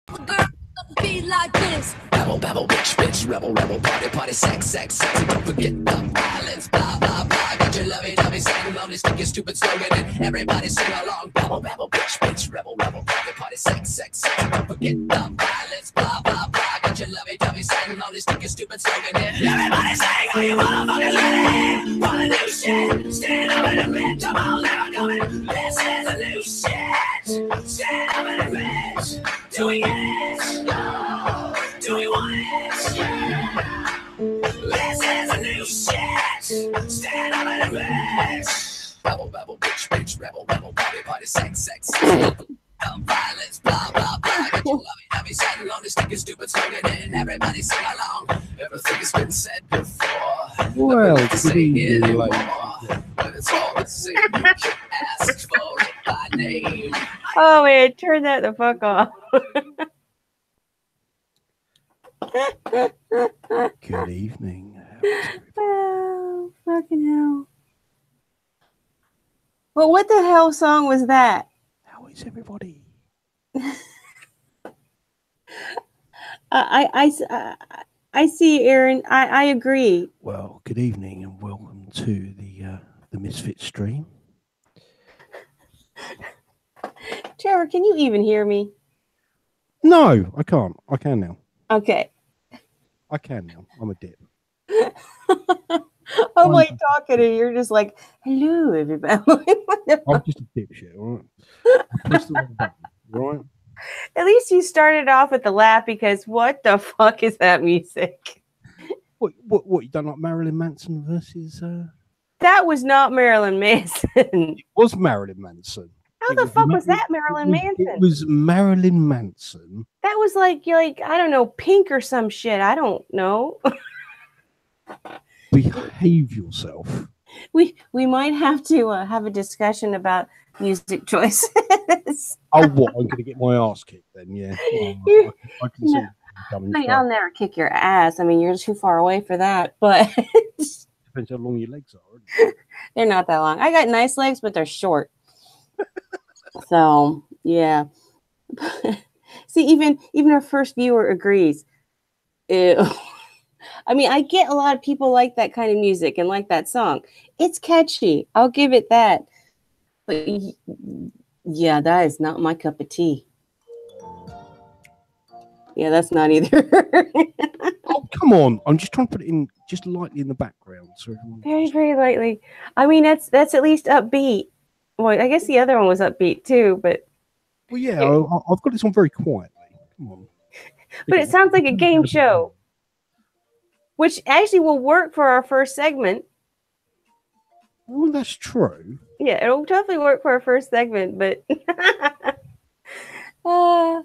Girl, be like this. Babble, babble, bitch, bitch, rebel, rebel, party, party, sex, sex, sex. And don't forget the violence, blah, blah, blah. Got your lovey-dovey sing along, stick your stupid slogan and everybody sing along. Babble, babble, bitch, bitch, rebel, rebel, party, party, sex, sex, sex. And don't forget the violence, blah, blah, blah. Got your lovey-dovey sing along, stick your stupid slogan and everybody sing. Are you motherfuckers ready? Wanna do shit? Stand up and admit, come on, never coming. This is a new shit. Stand up and admit. Do we get it? No. Do we want it? Yeah. This is a new shit. Stand up and admit. Babble, babble, bitch, bitch, rebel, rebel, party, party, sex, sex. Violence, blah, blah, blah. Get you lovey-dovey, sing along, stick your stupid slogan and everybody sing along. Everything has been said before. Well, But it's all the same. You can ask for it by name. Oh man, turn that the fuck off. Good evening. Oh, fucking hell. Well, what the hell song was that? How is everybody? I see, Aaron. I agree. Well, good evening and welcome to the Misfits stream. Trevor, can you even hear me? No, I can't. I can now. Okay. I can now. I'm a dip. I'm like talking and you're just like, hello, everybody. I'm just a dipshit, all right? I pressed the wrong button, all right? At least you started off with the laugh because what the fuck is that music? What you done like Marilyn Manson versus That was not Marilyn Manson. It was Marilyn Manson. How the fuck was that Marilyn Manson? It was Marilyn Manson. That was like I don't know, Pink or some shit. I don't know. Behave yourself. We might have to have a discussion about music choices. Oh, what? I'm going to get my ass kicked then, yeah. I can see. I'll never kick your ass. I mean, you're too far away for that, but depends how long your legs are. They're not that long. I got nice legs, but they're short. So, yeah. See, even our first viewer agrees. Ew. I mean, I get a lot of people like that kind of music and like that song. It's catchy. I'll give it that. But yeah, that is not my cup of tea. Yeah, that's not either. Oh, come on. I'm just trying to put it in just lightly in the background. So very, very lightly. I mean, that's at least upbeat. Well, I guess the other one was upbeat too, but... Well, yeah, I've got this on very quietly. Come on. But it sounds like a game show. Which actually will work for our first segment. Well, that's true. Yeah, it'll definitely work for our first segment, but I'm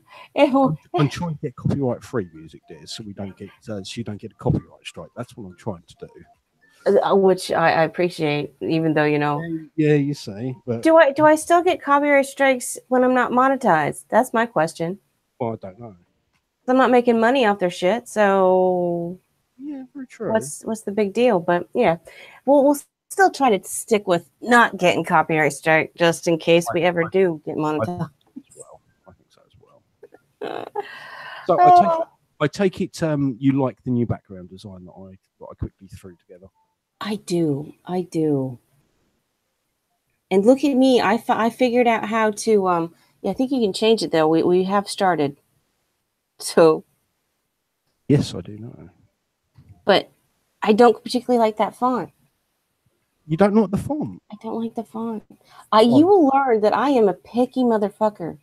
trying to get copyright-free music there, so we don't get so you don't get a copyright strike. That's what I'm trying to do. Which I appreciate, even though Yeah, you say. But do I still get copyright strikes when I'm not monetized? That's my question. Well, I don't know. I'm not making money off their shit, so. Yeah, very true. What's the big deal? But yeah, we'll still try to stick with not getting copyright strike just in case we ever do get monetized. I think so as well. So I take it you like the new background design that I quickly threw together. I do. And look at me, I figured out how to yeah, I think you can change it though. We have started. So. Yes, I do know. But I don't particularly like that font. You don't like the font? I don't like the font. You will learn that I am a picky motherfucker.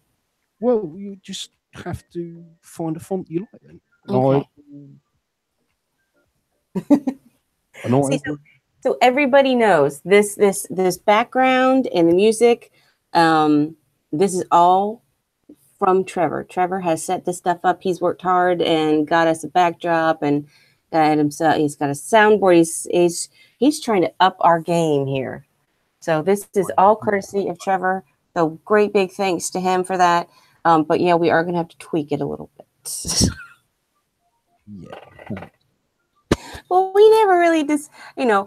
Well, you just have to find a font you like then. Okay. So everybody knows this background and the music. This is all from Trevor. Trevor has set this stuff up. He's worked hard and got us a backdrop and himself. He's got a soundboard. He's trying to up our game here. So this is all courtesy of Trevor. So great big thanks to him for that. But yeah, we are going to have to tweak it a little bit. Yeah. Well, we never really just, we never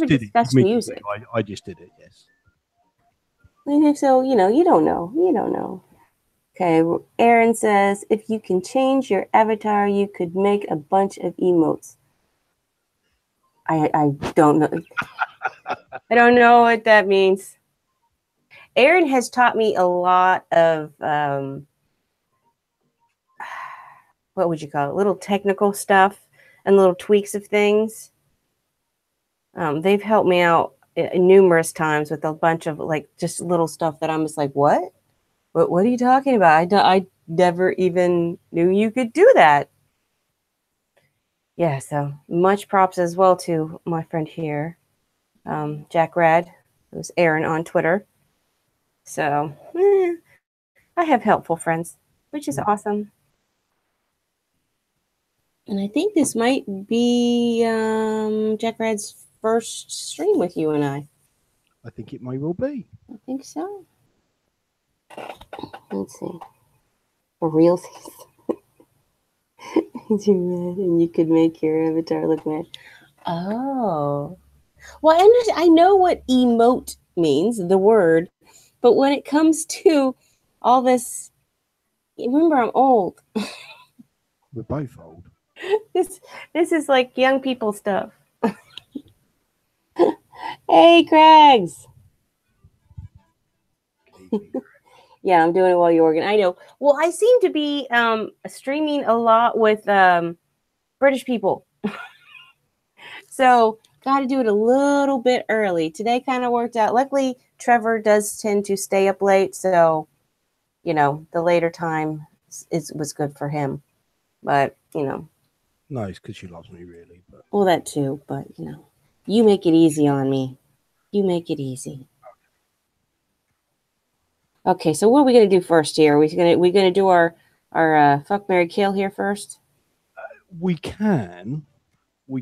discussed music. I just did it, yes. So, you don't know. Okay, Aaron says, if you can change your avatar, you could make a bunch of emotes. I don't know. I don't know what that means. Aaron has taught me a lot of, what would you call it? Little technical stuff and little tweaks of things. They've helped me out numerous times with a bunch of like just little stuff that I'm just like, what? What are you talking about? I never even knew you could do that. Yeah, so much props as well to my friend here, Jack Rad, who's Aaron on Twitter. So I have helpful friends, which is awesome. And I think this might be Jack Rad's first stream with you and I. I think it may well be. I think so. Let's see. For real. You're mad and you could make your avatar look mad. Oh. Well, I know what emote means, the word, but when it comes to all this, remember I'm old. We're both old. This is like young people stuff. Hey, Craigs. Yeah, I'm doing it while you're working. I know. Well, I seem to be streaming a lot with British people. So got to do it a little bit early. Today kind of worked out. Luckily, Trevor does tend to stay up late. So, you know, the later time was good for him. But, you know. No, it's because she loves me, really. But. Well, that too. But, you know, you make it easy on me. You make it easy. Okay, so what are we going to do first here? Are we gonna do our fuck, marry, kill here first? We can. Or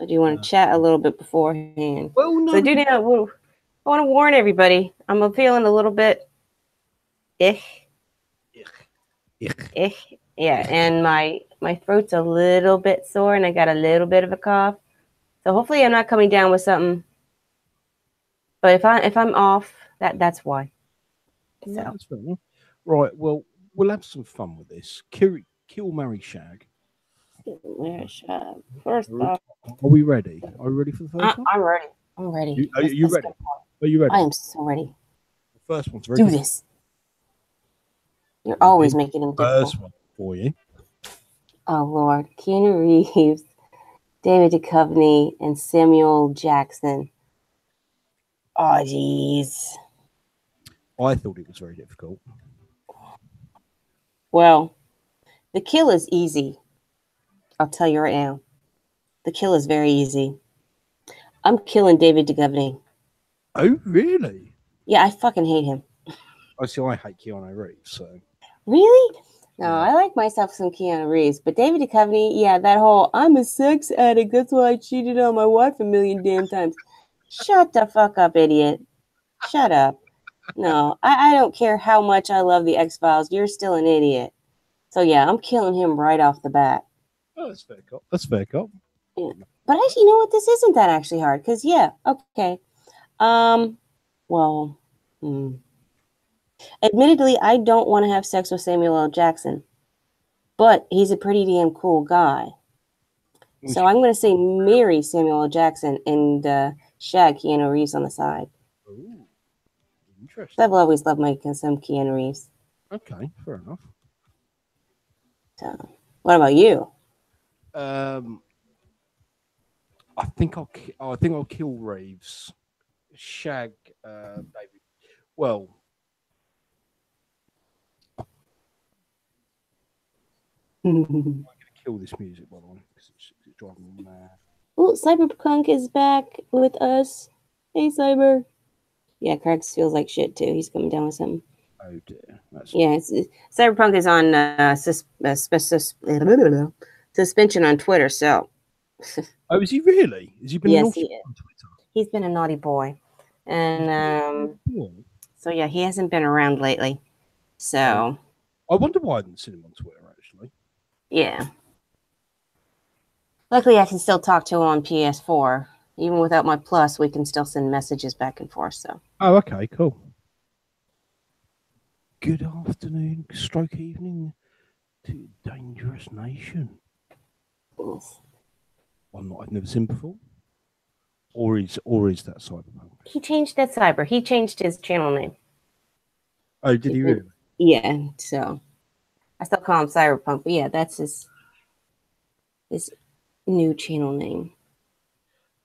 do you want to chat a little bit beforehand? Well, no. So I want to warn everybody. I'm feeling a little bit Yeah, and my throat's a little bit sore, and I got a little bit of a cough. So hopefully, I'm not coming down with something. But if I'm off, that's why. So. That's fair enough. Right. Well, we'll have some fun with this. Kill, marry, shag. First off, are we ready? Are we ready for the first one? I'm ready. I'm ready. Are you ready? Are you ready? I am so ready. The first one's very Do this. You're always making them difficult. First one for you. Oh Lord, Keanu Reeves, David Duchovny, and Samuel Jackson. Oh jeez. I thought it was very difficult. Well, the kill is easy. I'll tell you right now. The kill is very easy. I'm killing David Duchovny. Oh, really? Yeah, I fucking hate him. I see. I hate Keanu Reeves. So. Really? No, I like myself some Keanu Reeves, but David Duchovny, yeah, that whole I'm a sex addict. That's why I cheated on my wife a million damn times. Shut the fuck up, idiot. Shut up. No, I don't care how much I love the X-Files. You're still an idiot. So yeah, I'm killing him right off the bat. Oh, that's fair cop. That's fair cop. Yeah. But actually, you know what? This isn't that actually hard. Because, yeah, okay. Well, admittedly, I don't want to have sex with Samuel L. Jackson. But he's a pretty damn cool guy. So I'm going to say marry Samuel L. Jackson and shag Keanu Reeves on the side. Ooh, interesting. I've always loved my some Keanu Reeves. Okay, fair enough. So, what about you? I think I'll kill Reeves. Shag David. Well, I'm going to kill this music, by the way, because it's driving me mad. Oh, Cyberpunk is back with us. Hey, Cyber. Yeah, Craig feels like shit too. He's coming down with something. Oh dear. Cyberpunk is on suspension on Twitter. So. Oh, is he really? Has he been? Yes, he is. On Twitter? He's been a naughty boy, and so yeah, he hasn't been around lately. So. I wonder why I didn't see him on Twitter, actually. Yeah. Luckily, I can still talk to him on PS4. Even without my Plus, we can still send messages back and forth. So. Oh, okay, cool. Good afternoon, stroke evening to Dangerous Nation. Yes. One that I've never seen before. Or is that Cyberpunk? He changed that cyber. He changed his channel name. Oh, did he really? Yeah, so I still call him Cyberpunk, but yeah, that's his new channel name.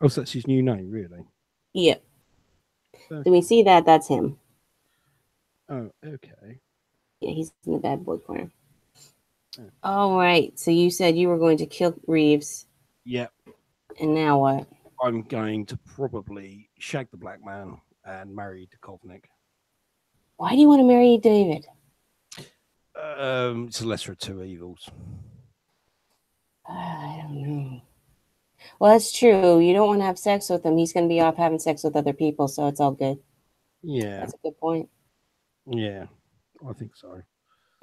Oh, so that's his new name, really? Yep. Okay. Do we see that? That's him. Oh, okay. Yeah, he's in the bad boy corner. Oh. All right. So you said you were going to kill Reeves. Yep. And now what? I'm going to probably shag the black man and marry Dukovnik. Why do you want to marry David? It's a lesser of two evils. I don't know. Well, that's true. You don't want to have sex with him. He's going to be off having sex with other people, so it's all good. Yeah. That's a good point. Yeah, I think so.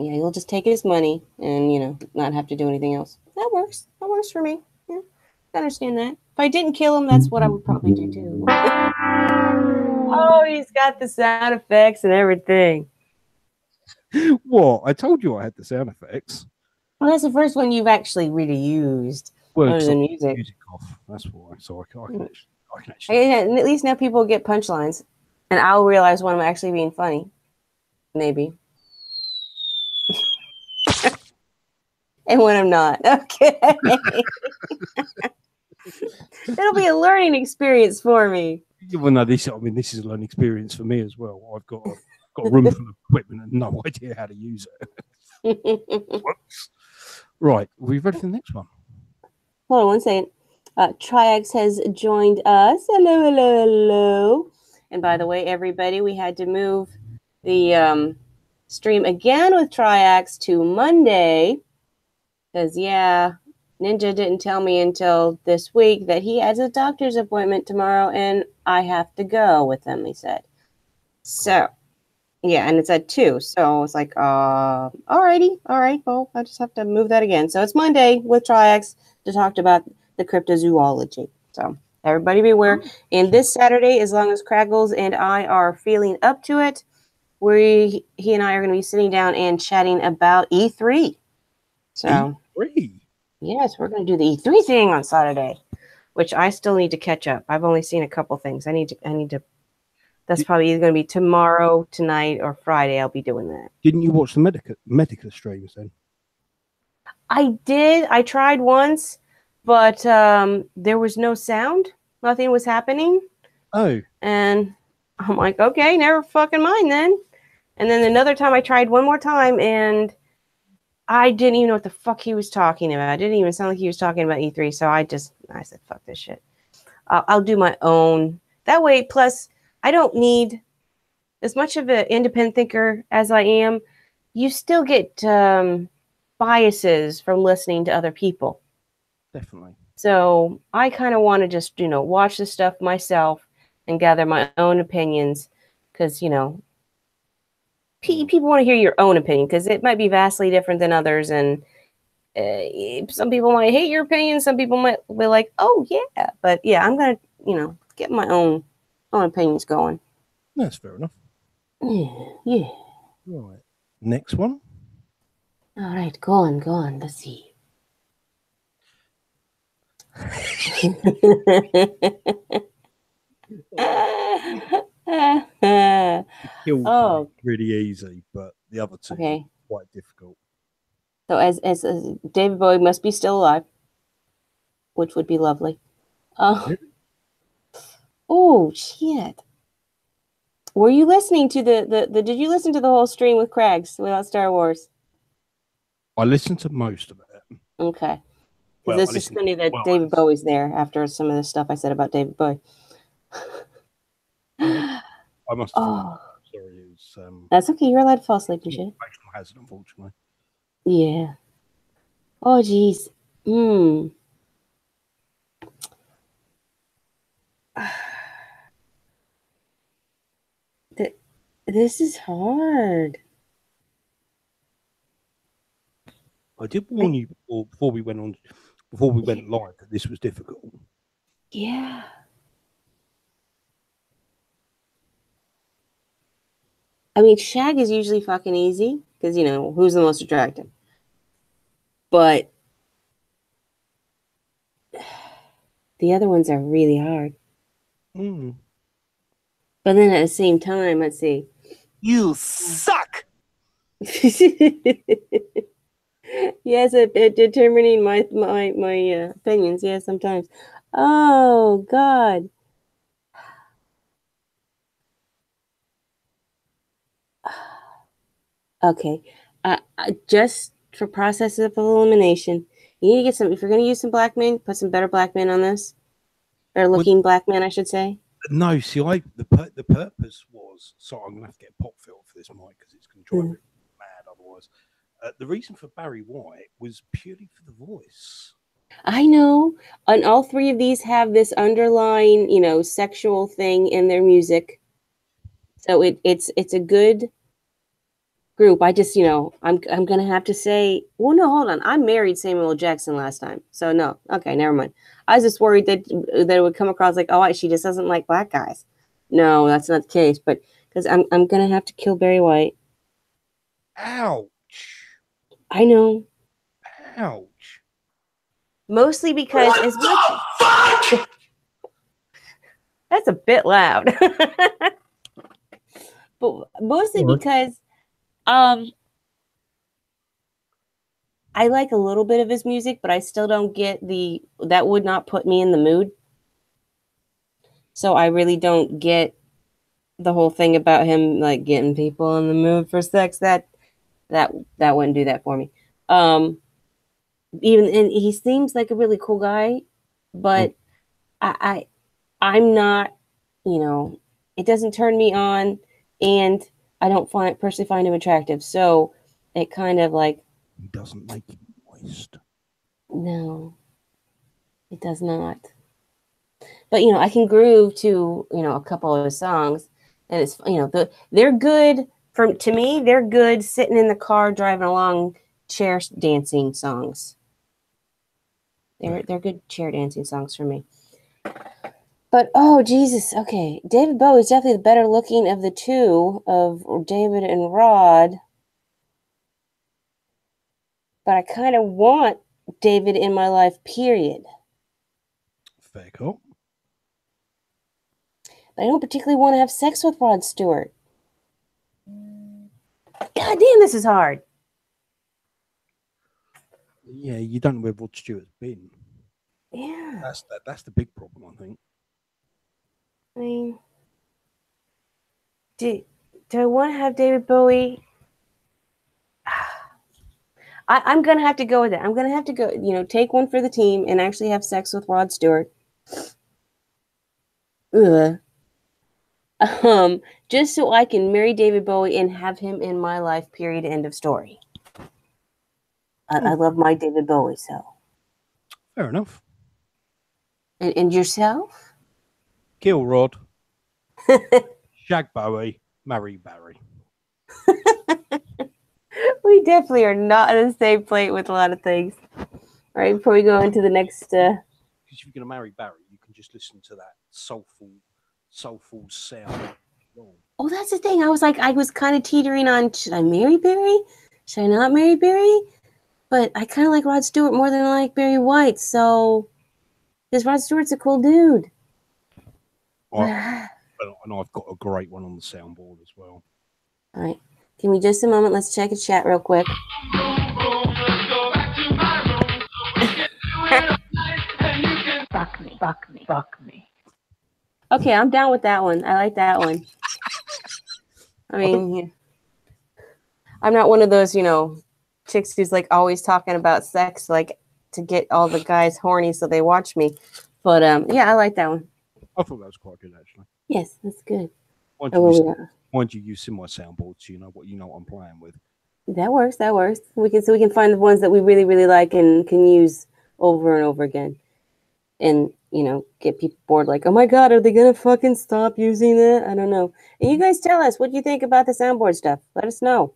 Yeah, you'll just take his money and, not have to do anything else. That works. That works for me. Yeah, I understand that. If I didn't kill him, that's what I would probably do too. Oh, he's got the sound effects and everything. What? I told you I had the sound effects. Well, that's the first one you've actually really used. Well, other than music. music Off. That's why. So I can actually. And at least now people get punchlines, and I'll realize when I'm actually being funny. Maybe. And when I'm not. Okay. It'll be a learning experience for me. Well, no, this is a learning experience for me as well. I've got a room full of equipment and no idea how to use it. Right, are we ready for the next one? Hold on one second. Triax has joined us. Hello, hello, hello. And by the way, everybody, we had to move the stream again with Triax to Monday. Because, yeah, Ninja didn't tell me until this week that he has a doctor's appointment tomorrow and I have to go with him, he said. So, yeah, and it's at 2. So it's like, alrighty. All right, well, I just have to move that again. So it's Monday with Triax to talk about the cryptozoology. So everybody beware. And this Saturday, as long as Craggles and I are feeling up to it, he and I are going to be sitting down and chatting about E3. So E3? Yes, we're going to do the E3 thing on Saturday, which I still need to catch up. I've only seen a couple things. I need to. That's probably either going to be tomorrow, tonight, or Friday. I'll be doing that. Didn't you watch the Medica streams then? I did. I tried once, but there was no sound. Nothing was happening. Oh. And I'm like, okay, never fucking mind then. And then another time I tried one more time, and I didn't even know what the fuck he was talking about. It didn't even sound like he was talking about E3. So I said, fuck this shit. I'll do my own. That way, plus, I don't need as much of an independent thinker as I am. You still get biases from listening to other people. Definitely. So I kind of want to just, watch the stuff myself and gather my own opinions because, people want to hear your own opinion because it might be vastly different than others. And some people might hate your opinion. Some people might be like, oh, yeah. But, yeah, I'm going to, get my own opinions going. That's fair enough. Yeah. Right. Next one. All right. Go on. Let's see. Killed really easy, but the other two were quite difficult. So as David Bowie must be still alive, which would be lovely. Oh shit! Were you listening to the? Did you listen to the whole stream with Craigs without Star Wars? I listened to most of it. Okay. Because it's just funny that David Bowie's there after some of the stuff I said about David Bowie. I must have fallen. Sorry, it was, that's okay. You're allowed to fall asleep and shit. Occupational hazard, unfortunately. Yeah. Oh, geez. This is hard. I did warn you before we went live that this was difficult. Yeah. I mean, Shag is usually fucking easy because, you know, who's the most attractive? But the other ones are really hard. Mm. But then at the same time, let's see. You suck. Yes, it determining my opinions. Yeah, sometimes. Oh God. Okay. Just for process of elimination, you need to get some. If you're going to use some black men, put some better black men on this. Better looking black men, I should say. No, see, the purpose was. Sorry, I'm gonna have to get a pop filter for this mic because it's gonna drive me mad otherwise. The reason for Barry White was purely for the voice. I know, and all three of these have this underlying, you know, sexual thing in their music. So it's a good group. I just, you know, I'm gonna have to say, well, no, hold on. I married Samuel L. Jackson last time, so no, okay, never mind. I was just worried that it would come across like, oh, she just doesn't like black guys. No, that's not the case. But because I'm gonna have to kill Barry White. Ouch! I know. Ouch! Mostly because as much. That's a bit loud. But mostly because I like a little bit of his music, but I still don't get that would not put me in the mood. So I really don't get the whole thing about him like getting people in the mood for sex. That wouldn't do that for me. Even and he seems like a really cool guy, but I'm not, you know, it doesn't turn me on, and I don't personally find him attractive. So it kind of like He doesn't make you moist. No, it does not. But you know, I can groove to, you know, a couple of his songs, and it's, you know, they're good to me. They're good sitting in the car driving along, chair dancing songs. They're good chair dancing songs for me. But oh Jesus, okay, David Bowie is definitely the better looking of the two of David and Rod. But I kind of want David in my life, period. Fair call. But I don't particularly want to have sex with Rod Stewart. God damn, this is hard. Yeah, you don't know where Rod Stewart's been. Yeah. That's the big problem, I think. I mean, do I want to have David Bowie? I'm going to have to go with it. I'm going to have to go, you know, take one for the team and actually have sex with Rod Stewart. Ugh. Just so I can marry David Bowie and have him in my life, period, end of story. I love my David Bowie, so. Fair enough. And yourself? Kill Rod. Shag Bowie. Marry Barry. We definitely are not on the same plate with a lot of things. All right, before we go into the next... Because if you're going to marry Barry, you can just listen to that soulful sound. Oh, that's the thing. I was kind of teetering on, should I marry Barry? Should I not marry Barry? But I kind of like Rod Stewart more than I like Barry White, so... Because Rod Stewart's a cool dude. And I've got a great one on the soundboard as well. All right. Give me just a moment. Let's check a chat real quick. Fuck me. Okay, I'm down with that one. I like that one. I mean, I'm not one of those, you know, chicks who's like always talking about sex, like to get all the guys horny so they watch me. But yeah, I like that one. I thought that was quite good, actually. Yes, that's good. Mind you using my soundboard so you know what I'm playing with. That works. We can find the ones that we really, really like and can use over and over again. And, you know, get people bored like, oh my God, are they going to fucking stop using that? I don't know. And you guys tell us what you think about the soundboard stuff. Let us know.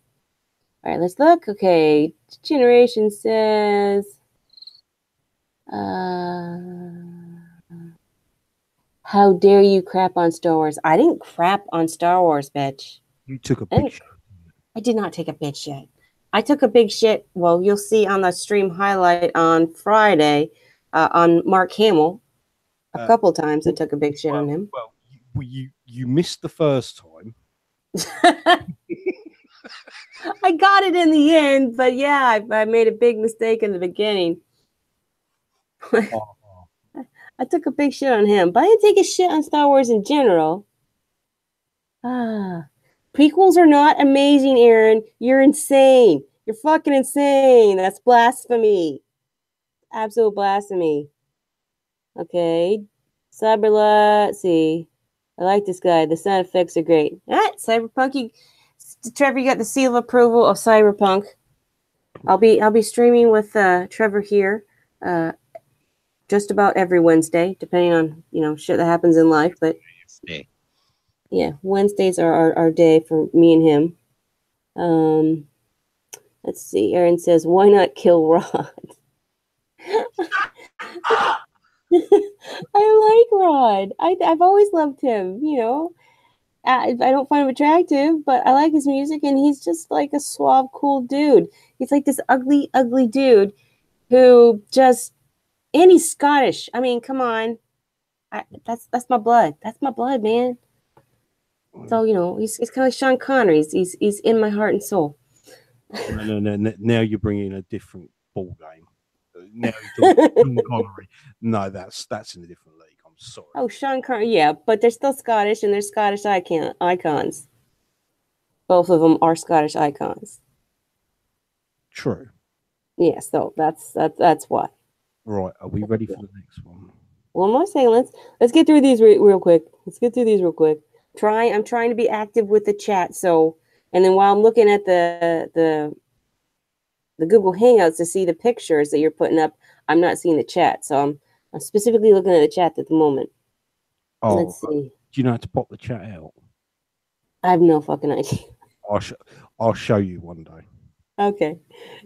All right, let's look. Okay, Generation says, how dare you crap on Star Wars? I didn't crap on Star Wars, bitch. You took a And big shit. I did not take a big shit. I took a big shit. Well, you'll see on the stream highlight on Friday on Mark Hamill. A couple times I took a big shit on him. Well, you missed the first time. I got it in the end, but yeah, I made a big mistake in the beginning. I took a big shit on him, but I didn't take a shit on Star Wars in general. Prequels are not amazing, Aaron. You're insane. You're fucking insane. That's blasphemy. Absolute blasphemy. Okay. Cyberla, let's see. I like this guy. The sound effects are great. All right, Cyberpunk. Trevor, you got the seal of approval of Cyberpunk. I'll be streaming with Trevor here just about every Wednesday, depending on shit that happens in life. But yeah, Wednesdays are our day for me and him. Let's see. Aaron says, "Why not kill Rod?" I like Rod. I've always loved him. I don't find him attractive, but I like his music, and he's just like a suave, cool dude. He's like this ugly, ugly dude who and he's Scottish. I mean, come on. That's my blood. That's my blood, man. So, he's kind of like Sean Connery. He's in my heart and soul. No. Now you're bringing a different ball game. Now you're talking Sean Connery. No, that's in a different league. I'm sorry. Oh, Sean Connery, yeah, but they're still Scottish, and they're Scottish icons. Both of them are Scottish icons. True. Yeah, so that's why. Right, are we ready for the next one? One more thing. Let's get through these real quick. I'm trying to be active with the chat. So, and then while I'm looking at the Google Hangouts to see the pictures that you're putting up, I'm not seeing the chat. So I'm specifically looking at the chat at the moment. Oh, let's see. Do you know how to pop the chat out? I have no fucking idea. I'll show you one day. Okay.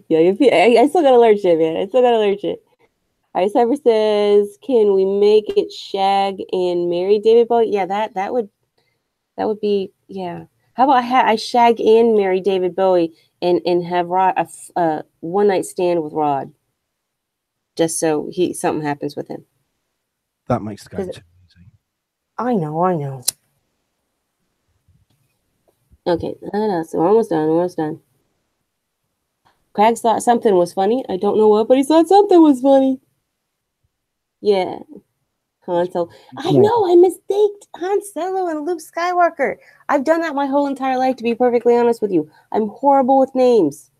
Yeah, I still gotta learn shit, man. All right, Cyber says, "Can we make it Shag and marry David Bowie?" Yeah, that would be, yeah. How about I Shag and marry David Bowie and have Rod a one night stand with Rod, just so something happens with him. That makes the game too easy. I know. Okay, so we're almost done. Craig thought something was funny. I don't know what, but he thought something was funny. Yeah. Han Solo. I know, I mistaked Han Solo and Luke Skywalker. I've done that my whole entire life, to be perfectly honest with you. I'm horrible with names.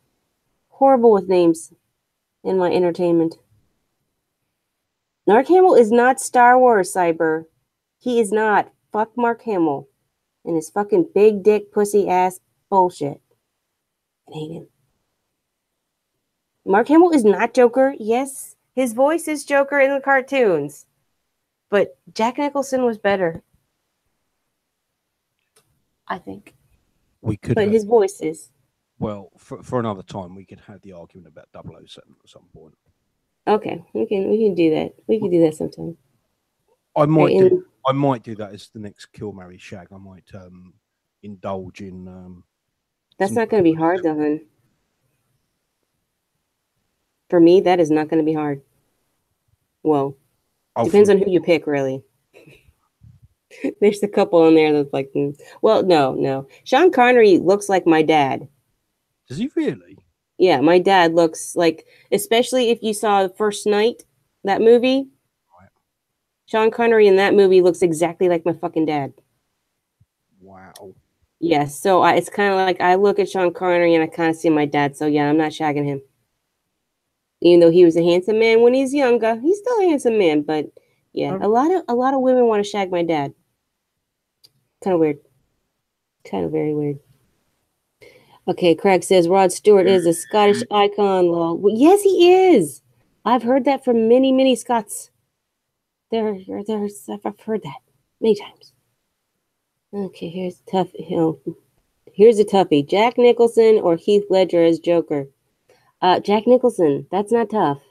In my entertainment. Mark Hamill is not Star Wars, Cyber. He is not. Fuck Mark Hamill and his fucking big dick pussy ass bullshit. I hate him. Mark Hamill is not Joker. Yes, his voice is Joker in the cartoons. But Jack Nicholson was better, I think. But his voice is. Well, for another time, we could have the argument about 007 at some point. Okay, we can do that. We can do that sometime. I might do that as the next Kill, Marry, Shag. I might indulge in. That's not going to be hard, though, hun. For me, that is not going to be hard. Well, depends on who you pick, really. There's a couple in there that's like, well, no. Sean Connery looks like my dad. Does he really? Yeah, my dad looks like, especially if you saw The First Night, that movie. Right. Sean Connery in that movie looks exactly like my fucking dad. Wow. Yes, so it's kind of like I look at Sean Connery and I kind of see my dad. So yeah, I'm not shagging him. Even though he was a handsome man when he's younger, he's still a handsome man. But yeah, a lot of women want to shag my dad. Kind of weird. Kind of very weird. Okay, Craig says Rod Stewart is a Scottish icon. Lol. Well, yes, he is. I've heard that from many, many Scots. I've heard that many times. Okay, here's tough. Here's a toughie: Jack Nicholson or Heath Ledger as Joker. Jack Nicholson. That's not tough.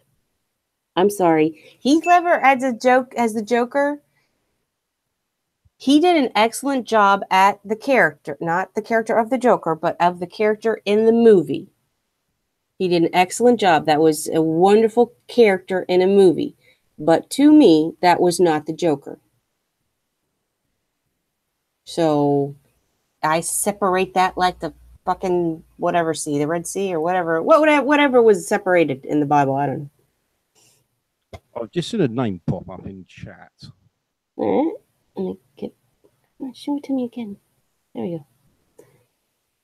I'm sorry. Heath Ledger as the Joker. He did an excellent job at the character, not the character of the Joker, but of the character in the movie. He did an excellent job. That was a wonderful character in a movie. But to me, that was not the Joker. So I separate that like the fucking whatever sea, the Red Sea or whatever. Whatever was separated in the Bible. I don't know. I've just seen a name pop up in chat. All right. Let me get. Show it to me again. There we go.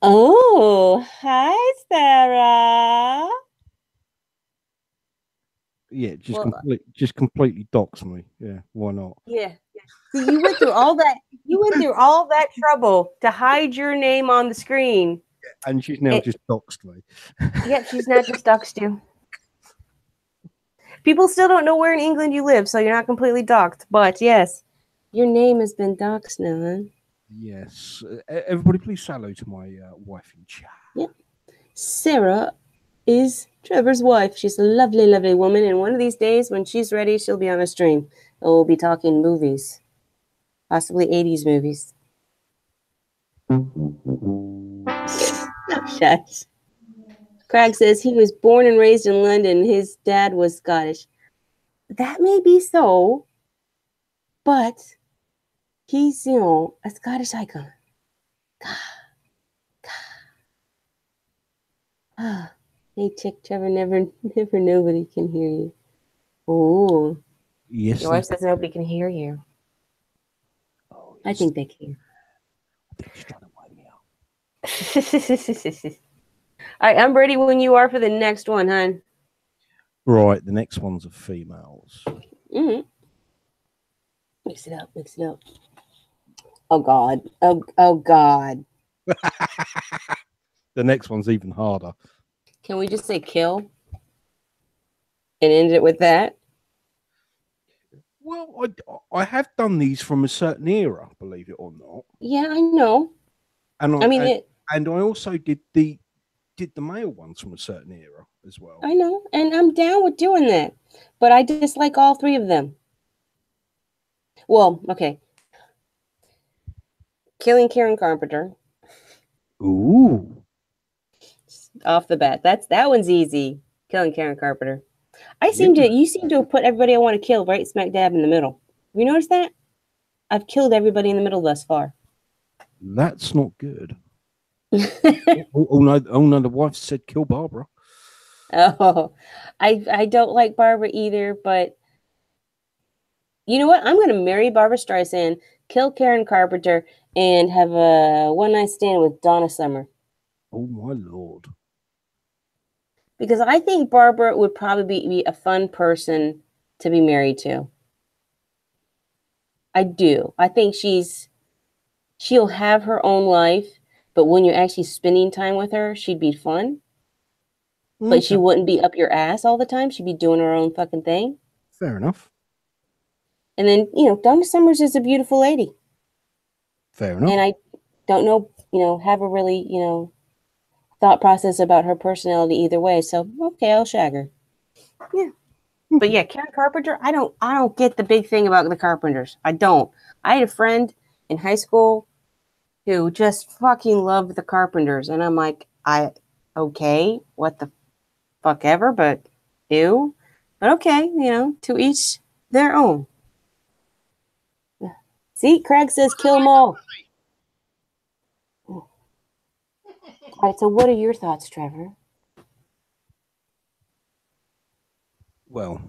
Oh, hi, Sarah. Yeah, just completely docks me. Yeah, why not? Yeah. See, you went through all that. You went through all that trouble to hide your name on the screen. And she's now just doxed me. Yep, she's not just doxed you. People still don't know where in England you live, so you're not completely doxed. But yes, your name has been doxed now, huh? Yes. Everybody, please say hello to my wife in chat. Yep. Sarah is Trevor's wife. She's a lovely, lovely woman. And one of these days, when she's ready, she'll be on a stream. And we'll be talking movies, possibly 80s movies. Shush. Craig says he was born and raised in London. His dad was Scottish. That may be so, but he's, a Scottish icon. Hey, chick, Trevor, never nobody can hear you. Oh, Yes. your wife says nobody can hear you. Oh, I think they can. I think she's trying to wind me up. All right, I'm ready when you are for the next one, hon. Right, the next one's of females. Mm-hmm. Mix it up. Oh, God. Oh God. The next one's even harder. Can we just say kill and end it with that? Well, I have done these from a certain era, believe it or not. Yeah, I know. And I also did the male ones from a certain era as well. I know, and I'm down with doing that, but I dislike all three of them. Well, okay. Killing Karen Carpenter. Ooh. Off the bat. That one's easy. Killing Karen Carpenter. You seem to have put everybody I want to kill right smack dab in the middle. Have you noticed that? I've killed everybody in the middle thus far. That's not good. oh no, the wife said kill Barbara. Oh, I don't like Barbara either, but you know what? I'm going to marry Barbara Streisand, kill Karen Carpenter, and have a one-night stand with Donna Summer. Oh, my Lord. Because I think Barbara would probably be a fun person to be married to. I do. I think she'll have her own life, but when you're actually spending time with her, she'd be fun. But she wouldn't be up your ass all the time. She'd be doing her own fucking thing. Fair enough. And then, Donna Summers is a beautiful lady. Fair enough. And I don't know, have a really, thought process about her personality either way. So, okay, I'll shag her. Yeah. But yeah, Karen Carpenter, I don't get the big thing about the Carpenters. I don't. I had a friend in high school who just fucking loved the Carpenters. And I'm like, okay, what the fuck ever, but ew. But okay, to each their own. See, Craig says kill them all. All right, so what are your thoughts, Trevor? Well,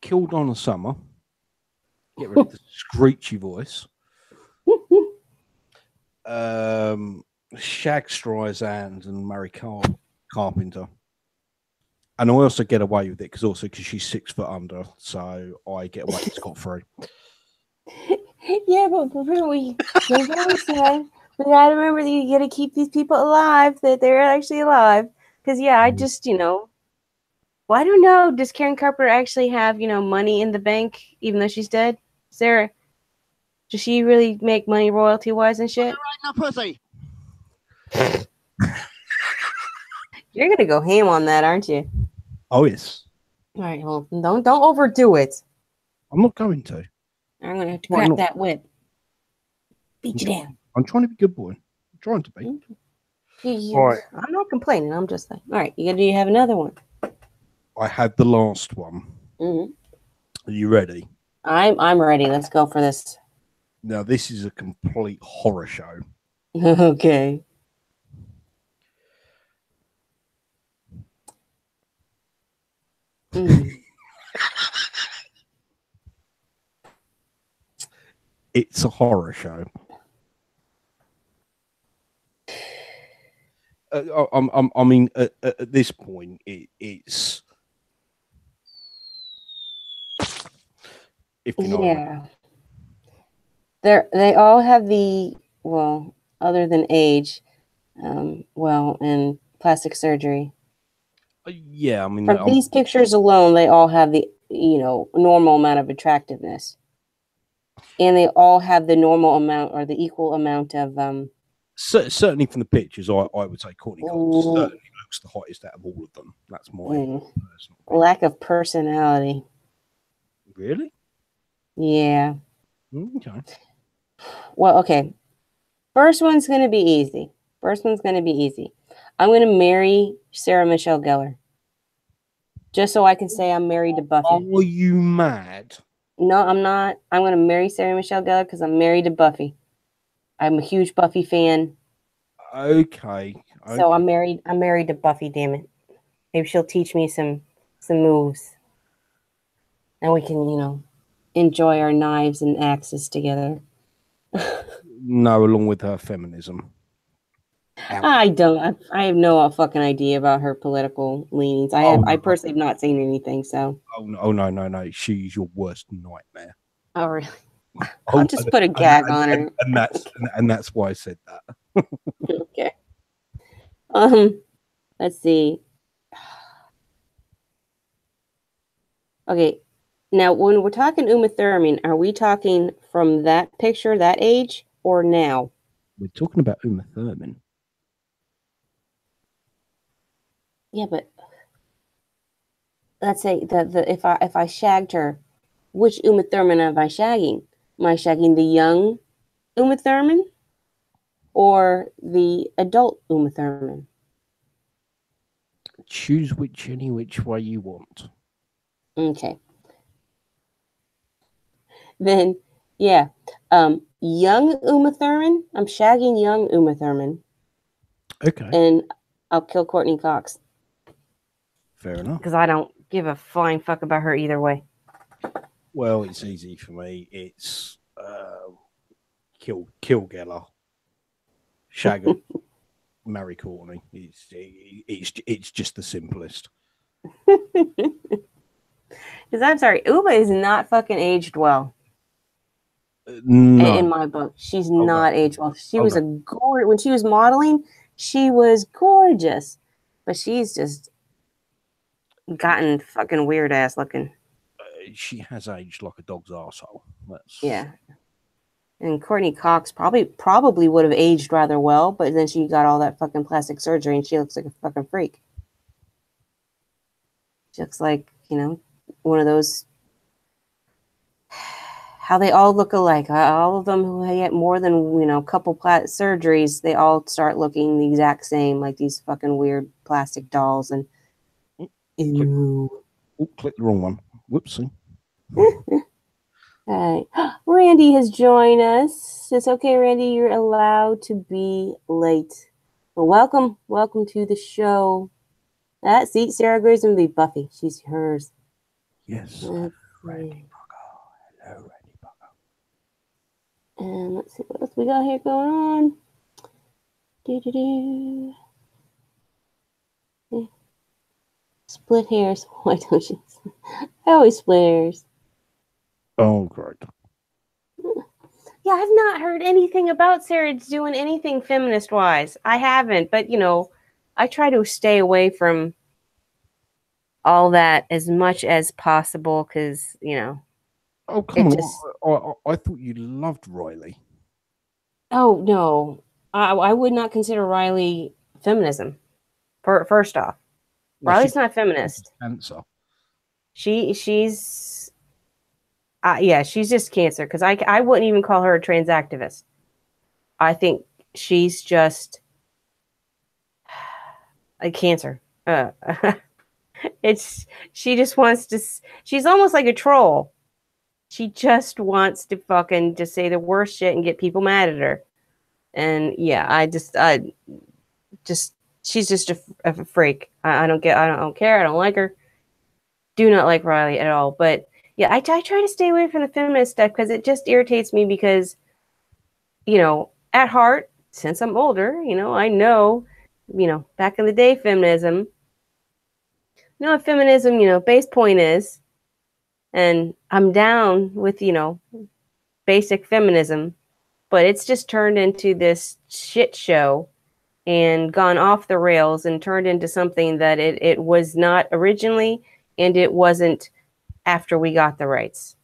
kill Donna Summer. Get rid of the screechy voice. Shag Streisand and marry Carpenter. And I also get away with it because she's 6 foot under, so I get away scot-free. Yeah, but we always said we gotta remember that you gotta keep these people alive, that they're actually alive. Because I just, well, I don't know. Does Karen Carpenter actually have, money in the bank, even though she's dead? Sarah, does she really make money royalty wise and shit? Pussy. You're gonna go ham on that, aren't you? Oh yes. All right, well, don't overdo it. I'm not going to. I'm gonna have to Why crack not? that whip. Beat you down. I'm trying to be a good boy. I'm trying to be. All right. I'm not complaining. I'm just saying. All right. Do you have another one? I had the last one. Mm-hmm. Are you ready? I'm ready. Let's go for this. Now, this is a complete horror show. Okay. It's a horror show. I mean, at this point, it's if you know. Yeah. They all have the other than age, and plastic surgery. Yeah, I mean, From these pictures alone, they all have the normal amount of attractiveness, and they all have the normal amount or the equal amount of certainly from the pictures, I would say Courtney Cox certainly looks the hottest out of all of them. That's my personal opinion. Lack of personality. Really? Yeah. Okay. Well, okay. First one's going to be easy. I'm going to marry Sarah Michelle Gellar. Just so I can say I'm married to Buffy. Are you mad? No, I'm not. I'm going to marry Sarah Michelle Gellar because I'm married to Buffy. I'm a huge Buffy fan. Okay. So I'm married to Buffy, damn it. Maybe she'll teach me some moves. And we can, enjoy our knives and axes together. No, along with her feminism. I have no fucking idea about her political leanings. I personally have not seen anything, so. Oh no. She's your worst nightmare. Oh really? I'll just put a gag on her. And that's why I said that. Okay. Let's see. Okay. Now when we're talking Uma Thurman, are we talking from that picture, that age, or now? We're talking about Uma Thurman. Yeah, but let's say if I shagged her, which Uma Thurman am I shagging? Am I shagging the young Uma Thurman or the adult Uma Thurman? Choose any which way you want. Okay. Then, yeah, young Uma Thurman. I'm shagging young Uma Thurman. Okay. And I'll kill Courtney Cox. Fair enough. Because I don't give a flying fuck about her either way. Well, it's easy for me. It's kill Geller, shag her, marry Courtney. It's just the simplest. Because I'm sorry, Uma is not fucking aged well. No. In my book, she's not aged well. She was when she was modeling, she was gorgeous, but she's just gotten fucking weird ass looking. She has aged like a dog's arsehole. Yeah. And Courtney Cox probably would have aged rather well, but then she got all that fucking plastic surgery and she looks like a fucking freak. She looks like, one of those, how they all look alike. All of them who get more than, a couple surgeries, they all start looking the exact same, like these fucking weird plastic dolls. And ew. Click the wrong one. Whoopsie. All right. Randy has joined us. It's okay, Randy. You're allowed to be late. Well, welcome to the show. See, Sarah agrees with me. Buffy, she's hers. Yes. Randy Bugger. Hello, Randy Bugger. And let's see what else we got here going on. Split hairs. Why don't you? I always split hairs. Oh, great. Yeah, I've not heard anything about Sarah doing anything feminist-wise. I haven't, but, I try to stay away from all that as much as possible because, Oh, come on. I thought you loved Riley. Oh, no. I would not consider Riley feminism, first off. Riley's not feminist. Cancer. She's... Yeah, she's just Cancer, because I wouldn't even call her a trans activist. I think she's just a Cancer. She just wants to. She's almost like a troll. She just wants to fucking just say the worst shit and get people mad at her. And yeah, she's just a freak. I don't care. I don't like her. Do not like Riley at all. But yeah, I try to stay away from the feminist stuff because it just irritates me because, at heart, since I'm older, I know, back in the day, feminism, what feminism, base point is. And I'm down with, basic feminism, but it's just turned into this shit show and gone off the rails and turned into something that it was not originally, and it wasn't after we got the rights.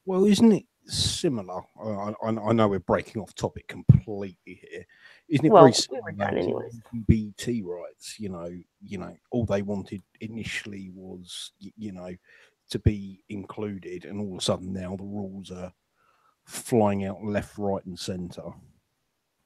Well, isn't it similar? I know we're breaking off topic completely here. Isn't it very similar we were done anyways. to BT rights? All they wanted initially was, to be included, and all of a sudden now the rules are flying out left, right, and centre.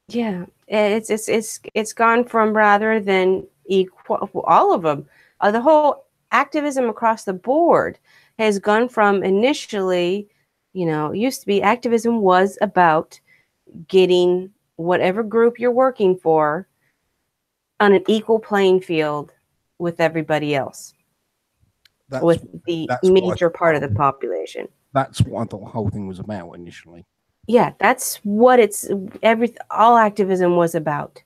Yeah, it's gone from rather than equal, all of them. The whole activism across the board has gone from initially, it used to be activism was about getting whatever group you're working for on an equal playing field with everybody else, with the major part of the population. That's what I thought the whole thing was about initially. Yeah, that's what all activism was about.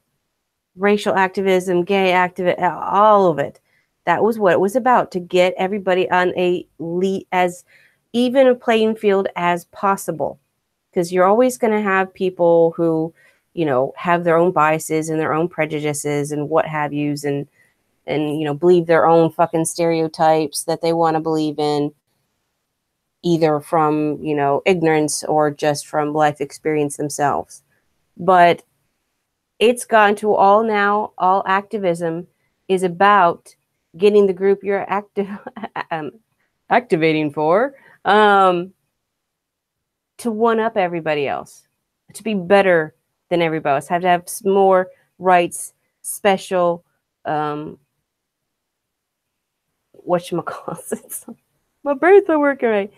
Racial activism, gay activism, all of it. That was what it was about, to get everybody on as even a playing field as possible. Because you're always going to have people who, have their own biases and their own prejudices and what have yous, and believe their own fucking stereotypes that they want to believe in, either from, ignorance or just from life experience themselves. But it's gotten to all activism is about getting the group you're activating for to one up everybody else, to be better than everybody else, have to have more rights, special, whatchamacallit. My brain's not working right.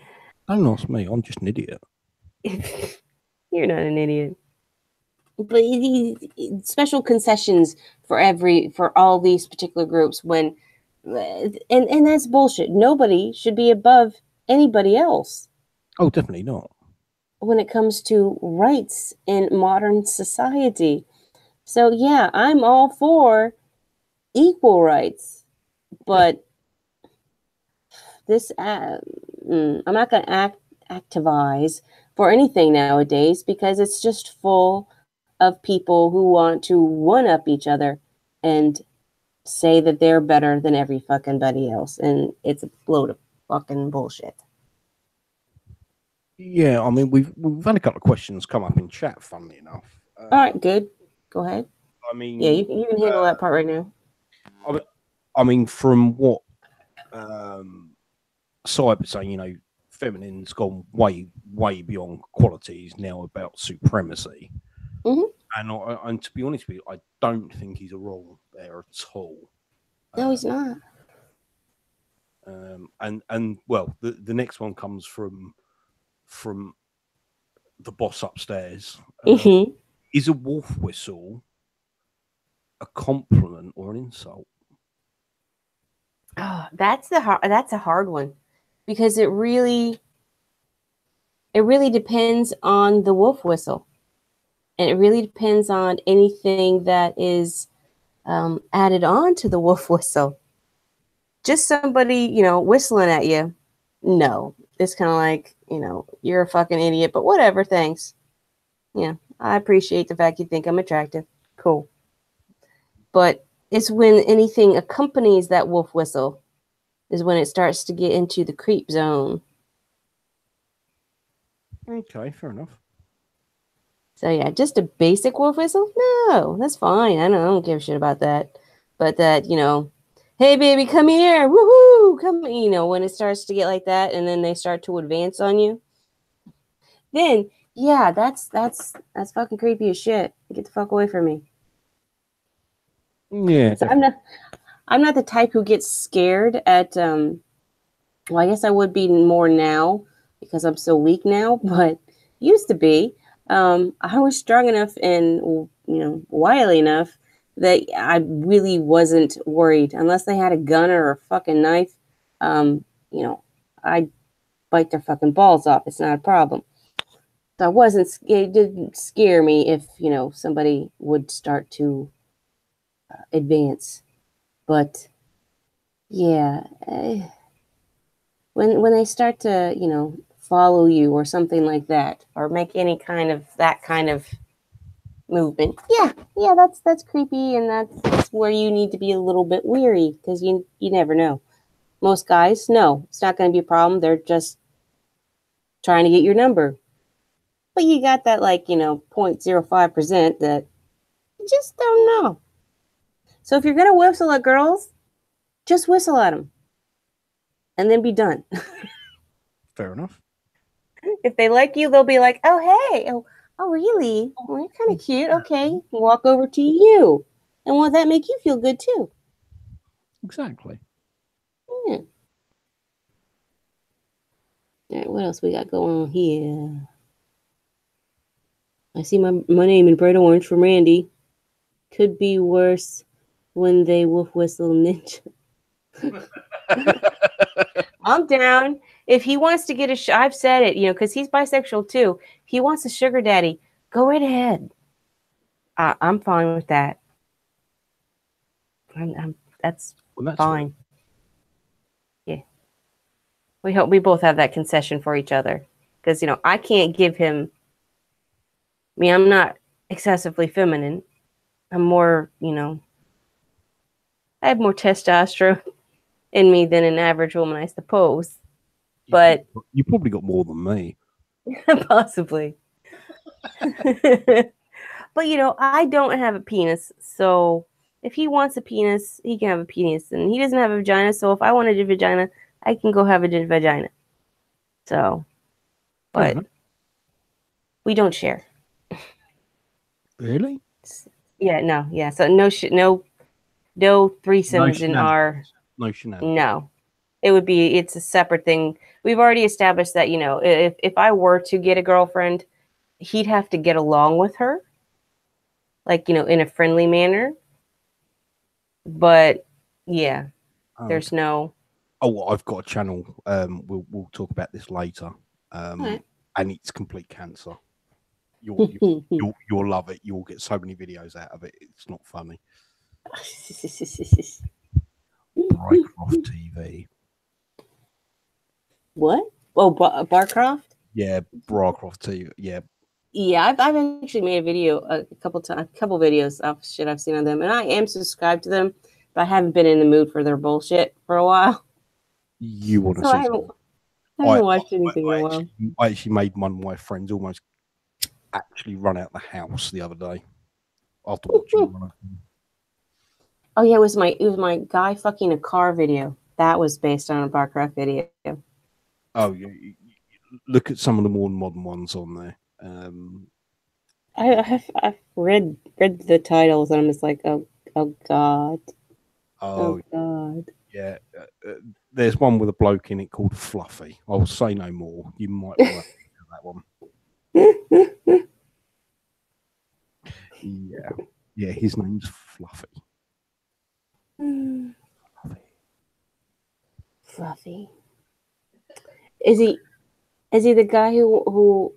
Don't ask me. I'm just an idiot. You're not an idiot. But special concessions for all these particular groups, when and that's bullshit. Nobody should be above anybody else. Oh, definitely not. When it comes to rights in modern society. So yeah, I'm all for equal rights, but this I'm not going to activize for anything nowadays, because it's just full of people who want to one-up each other and say that they're better than every fucking buddy else. And it's a load of fucking bullshit. Yeah, I mean, we've had a couple of questions come up in chat, funnily enough. All right, good. Go ahead. I mean... Yeah, you can handle that part right now. I mean, from what Cyber saying, feminine's gone way, way beyond quality, is now about supremacy. Mm-hmm. And to be honest with you, I don't think he's wrong there at all. No, he's not. And well, the next one comes from the boss upstairs. Mm-hmm. Is a wolf whistle a compliment or an insult? Oh, that's a hard one, because it really depends on the wolf whistle, and it really depends on anything that is added on to the wolf whistle. Just somebody, whistling at you, no, it's kind of like, you're a fucking idiot, but whatever, thanks. Yeah, I appreciate the fact you think I'm attractive. Cool. But it's when anything accompanies that wolf whistle is when it starts to get into the creep zone. Okay, fair enough. So yeah, just a basic wolf whistle? No, that's fine. I don't give a shit about that. But that, hey baby, come here, woohoo! woo, come, when it starts to get like that, and then they start to advance on you, then yeah, that's fucking creepy as shit. Get the fuck away from me. Yeah, So I'm not the type who gets scared at well, I guess I would be more now because I'm so weak now, but used to be. I was strong enough and wily enough that I really wasn't worried unless they had a gun or a fucking knife. I'd bite their fucking balls off. It's not a problem. So I wasn't. It didn't scare me if somebody would start to advance, but yeah. When they start to follow you or something like that, or make any kind of that kind of movement, yeah, that's creepy, and that's where you need to be a little bit weary, because you never know. Most guys, no, it's not going to be a problem. They're just trying to get your number, but you got that 0.05% that you just don't know. So if you're going to whistle at girls, just whistle at them and then be done. fair enough. If they like you, they'll be like, "Oh, hey, oh, really? Well, you're kind of cute. Okay, walk over to you, and won't that make you feel good too?" Exactly. Yeah. All right, what else we got going on here? I see my name in bright orange from Randy. Could be worse when they wolf whistle ninja. I'm down. If he wants to get I've said it, because he's bisexual too. If he wants a sugar daddy, go right ahead. I'm fine with that. That's fine. Yeah. We hope we both have that concession for each other, because I can't give him. I mean, I'm not excessively feminine. I'm more, I have more testosterone in me than an average woman, I suppose. But you probably got more than me. possibly. But I don't have a penis, so if he wants a penis, he can have a penis, and he doesn't have a vagina. So if I wanted a vagina, I can go have a vagina. So, but we don't share. Really? Yeah, no, yeah. So no threesomes in our. No shenanigans. No, it's a separate thing. We've already established that if I were to get a girlfriend, he'd have to get along with her, in a friendly manner. But yeah, there's no. Oh, well, I've got a channel. We'll talk about this later. Right. And it's complete cancer. You'll love it. You'll get so many videos out of it. It's not funny. Brycroft TV. What? Oh, Barcroft? Yeah, Brycroft TV. Yeah. Yeah, I've actually made a video a couple videos of shit I've seen on them, and I am subscribed to them, but I haven't been in the mood for their bullshit for a while. You want to So see? I haven't watched anything in a while. I actually made one of my friends almost actually run out the house the other day after watching one of them. Oh yeah, it was my guy fucking a car video. That was based on a Barcroft video. Oh yeah, look at some of the more modern ones on there. I've read the titles, and I'm just like, oh god, oh god. Yeah, there's one with a bloke in it called Fluffy. I will say no more. You might want to look at that one. Yeah, his name's Fluffy. Fluffy. Is he the guy who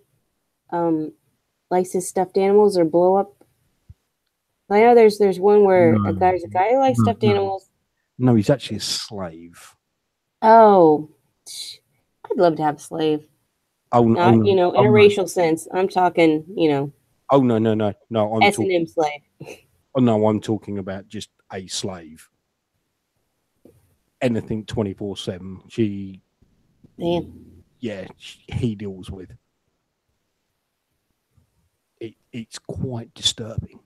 likes his stuffed animals or blow up? I know there's one where there's a guy who likes stuffed animals. No, he's actually a slave. Oh, I'd love to have a slave. Not in a racial sense. I'm talking, Oh no! I'm S&M slave. Oh no, I'm talking about just a slave. Anything 24/7. He deals with. It's quite disturbing.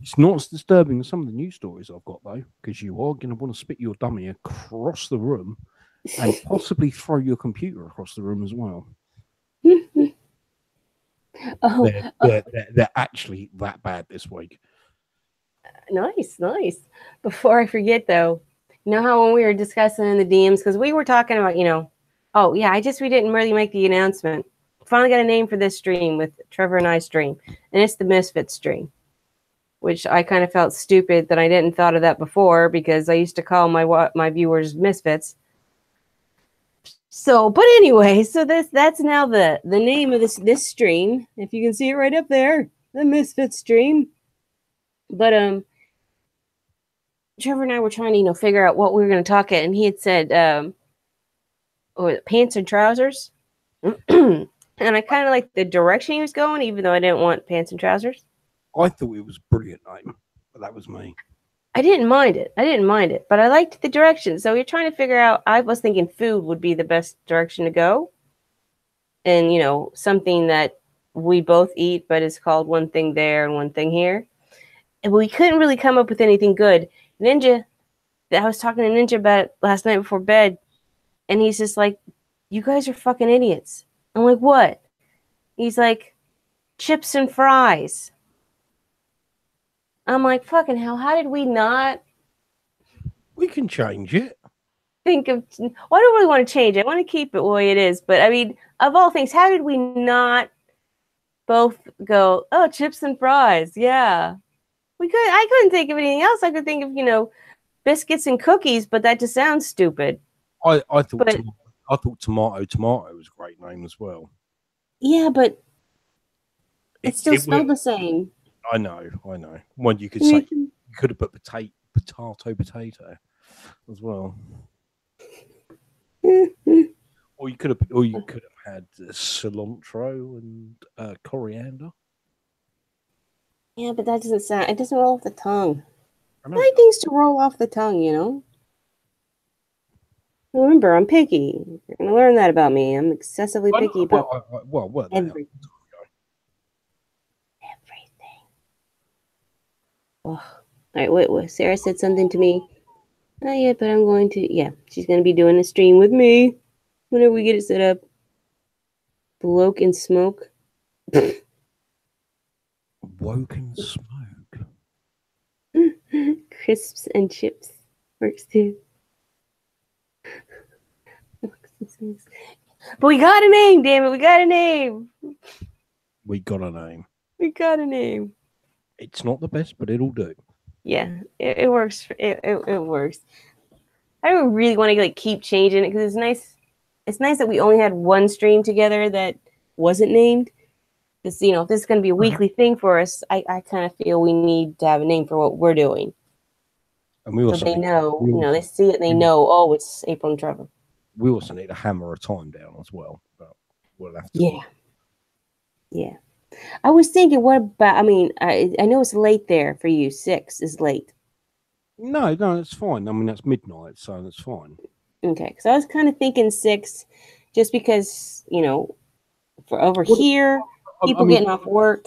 It's not as disturbing as some of the news stories I've got, though, because you are going to want to spit your dummy across the room and possibly throw your computer across the room as well. Oh, They're actually that bad this week. nice. Before I forget, though, you know how when we were discussing in the DMs, because we were talking about, oh, yeah, we didn't really make the announcement. Finally got a name for this stream with Trevor and I stream, and it's the Misfits stream, which I kind of felt stupid that I didn't thought of that before because I used to call my viewers Misfits. So, but anyway, so that's now the name of this stream. If you can see it right up there, the Misfits stream. But Trevor and I were trying to figure out what we were going to talk at, and he had said pants and trousers, and I kind of like the direction he was going, even though I didn't want pants and trousers. I thought it was a brilliant name, but that was me. I didn't mind it, but I liked the direction. So we are trying to figure out. I was thinking food would be the best direction to go, and something that we both eat, but it's called one thing there and one thing here. And we couldn't really come up with anything good. Ninja, I was talking to Ninja about it last night before bed, and he's just like, "You guys are fucking idiots." I'm like, "What?" He's like, "Chips and fries." I'm like, fucking hell, how did we not We can change it. think of... Well, I don't really want to change it. I want to keep it the way it is. But, I mean, of all things, how did we not both go, oh, chips and fries? Yeah. I couldn't think of anything else. I could think of, biscuits and cookies, but that just sounds stupid. I thought tomato was a great name as well. Yeah, but it still spelled the same. I know. Well, you could say you could have put potato as well, or you could have had cilantro and coriander. Yeah, but that doesn't sound. It doesn't roll off the tongue. I like things to roll off the tongue, Remember, I'm picky. You're gonna learn that about me. I'm excessively picky about everything. Oh. All right, wait. Sarah said something to me. Not yet, but I'm going to. Yeah, she's going to be doing a stream with me whenever we get it set up. Woke and smoke. Woke and smoke. Crisps and chips works too. But we got a name, damn it. We got a name. We got a name. It's not the best, but it'll do. Yeah, it works. It works. I don't really want to keep changing it because it's nice. It's nice that we only had one stream together that wasn't named. Because if this is going to be a weekly thing for us, I kind of feel we need to have a name for what we're doing. And we also so they know, they see it and they know. Oh, it's April and Trevor. We also need to hammer a time down as well. But we'll have to. Yeah. I was thinking, what about? I mean, I know it's late there for you. 6 is late. No, it's fine. I mean, that's midnight, so that's fine. Okay, because I was kind of thinking 6, just because for over here, people getting off work.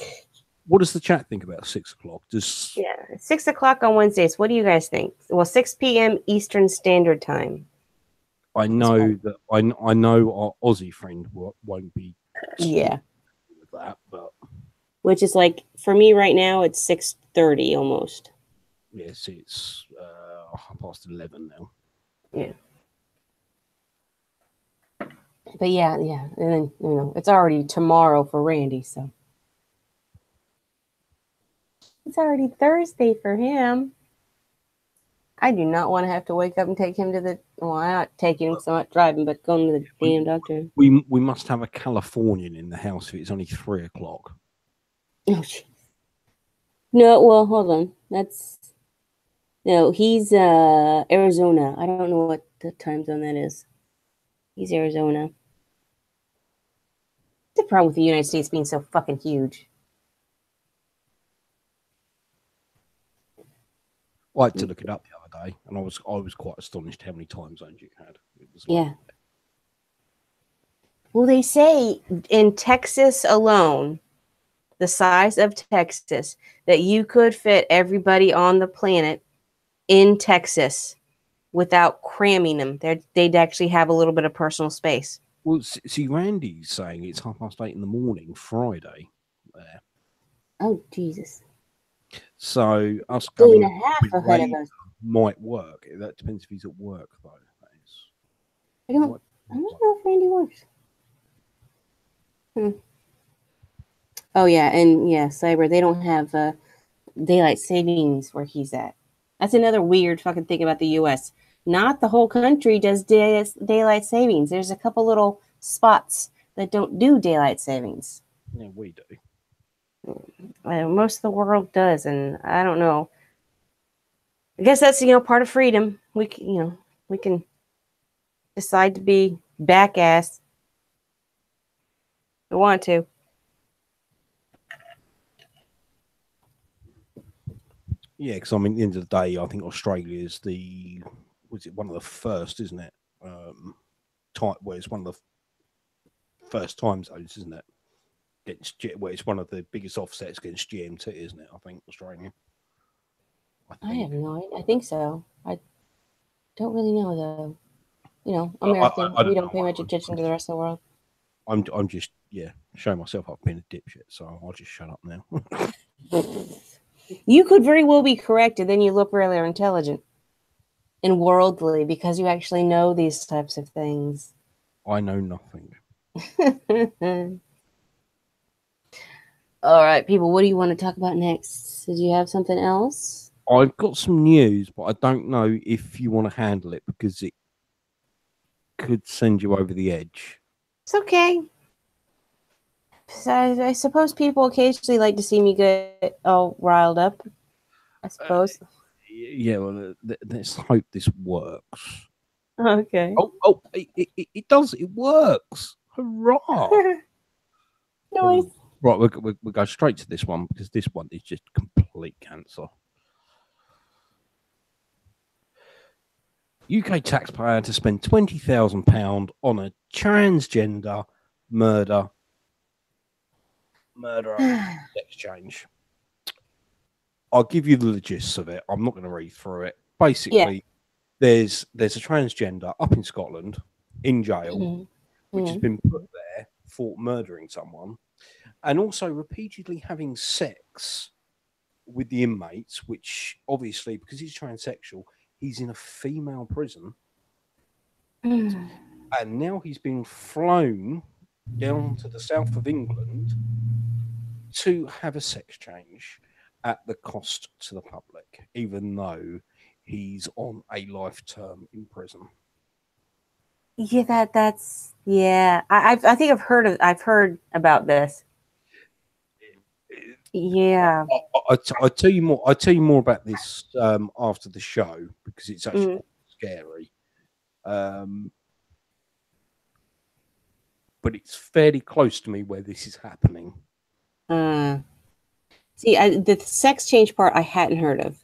What does the chat think about 6 o'clock? 6 o'clock on Wednesdays. What do you guys think? Well, 6 p.m. Eastern Standard Time. I know that I know our Aussie friend won't be. With that, but which is for me right now, it's 6:30 almost. Yes, it's 11:30 now. Yeah. But yeah, and then it's already tomorrow for Randy, so it's already Thursday for him. I do not want to have to wake up and take him to I'm not taking him because I'm not driving, but going to the damn doctor. We must have a Californian in the house if it's only 3 o'clock. Oh, jeez. No, well, hold on. He's Arizona. I don't know what the time zone that is. He's Arizona. The problem with the United States being so fucking huge. I had to look it up the other day, and I was quite astonished how many time zones you had. It was Well, they say in Texas alone, the size of Texas, that you could fit everybody on the planet in Texas without cramming them. They'd actually have a little bit of personal space. Well, see, Randy's saying it's 8:30 in the morning, Friday. There. Oh, Jesus. So us Day going and a half with ahead of Ray us. might work. That depends if he's at work, though. That is. I don't know if Randy works. Oh, yeah. And yeah, Cyber, they don't have daylight savings where he's at. That's another weird fucking thing about the U.S. Not the whole country does daylight savings. There's a couple little spots that don't do daylight savings. Yeah, we do. Most of the world does, and I don't know. I guess that's part of freedom. We can decide to be back ass. I want to. Yeah, because I mean, at the end of the day, I think Australia is one of the first, isn't it? Where it's one of the first time zones, isn't it? Where it's one of the biggest offsets against GMT, isn't it? I think Australia. I have no idea. I think so. I don't really know though. American. We don't pay much attention to the rest of the world. I'm just showing myself up being a dipshit, so I'll just shut up now. You could very well be correct, and then you look really intelligent and worldly because you actually know these types of things. I know nothing. All right, people, what do you want to talk about next? Did you have something else? I've got some news, but I don't know if you want to handle it because it could send you over the edge. It's okay. So I suppose people occasionally like to see me get all riled up. I suppose. Yeah, well, let's hope this works. Okay. Oh, it does. It works. Hurrah! Nice. Right, we'll go straight to this one because this one is just complete cancer. UK taxpayer to spend £20,000 on a transgender murderer exchange. I'll give you the gist of it. I'm not going to read through it. Basically, there's a transgender up in Scotland in jail, which has been put there for murdering someone and also repeatedly having sex with the inmates, which obviously, because he's transsexual, he's in a female prison. And now he's been flown down to the south of England to have a sex change at the cost to the public, even though he's on a life term in prison. Yeah, that's I think I've heard about this. Yeah. I'll tell you more. I'll tell you more about this after the show because it's actually quite scary. But it's fairly close to me where this is happening. See, the sex change part I hadn't heard of.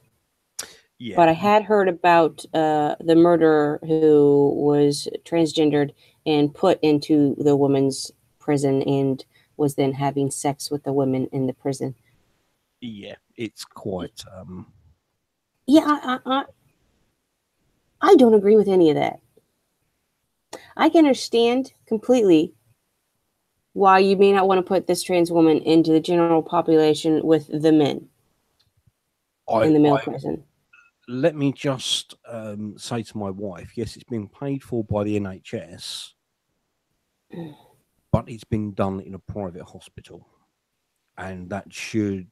Yeah. But I had heard about the murderer who was transgendered and put into the woman's prison and was then having sex with the women in the prison. Yeah, it's quite. Yeah, I don't agree with any of that. I can understand completely why you may not want to put this trans woman into the general population with the men in the male prison. Let me just say to my wife, yes, it's been paid for by the NHS, but it's been done in a private hospital. And that should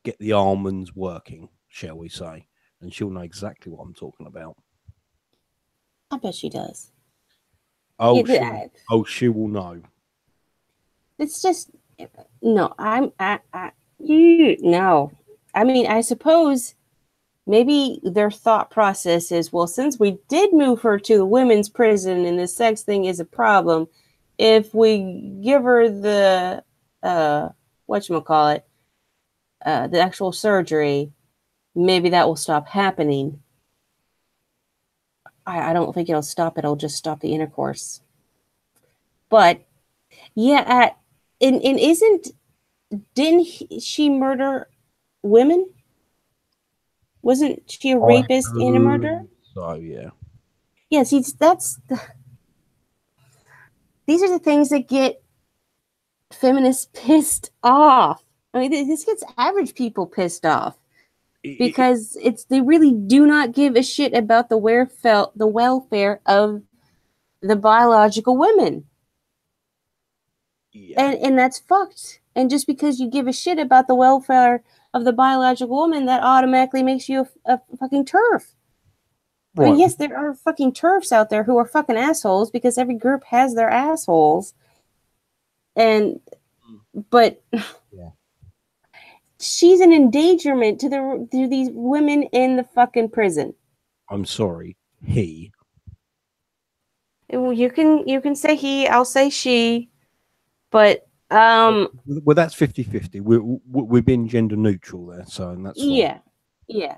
get the almonds working, shall we say. And she'll know exactly what I'm talking about. I bet she does. Oh, she will know. It's just, no, no. I mean, I suppose maybe their thought process is, well, since we did move her to the women's prison and the sex thing is a problem, if we give her the, whatchamacallit, the actual surgery, maybe that will stop happening. I don't think it'll stop it. It'll just stop the intercourse. But, yeah, and isn't didn't she murder women? Wasn't she a I rapist and a murderer? believe so, yeah. Yeah, see, these are the things that get feminists pissed off. I mean, this gets average people pissed off because they really do not give a shit about the welfare of the biological women. Yeah. And that's fucked. And just because you give a shit about the welfare of the biological woman, that automatically makes you a fucking turf. I mean, Right. yes, there are fucking turfs out there who are fucking assholes because every group has their assholes. But Yeah. she's an endangerment to these women in the fucking prison. I'm sorry. He. Well, you can say he, I'll say she, but Well, that's 50-50. We're being gender neutral there, so and that's fine. yeah. Yeah,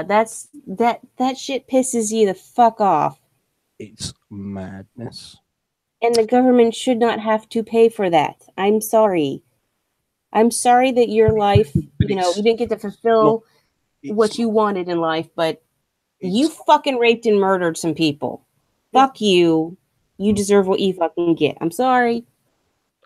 that shit pisses you the fuck off. It's madness. And the government should not have to pay for that. I'm sorry. I'm sorry that your life, But you it's didn't get to not. fulfill It's what you wanted in life, but you it's fucking raped and murdered some people. Yeah. Fuck you. You deserve what you fucking get. I'm sorry.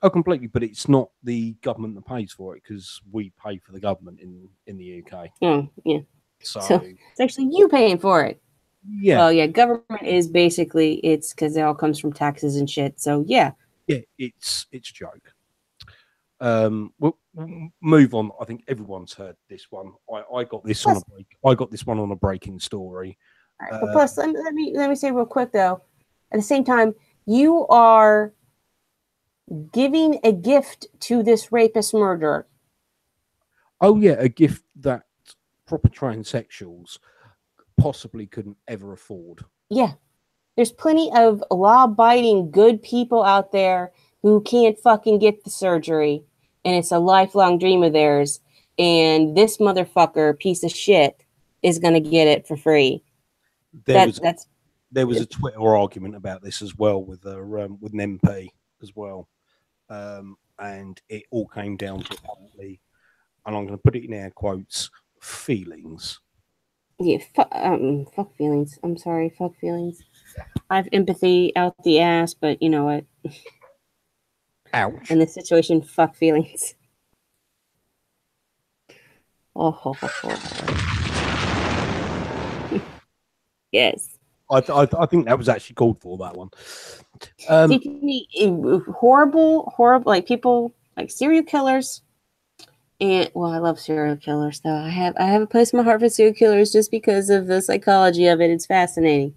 Oh, completely. But it's not the government that pays for it because we pay for the government in the UK. Oh, yeah. So So it's actually you paying for it. yeah, Well, yeah, government is basically it's because it all comes from taxes and shit. So yeah. yeah, it's a joke. We'll move on. I think everyone's heard this one. I got this on a break. I got this one on a breaking story. All right, but plus, let me say real quick though. At the same time, you are giving a gift to this rapist murderer. Oh yeah, a gift that proper transsexuals possibly couldn't ever afford. Yeah, there's plenty of law-abiding good people out there who can't fucking get the surgery, and it's a lifelong dream of theirs. And this motherfucker, piece of shit, is gonna get it for free. There was a Twitter argument about this as well with with an MP as well, and it all came down to apparently, and I'm going to put it in air quotes, feelings. Yeah, fuck feelings. I'm sorry, fuck feelings. I have empathy out the ass, but you know what? Ouch. In this situation, fuck feelings. Oh, ho, ho, ho. Yes. I think that was actually called for, that one. Horrible, like people like serial killers. And well, I love serial killers though. I have a place in my heart for serial killers just because of the psychology of it. It's fascinating.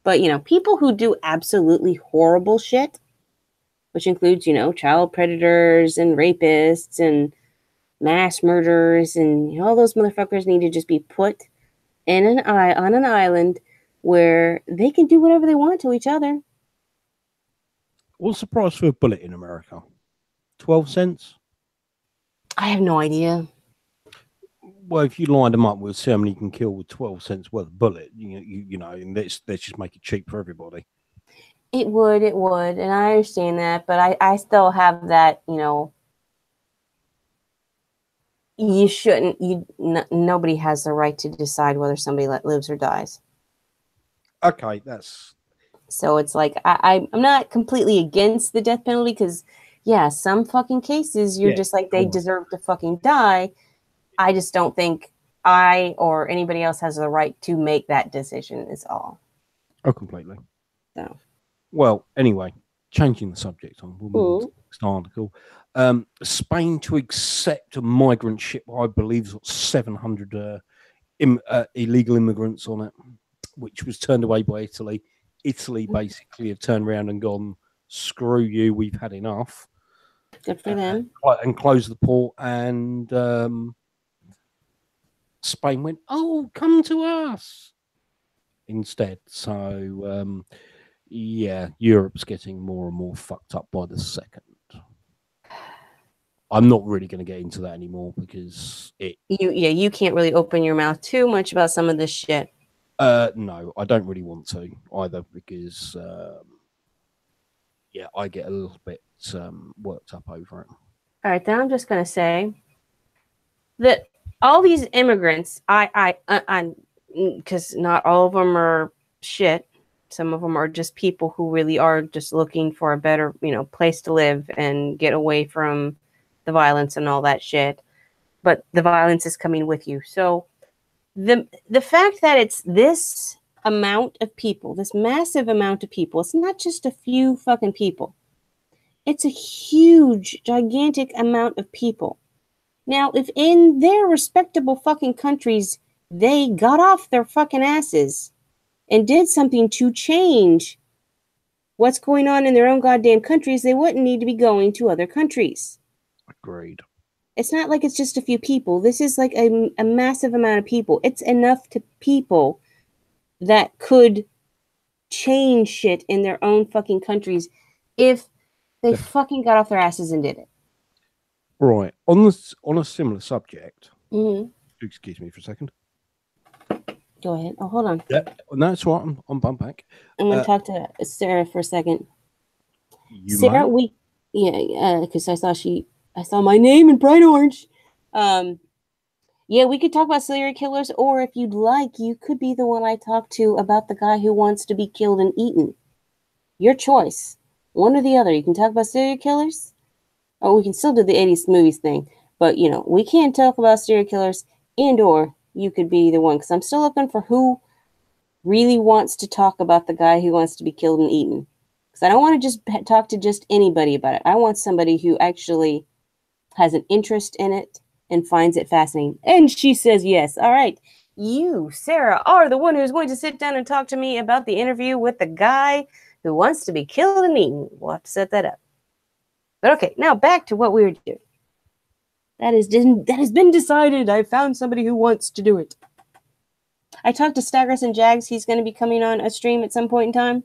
But people who do absolutely horrible shit, which includes, child predators and rapists and mass murderers and all those motherfuckers need to just be put on an island where they can do whatever they want to each other. What's the price for a bullet in America? 12 cents? I have no idea. Well, if you line them up, we'll see how many you can kill with 12 cents worth of bullet. You know, and let's just make it cheap for everybody. It would, and I understand that, but I still have that, you shouldn't, nobody has the right to decide whether somebody lives or dies. Okay, that's... So it's like, I'm not completely against the death penalty because, yeah, some fucking cases, you're just like, they deserve to fucking die. I just don't think I or anybody else has the right to make that decision is all. Oh, completely. So. Well, anyway, changing the subject on, we'll move on to the next article. Spain to accept a migrant ship, I believe, has got 700 illegal immigrants on it, which was turned away by Italy. Italy basically have turned around and gone, screw you, we've had enough. Good for them. And closed the port, and Spain went, oh, come to us instead. So, yeah, Europe's getting more and more fucked up by the second. I'm not really going to get into that anymore because you can't really open your mouth too much about some of this shit. No, I don't really want to either because yeah, I get a little bit worked up over it. All right, then I'm just gonna say that all these immigrants, because not all of them are shit. Some of them are just people who really are just looking for a better, place to live and get away from the violence and all that shit. But the violence is coming with you. So the fact that it's this amount of people, this massive amount of people, it's not just a few fucking people. It's a huge, gigantic amount of people. Now, if in their respectable fucking countries they got off their fucking asses and did something to change what's going on in their own goddamn countries, they wouldn't need to be going to other countries. Agreed. It's not like it's just a few people. This is like a massive amount of people. It's enough to people that could change shit in their own fucking countries if they fucking got off their asses and did it. Right. On a similar subject. Mm-hmm. Excuse me for a second. Go ahead. Oh, hold on. Yeah. No, it's all right. I'm back. I'm going to talk to Sarah for a second. Sarah, because I saw my name in bright orange. Yeah, we could talk about serial killers, or if you'd like, you could be the one I talk to about the guy who wants to be killed and eaten. Your choice. One or the other. You can talk about serial killers, or we can still do the 80s movies thing. But, we can't talk about serial killers, and or you could be the one, because I'm still looking for who really wants to talk about the guy who wants to be killed and eaten. Because I don't want to just talk to just anybody about it. I want somebody who actually has an interest in it and finds it fascinating. And she says yes. All right. You, Sarah, are the one who's going to sit down and talk to me about the interview with the guy who wants to be killed and eaten. We'll have to set that up. But okay, now back to what we were doing. That has been decided. I found somebody who wants to do it. I talked to Staggers and Jags. He's going to be coming on a stream at some point in time.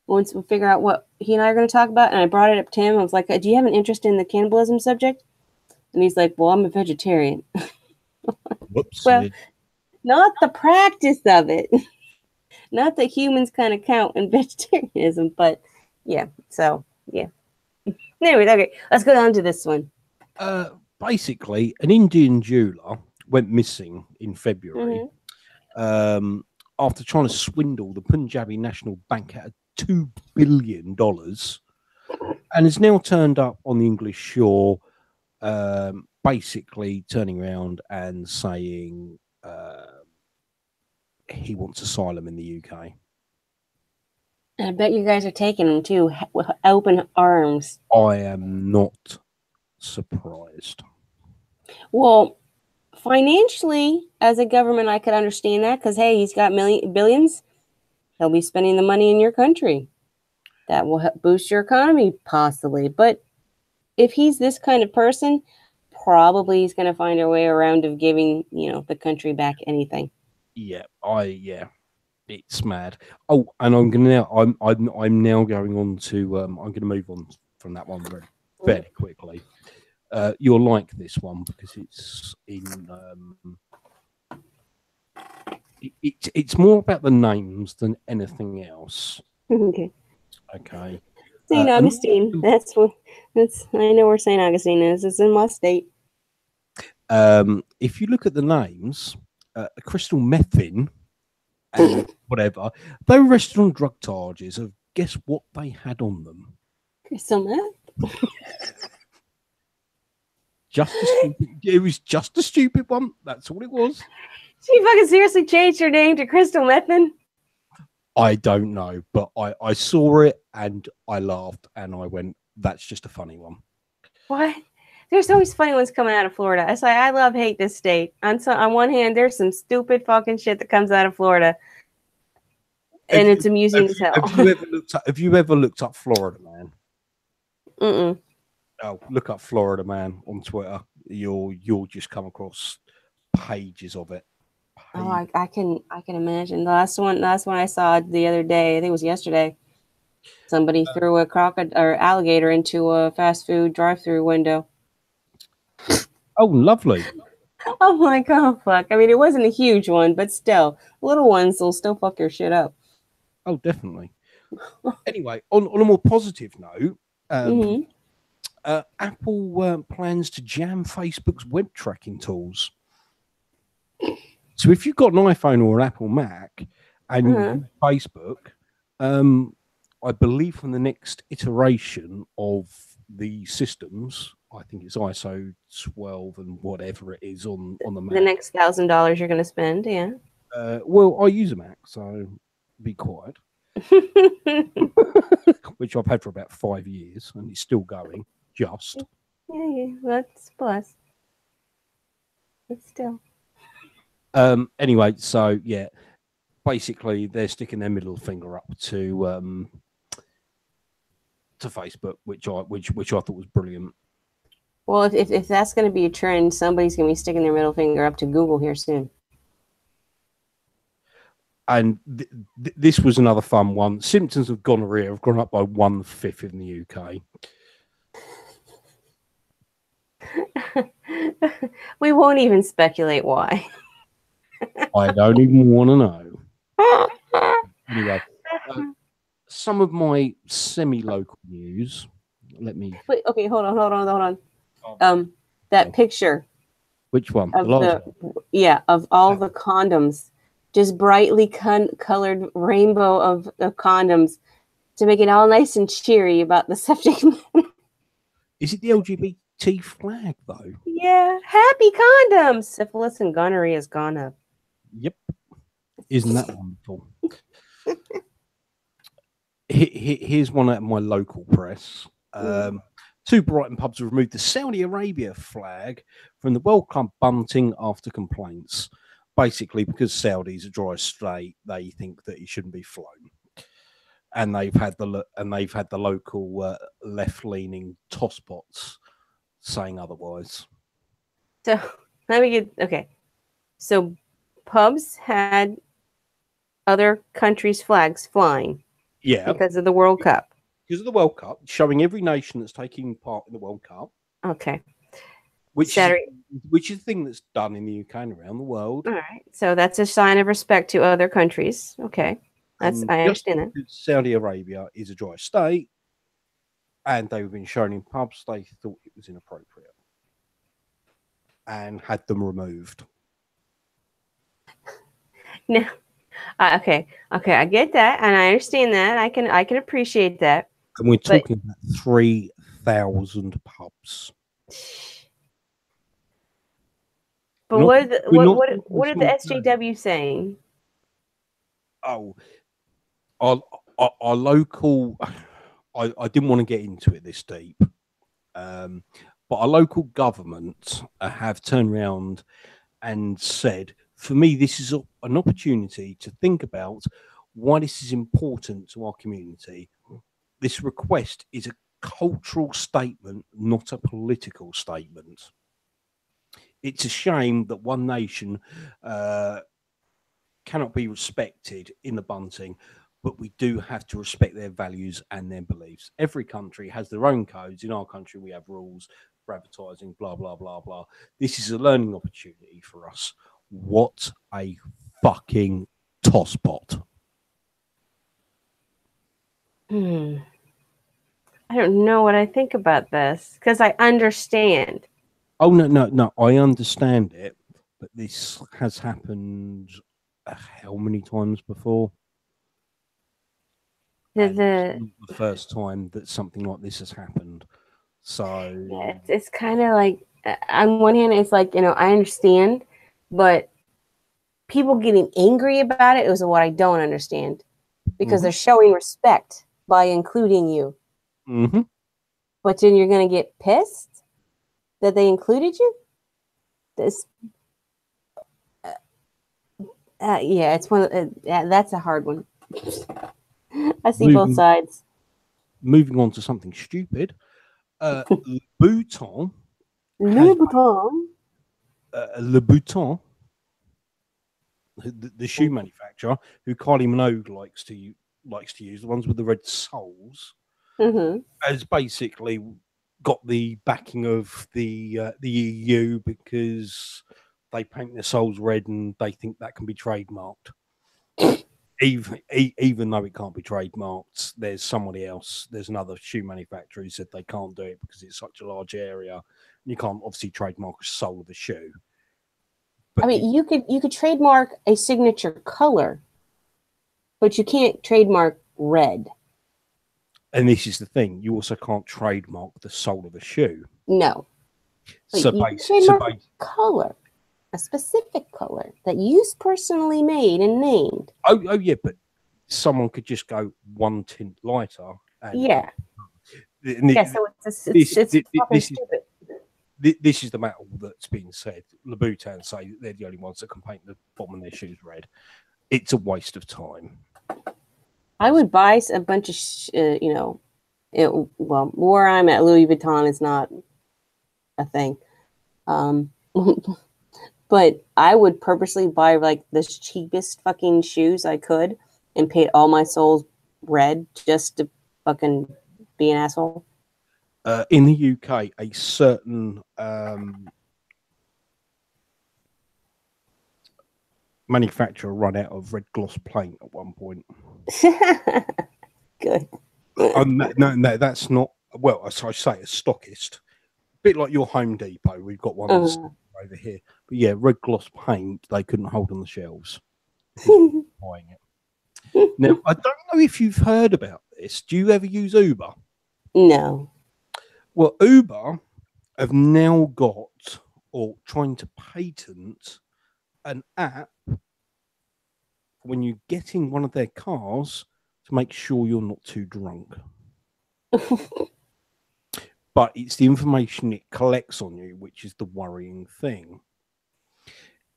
Once we figure out what he and I are going to talk about. And I brought it up to him. I was like, do you have an interest in the cannibalism subject? And he's like, well, I'm a vegetarian. Whoops. Well, not the practice of it. Not that humans kind of count in vegetarianism, but yeah. So, yeah. Anyway, okay. Let's go on to this one. Basically, an Indian jeweler went missing in February after trying to swindle the Punjabi National Bank out of $2 billion and has now turned up on the English shore, basically turning around and saying he wants asylum in the UK. I bet you guys are taking him too with open arms. I am not surprised. Well, financially, as a government, I could understand that because, hey, he's got billions. He'll be spending the money in your country. That will help boost your economy, possibly. But if he's this kind of person, probably he's going to find a way around of giving, the country back anything. Yeah, it's mad. Oh, and I'm now going on to I'm going to move on from that one very quickly. You'll like this one because it's in it's more about the names than anything else. Okay. St. Augustine. That's I know where St. Augustine is. It's in my state. If you look at the names, crystal methin and whatever, they were arrested on drug charges of guess what they had on them? Crystal meth. It was just a stupid one. That's all it was. She fucking seriously changed her name to Crystal Methin? I don't know, but I saw it and I laughed and I went, that's just a funny one. What? There's always funny ones coming out of Florida. It's like, I hate this state. On one hand, there's some stupid fucking shit that comes out of Florida. And it's amusing as hell. Have you ever looked up Florida Man? Mm-mm. Oh, look up Florida Man on Twitter. You'll just come across pages of it. Oh, I can imagine. The last one I saw the other day, I think it was yesterday. Somebody threw a crocodile or alligator into a fast food drive-through window. Oh, lovely. Oh my god, fuck. I mean, it wasn't a huge one, but still, little ones will still fuck your shit up. Oh, definitely. Anyway, on a more positive note, Mhm. Apple plans to jam Facebook's web tracking tools. So if you've got an iPhone or an Apple Mac and you use Facebook, I believe from the next iteration of the systems, I think it's ISO 12 and whatever it is on the Mac. The next $1,000 you're going to spend, yeah. Well, I use a Mac, so be quiet. Which I've had for about 5 years, and it's still going. Just Yeah, that's a plus. But still. Anyway, so yeah, basically they're sticking their middle finger up to Facebook, which I thought was brilliant. Well, if that's going to be a trend, somebody's going to be sticking their middle finger up to Google here soon. And this was another fun one. Symptoms of gonorrhea have gone up by 1/5 in the UK. We won't even speculate why. I don't even want to know. Anyway, some of my semi-local news. Let me. Wait, okay, hold on. That picture Which one? of the of all the condoms, just brightly colored rainbow of condoms to make it all nice and cheery about the subject matter. Is it the LGBT flag though? Yeah, happy condoms. Syphilis and gonorrhea has gone up. Yep. Isn't that wonderful? Here's one at my local press. 2 Brighton pubs have removed the Saudi Arabia flag from the World Club bunting after complaints. Basically, because Saudi's a dry state, they think that it shouldn't be flown, and they've had the local left-leaning tosspots saying otherwise. So let me get okay. So pubs had other countries' flags flying. Yeah, because of the World Cup. Because of the World Cup, showing every nation that's taking part in the World Cup. Okay. Which is a thing that's done in the UK and around the world. All right. So that's a sign of respect to other countries. Okay. I understand that. Saudi Arabia is a dry state, and they've been shown in pubs. They thought it was inappropriate and had them removed. No. Okay. I get that, and I understand that. I can appreciate that. And we're talking about 3,000 pubs. But what are the SJW saying? Oh, our local. I didn't want to get into it this deep, but our local government have turned around and said, for me, this is an opportunity to think about why this is important to our community. This request is a cultural statement, not a political statement. It's a shame that one nation cannot be respected in the bunting, but we do have to respect their values and their beliefs. Every country has their own codes. In our country, we have rules for advertising, blah, blah, blah, blah. This is a learning opportunity for us. What a fucking tosspot. I don't know what I think about this because I understand. Oh, no. I understand it, but this has happened how many times before? The first time that something like this has happened. So yeah, it's kind of like, on one hand, it's like, I understand, but people getting angry about it is what I don't understand, because they're showing respect by including you. But then you're going to get pissed that they included you? This, yeah, it's one of, that's a hard one. I see both sides. Moving on to something stupid. Louboutin. Louboutin, the shoe manufacturer, who Kylie Minogue likes to use, the ones with the red soles, has basically got the backing of the EU because they paint their soles red and they think that can be trademarked. even though it can't be trademarked, there's somebody else. There's another shoe manufacturer who said they can't do it because it's such a large area. You can't obviously trademark a sole of a shoe. But I mean, you could trademark a signature color, but you can't trademark red. and this is the thing: you also can't trademark the sole of a shoe. No. But So, you can basically, trademark color, a specific color that you personally made and named. oh yeah, but someone could just go one tint lighter. And Yeah. yeah, So it's fucking stupid. This is the matter that's been said. Louboutin say that they're the only ones that can paint the bottom of their shoes red. It's a waste of time. I would buy a bunch of, well, where I'm at, Louis Vuitton is not a thing. But I would purposely buy like the cheapest fucking shoes I could and paint all my soles red just to fucking be an asshole. In the UK, a certain manufacturer run out of red gloss paint at one point. Good. No, that's not. Well, as I say, a stockist, a bit like your Home Depot. We've got one over here, but yeah, red gloss paint they couldn't hold on the shelves. Buying it. Now, I don't know if you've heard about this. Do you ever use Uber? No. Well, Uber have now got or trying to patent an app when you get in one of their cars to make sure you're not too drunk. But it's the information it collects on you, which is the worrying thing.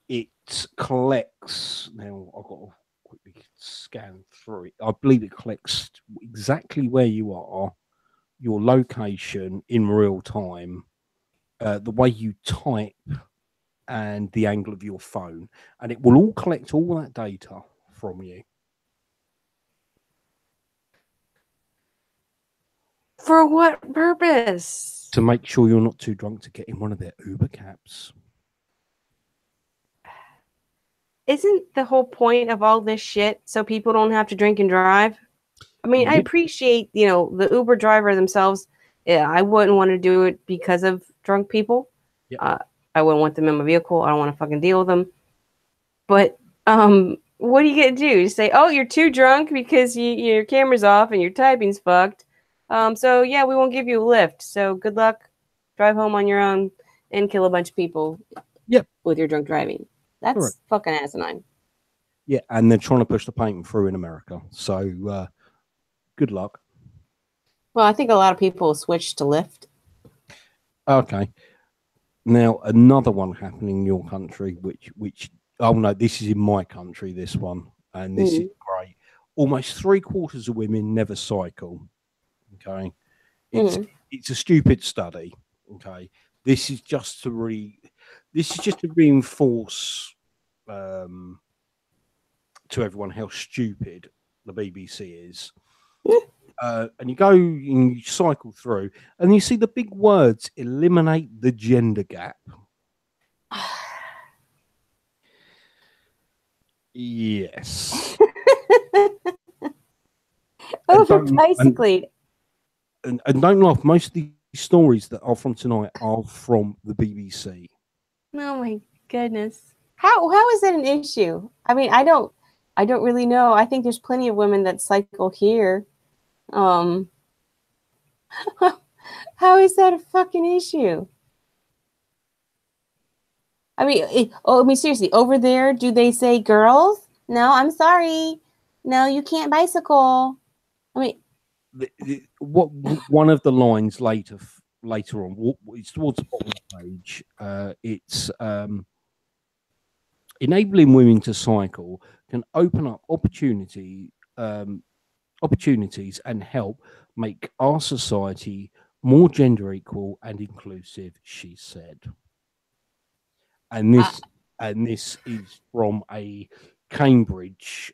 It collects, now I've got to quickly scan through it. I believe it collects exactly where you are, your location in real time, the way you type, and the angle of your phone. And it will all collect all that data from you. For what purpose? To make sure you're not too drunk to get in one of their Uber cabs. Isn't the whole point of all this shit so people don't have to drink and drive? I mean, I appreciate, the Uber driver themselves. Yeah, I wouldn't want to do it because of drunk people. Yep. I wouldn't want them in my vehicle. I don't want to fucking deal with them. But what are you going to do? You say, oh, you're too drunk because your camera's off and your typing's fucked. So, yeah, we won't give you a lift. So good luck. Drive home on your own and kill a bunch of people with your drunk driving. That's fucking asinine. Yeah, and they're trying to push the patent through in America. So good luck. Well, I think a lot of people switch to Lyft. Okay. Now, another one happening in your country, which oh no, this is in my country, this one. And this is great. Almost 3/4 of women never cycle. Okay. It's a stupid study. Okay. This is just to reinforce to everyone how stupid the BBC is. And you go and you cycle through and you see the big words, eliminate the gender gap. Yes. Basically. And don't laugh, most of these stories that are from tonight are from the BBC. Oh my goodness. How is that an issue? I mean, I don't really know. I think there's plenty of women that cycle here. How is that a fucking issue? I mean, seriously, over there, do they say girls? No, I'm sorry. No, you can't bicycle. I mean, what one of the lines later on, it's towards the bottom of the page. It's enabling women to cycle can open up opportunities and help make our society more gender equal and inclusive, she said. And this is from a Cambridge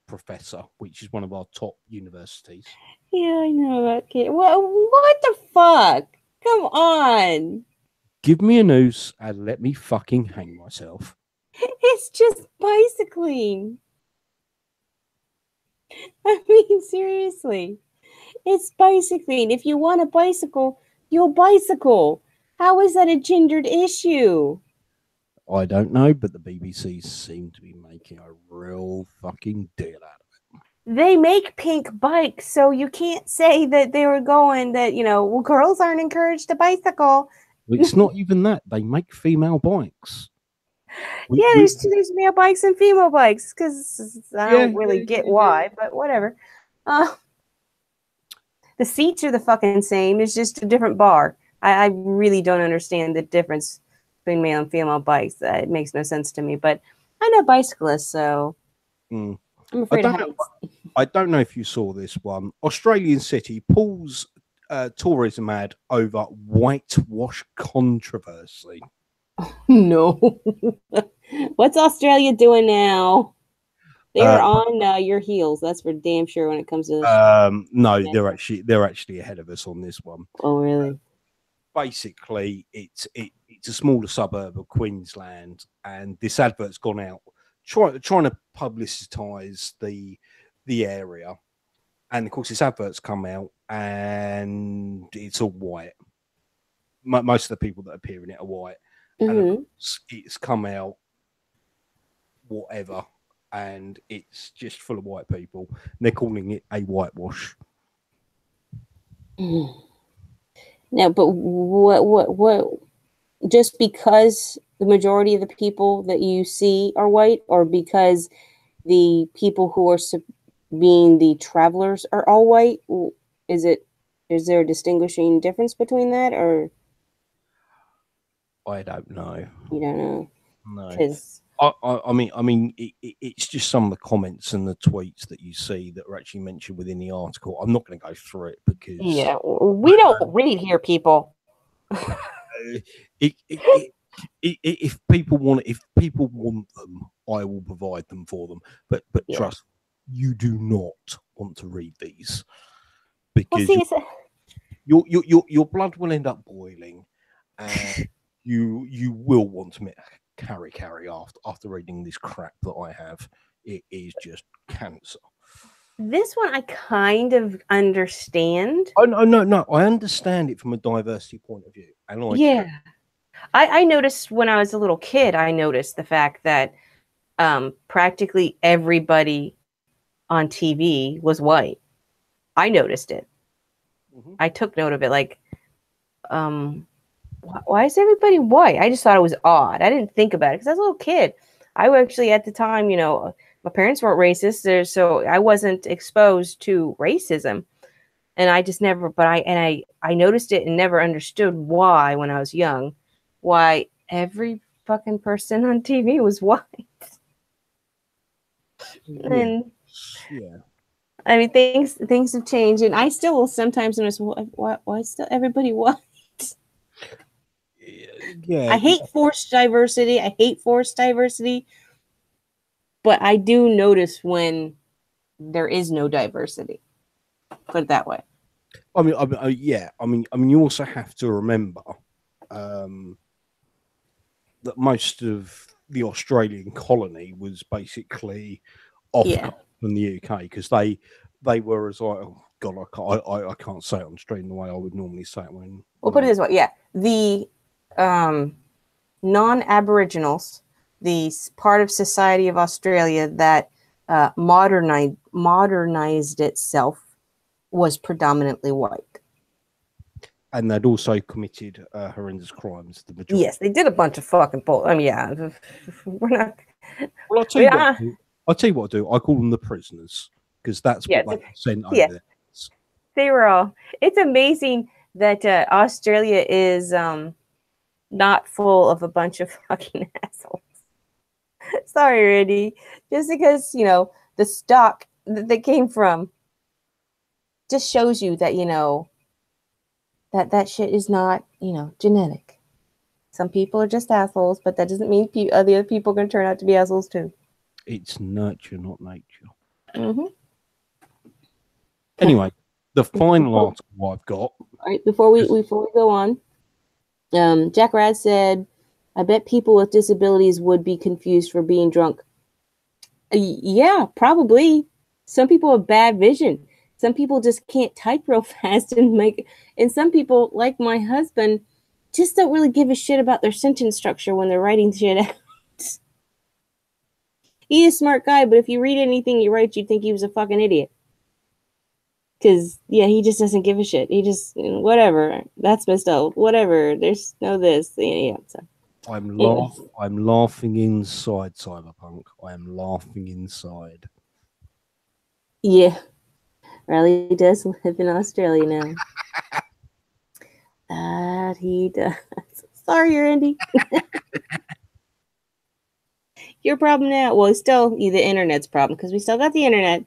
professor, which is one of our top universities. Yeah, I know that kid. What the fuck? Come on. Give me a noose and let me fucking hang myself. It's just bicycling. I mean, seriously. It's bicycling. If you want a bicycle, you'll bicycle. How is that a gendered issue? I don't know, but the BBC seem to be making a real fucking deal out of They make pink bikes, so you can't say that they were going that, well, girls aren't encouraged to bicycle. it. It's not even that. They make female bikes. Yeah, there's male bikes and female bikes because I don't really get why, but whatever. The seats are the fucking same. It's just a different bar. I really don't understand the difference between male and female bikes. It makes no sense to me, but I know bicyclists, so I'm afraid of heights. I don't know if you saw this one. Australian city pulls tourism ad over whitewash controversy. No. What's Australia doing now? They're on your heels. That's for damn sure when it comes to this. No, they're actually ahead of us on this one. Oh, really? Basically, it's a smaller suburb of Queensland, and this advert's gone out trying to publicise the area, and of course, this advert's come out, and it's all white. Most of the people that appear in it are white, and of course, it's come out whatever. And it's just full of white people. And they're calling it a whitewash. Now, but what? Just because the majority of the people that you see are white, or because the people who are being the travelers are all white? Is there a distinguishing difference between that, or? I don't know. You don't know? No. 'Cause I mean, it's just some of the comments and the tweets that you see that are actually mentioned within the article. I'm not going to go through it because we don't read here, people. If people want them, I will provide them for them. But trust, you do not want to read these because your blood will end up boiling, and you will want to carry after reading this crap that I have. It is just cancer. This one I kind of understand. Oh no, I understand it from a diversity point of view, and I noticed when I was a little kid. I noticed the fact that practically everybody on TV was white. I noticed it. I took note of it. Like, why is everybody white? I just thought it was odd. I didn't think about it because I was a little kid. I actually, at the time, my parents weren't racist, so I wasn't exposed to racism. And I just never, but I noticed it and never understood why when I was young, why every fucking person on TV was white. And I mean, things have changed, and I still will sometimes notice why is still everybody white? I hate forced diversity. But I do notice when there is no diversity. Put it that way. I mean, you also have to remember that most of the Australian colony was basically off from the UK because they were as I can't say it on stream the way I would normally say it when. We'll put it this way. Yeah, the non-Aboriginals, the part of society of Australia that modernized itself, was predominantly white. And they'd also committed horrendous crimes. The majority. Yes, they did a bunch of fucking bull. I mean, we're not. Well, I'll tell you what I do. I call them the prisoners because that's what they sent over there. They were all. It's amazing that Australia is not full of a bunch of fucking assholes. Sorry, Randy. Just because the stock that they came from just shows you that that shit is not genetic. Some people are just assholes, but that doesn't mean other people are going to turn out to be assholes too. It's nurture, not nature. Mm-hmm. Anyway, the final article I've got. All right, before we go on, Jack Rad said, "I bet people with disabilities would be confused for being drunk." Yeah, probably. Some people have bad vision. Some people just can't type real fast and some people, like my husband, just don't really give a shit about their sentence structure when they're writing shit out. He's a smart guy, but if you read anything he writes, you'd think he was a fucking idiot. Because, yeah, he just doesn't give a shit. He just, whatever. That's messed up. Whatever. There's no this. Yeah. So. I'm laughing inside, Cyberpunk. I am laughing inside. Yeah. Riley does live in Australia now. That he does. Sorry, Randy. Your problem now. Well, it's still the internet's problem because we still got the internet.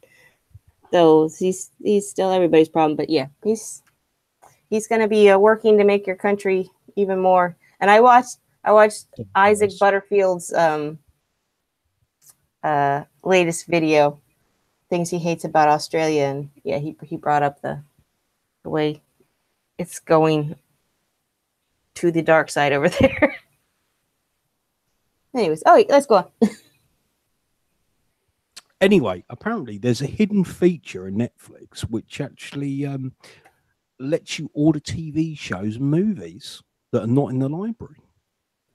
So he's still everybody's problem. But yeah, he's going to be working to make your country even more. And I watched Isaac Butterfield's latest video, things he hates about Australia, and yeah, he brought up the way it's going to the dark side over there. Anyways, let's go on. Anyway, apparently there's a hidden feature in Netflix which actually lets you order TV shows and movies that are not in the library.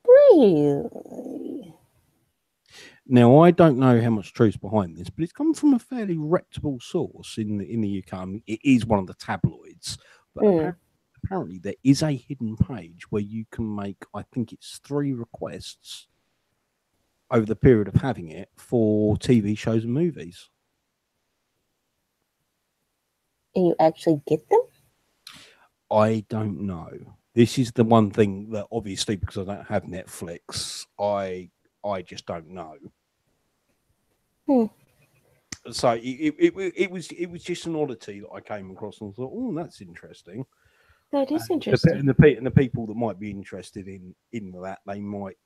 Really? Now, I don't know how much truth's behind this, but it's come from a fairly reputable source in the UK. I mean, it is one of the tabloids, but apparently there is a hidden page where you can make, I think it's 3 requests over the period of having it for TV shows and movies. And you actually get them? I don't know. This is the one thing that obviously, because I don't have Netflix, I just don't know. So it was just an oddity that I came across and thought, oh, that's interesting. That is interesting. And the people that might be interested in that, they might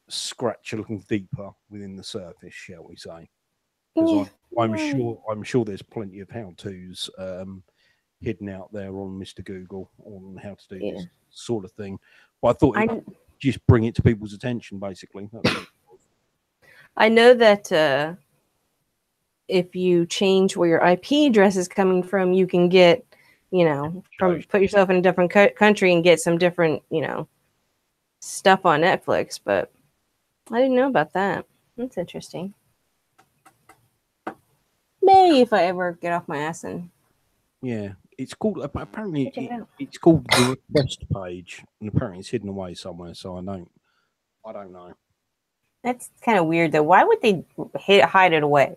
scratch a little deeper within the surface, shall we say? Because I'm sure there's plenty of how-tos hidden out there on Mr. Google on how to do this sort of thing. But I thought I'd just bring it to people's attention, basically. I know that if you change where your IP address is coming from, you can get, put yourself in a different country and get some different, stuff on Netflix. But I didn't know about that. That's interesting. Maybe if I ever get off my ass and it's called apparently it's called the request page, and apparently it's hidden away somewhere. So I don't know. That's kind of weird though. Why would they hide it away?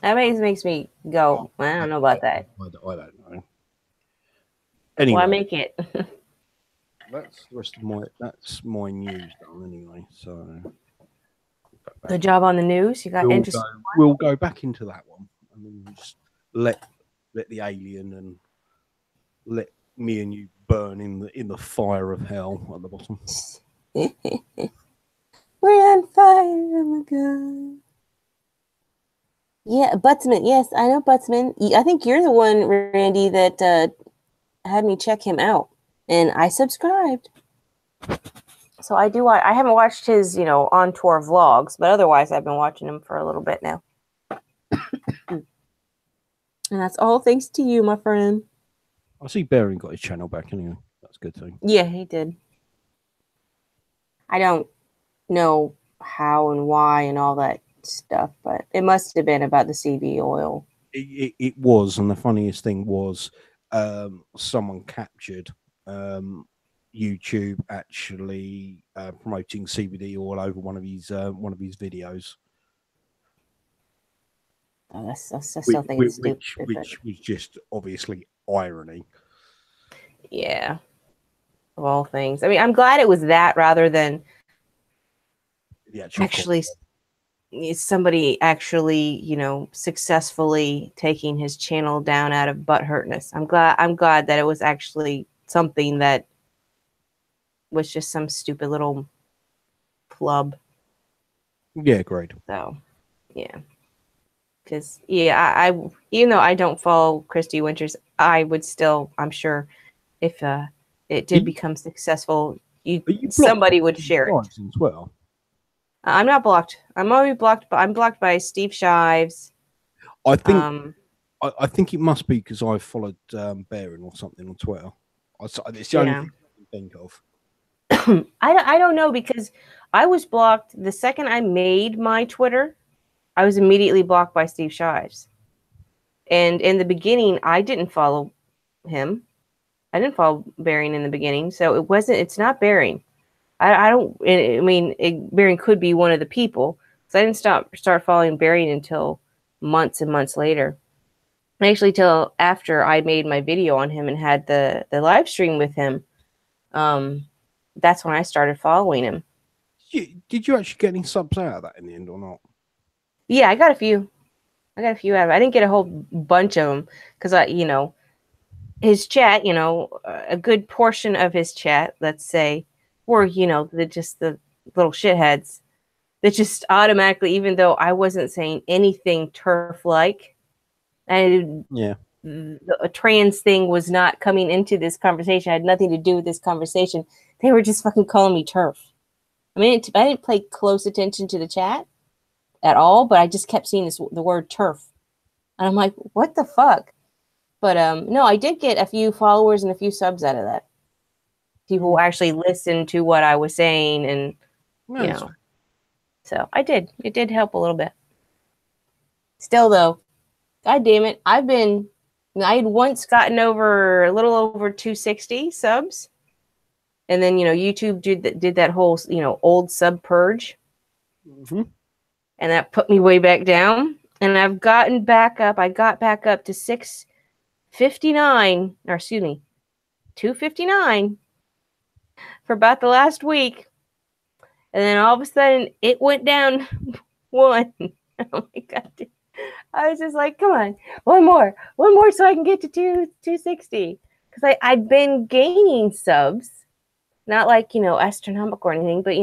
That makes me go, I don't know about that. I don't know. Anyway, why make it? That's the rest of my news done anyway. So good job on the news. You got interesting. We'll go back into that one. I mean, just let the alien and let me and you burn in the fire of hell at the bottom. We're on fire, oh my god. Yeah, Buttsman. Yes, I know Buttsman. I think you're the one, Randy, that had me check him out, and I subscribed. So I do. I haven't watched his, on tour vlogs, but otherwise I've been watching him for a little bit now. And that's all thanks to you, my friend. I see Baron got his channel back anyway. That's a good thing. Yeah, he did. I don't know how and why and all that stuff, but it must have been about the CV oil. It was, and the funniest thing was someone captured YouTube actually promoting CBD oil over one of his videos. Oh, that's something stupid. Which was just obviously irony. Yeah, of all things. I mean, I'm glad it was that rather than actually somebody actually, successfully taking his channel down out of butthurtness. I'm glad that it was actually something that was just some stupid little plub. Yeah, great. So, yeah. Because, I even though I don't follow Christy Winters, I would still, I'm sure, if it did become successful, somebody would share it. As well. I'm not blocked. I'm already blocked, but I'm blocked by Steve Shives. I think I think it must be because I followed Bearing or something on Twitter. It's the only Yeah. thing I can think of. I don't know because I was blocked the second I made my Twitter. I was immediately blocked by Steve Shives. And in the beginning, I didn't follow him. I didn't follow Bearing in the beginning, so it's not Bearing. I don't. I mean, Bearing could be one of the people. So I didn't start following Bearing until months and months later. Actually, till after I made my video on him and had the live stream with him. That's when I started following him. Did you actually get any subs out of that in the end or not? Yeah, I got a few. I got a few out of it. I didn't get a whole bunch of them because his chat, a good portion of his chat, let's say, were, just the little shitheads that just automatically, even though I wasn't saying anything turf like, and Yeah. a trans thing was not coming into this conversation, had nothing to do with this conversation. They were just fucking calling me turf. I mean, I didn't pay close attention to the chat at all, but I just kept seeing the word turf. And I'm like, what the fuck? But no, I did get a few followers and a few subs out of that. People who actually listened to what I was saying, and Nice. so I did. It did help a little bit. Still though, god damn it, I had once gotten over a little over 260 subs, and then YouTube did that whole old sub purge, and that put me way back down. And I've gotten back up. I got back up to 659, or excuse me, 259 for about the last week. And then all of a sudden it went down one. Oh my God. I was just like, come on, one more so I can get to 260. Because I'd been gaining subs, not like, astronomical or anything, but,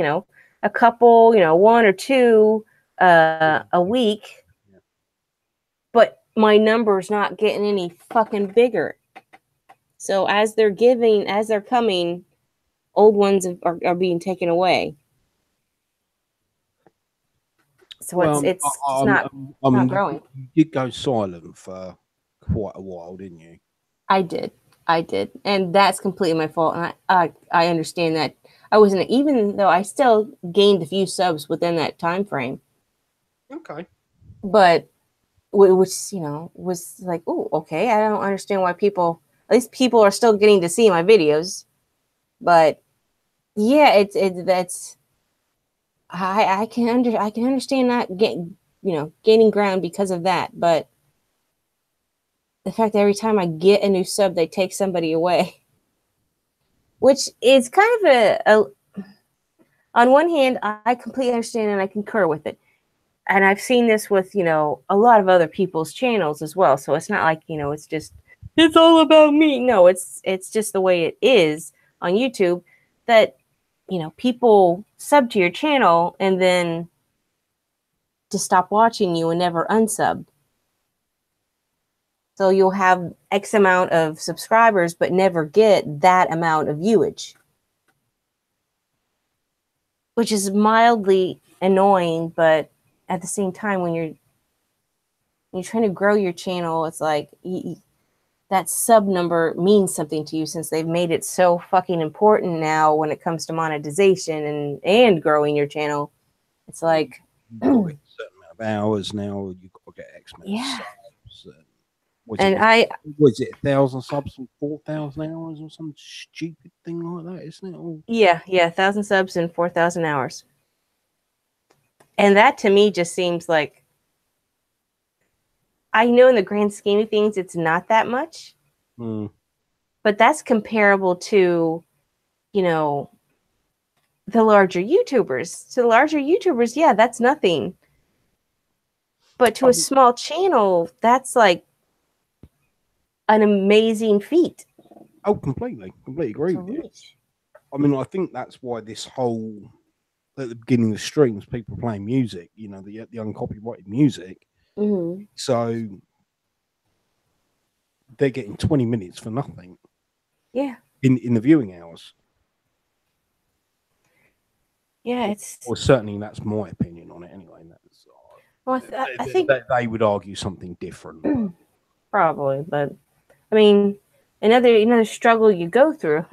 a couple, one or two a week. But my number's not getting any fucking bigger. So as they're coming, old ones are being taken away. So it's not growing. You did go silent for quite a while, didn't you? I did, and that's completely my fault. And I understand that I wasn't, even though I still gained a few subs within that time frame. Okay. But which was like, oh, okay. I don't understand why at least people are still getting to see my videos. But yeah, that's I can understand not gaining ground because of that. But the fact that every time I get a new sub, they take somebody away, which is kind of on one hand, I completely understand and I concur with it. And I've seen this with, a lot of other people's channels as well. So it's not like, it's all about me. No, it's just the way it is on YouTube that, people sub to your channel and then just stop watching you and never unsub. So you'll have X amount of subscribers, but never get that amount of viewage, which is mildly annoying. But at the same time, when you're trying to grow your channel, it's like that sub number means something to you, since they've made it so fucking important now when it comes to monetization and growing your channel. It's like you've got a certain amount of hours now. You've got to get X amount of subs. Was it 1,000 subs and 4,000 hours or some stupid thing like that, isn't it? Yeah, 1,000 subs and 4,000 hours. And that to me just seems like, I know in the grand scheme of things, it's not that much. But that's comparable to, the larger YouTubers. To the larger YouTubers, yeah, that's nothing. But to a small channel, that's like an amazing feat. Oh, completely agree with you. I mean, I think that's why this whole, at the beginning of the streams, people playing music, the uncopyrighted music. So they're getting 20 minutes for nothing. Yeah. In the viewing hours. Yeah, it's Or certainly that's my opinion on it anyway. And that's, well, I think they would argue something different. But. probably, but I mean, another struggle you go through.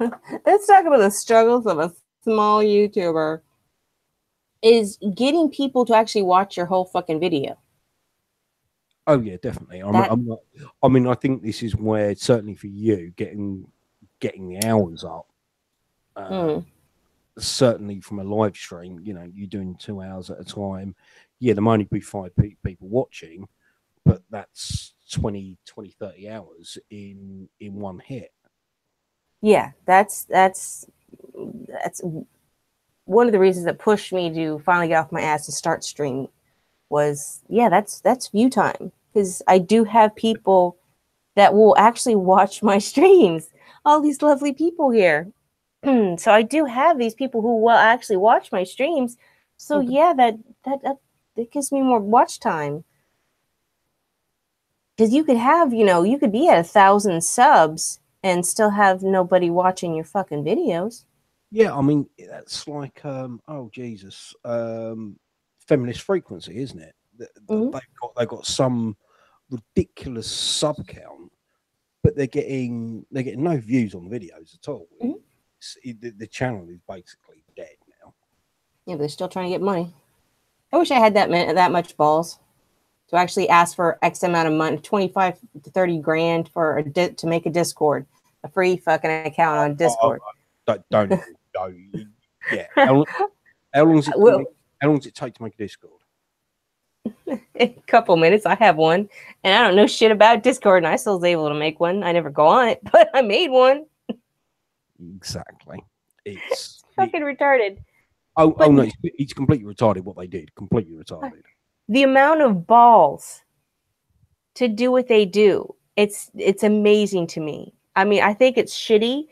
Let's talk about the struggles of a small YouTuber. Is getting people to actually watch your whole fucking video. Oh yeah, definitely. I'm not. I mean, I think this is where certainly for you getting the hours up. Certainly from a live stream, you know, you're doing 2 hours at a time. Yeah, there might only be 5 people watching, but that's 20, 30 hours in one hit. Yeah, that's one of the reasons that pushed me to finally get off my ass and start streaming was, yeah, that's view time, because I do have people that will actually watch my streams. All these lovely people here. So I do have these people who will actually watch my streams. So yeah, that gives me more watch time. Because you could have, you could be at 1,000 subs and still have nobody watching your fucking videos. Yeah, I mean that's like oh Jesus, feminist frequency, isn't it? They've got some ridiculous sub count, but they're getting no views on the videos at all. The channel is basically dead now. Yeah, but they're still trying to get money. I wish I had that much balls to actually ask for X amount of money, 25 to 30 grand for to make a Discord, a free fucking account on Discord. Don't go. Yeah. How long does it take to make a Discord? A couple minutes. I have one, and I don't know shit about Discord, and I still was able to make one. I never go on it, but I made one. Exactly. It's fucking retarded. Oh no, it's completely retarded what they did. Completely retarded. The amount of balls to do what they do, it's amazing to me. I mean, I think it's shitty,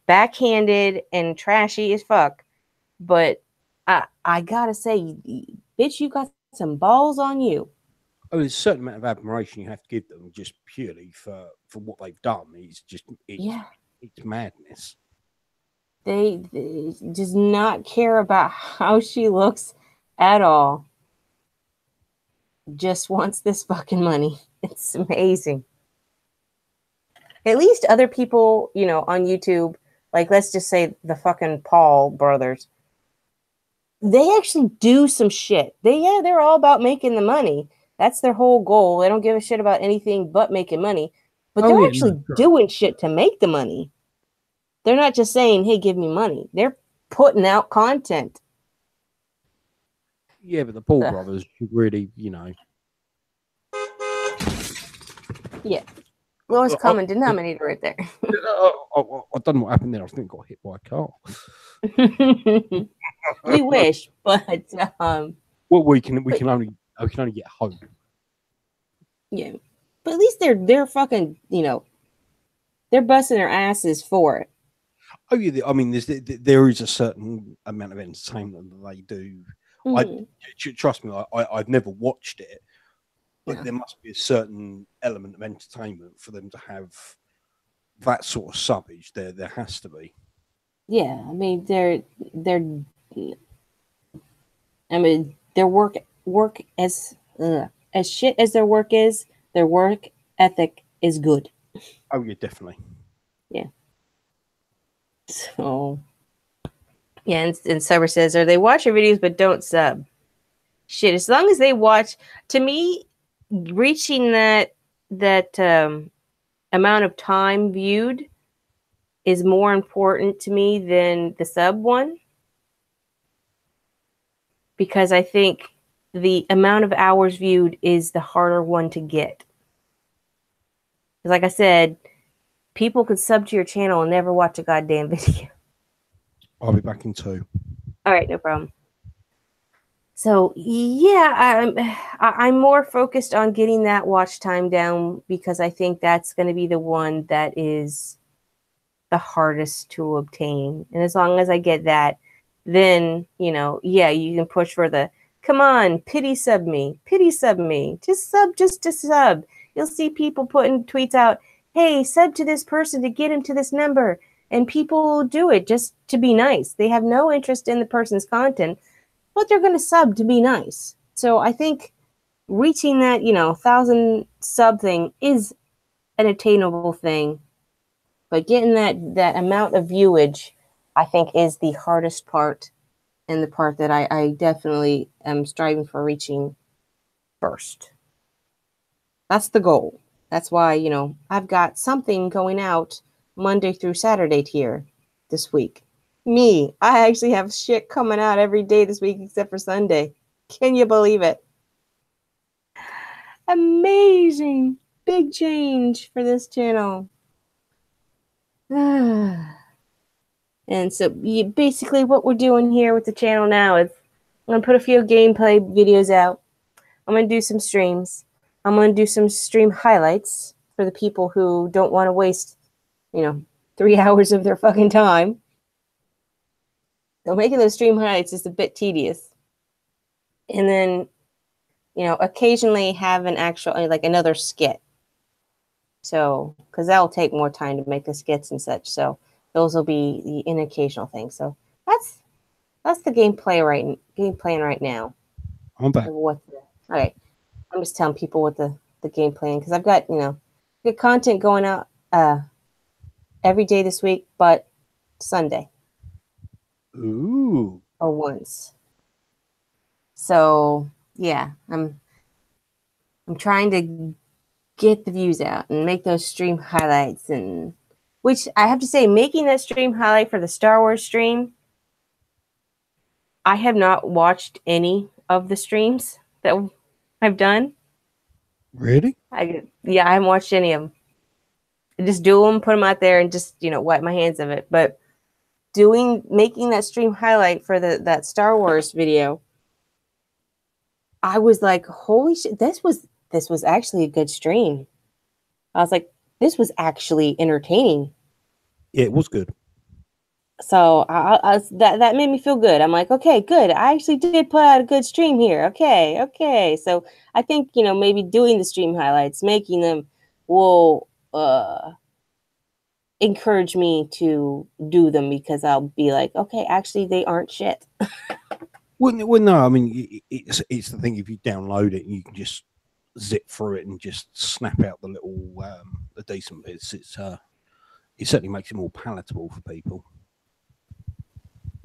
backhanded, and trashy as fuck. But I gotta say, bitch, you got some balls on you. Oh, there's a certain amount of admiration you have to give them just purely for what they've done. It's madness. They does not care about how she looks at all. Just wants this fucking money. It's amazing. At least other people, on YouTube, like let's just say the fucking Paul brothers, they actually do some shit. They're all about making the money. That's their whole goal. They don't give a shit about anything but making money. But they're actually doing shit to make the money. They're not just saying, hey, give me money. They're putting out content. Yeah, but the Paul brothers should really, Yeah. Lowest common denominator right there. I don't know what happened there. I think I got hit by a car. We wish, but well, we can only get hope. Yeah, but at least they're fucking they're busting their asses for it. Oh yeah, I mean, there is a certain amount of entertainment that they do. Trust me, I've never watched it, but there must be a certain element of entertainment for them to have that sort of subbage. There has to be. Yeah, I mean their work as shit as their work is, their work ethic is good. Oh yeah, definitely. Yeah. So yeah, and Summer says, or they watch your videos but don't sub. Shit, as long as they watch, to me, reaching that amount of time viewed is more important to me than the sub one. Because I think the amount of hours viewed is the harder one to get. Like I said, people could sub to your channel and never watch a goddamn video. I'll be back in 2. All right, no problem. So yeah, I'm more focused on getting that watch time down because I think that's going to be the one that is the hardest to obtain. And as long as I get that, then, you can push for the, come on, pity sub me, just to sub. You'll see people putting tweets out, hey, sub to this person to get him to this number. and people do it just to be nice. They have no interest in the person's content, but they're going to sub to be nice. So I think reaching that, 1,000 sub thing is an attainable thing, but getting that amount of viewage, I think, is the hardest part, and the part that I definitely am striving for reaching first. That's the goal. That's why, I've got something going out Monday through Saturday tier this week. Me, I actually have shit coming out every day this week except for Sunday. Can you believe it? Amazing. Big change for this channel. And so basically what we're doing here with the channel now is I'm going to put a few gameplay videos out. I'm going to do some streams. I'm going to do some stream highlights for the people who don't want to waste, 3 hours of their fucking time. So making those stream highlights is a bit tedious. And then, occasionally have an actual, like another skit. So, because that'll take more time to make the skits and such. So those will be an occasional thing. So that's the game plan right now. I'm back. Okay. I'm just telling people what the game plan, because I've got, good content going out every day this week, but Sunday. Ooh. Or once. So yeah, I'm trying to get the views out and make those stream highlights, and which I have to say, making that stream highlight for the Star Wars stream, I have not watched any of the streams that I've done. Really? I haven't watched any of them. I just do them, put them out there, and just wipe my hands of it. But making that stream highlight for that Star Wars video, I was like, holy shit, this was actually a good stream. I was like, this was actually entertaining. Yeah, it was good. So that made me feel good. I'm like, okay, good. I actually did put out a good stream here. Okay. So I think, maybe doing the stream highlights, making them will encourage me to do them, because I'll be like, okay, actually they aren't shit. Well, no, I mean, it's the thing, if you download it, you can just zip through it and just snap out the little, the decent bits. It certainly makes it more palatable for people.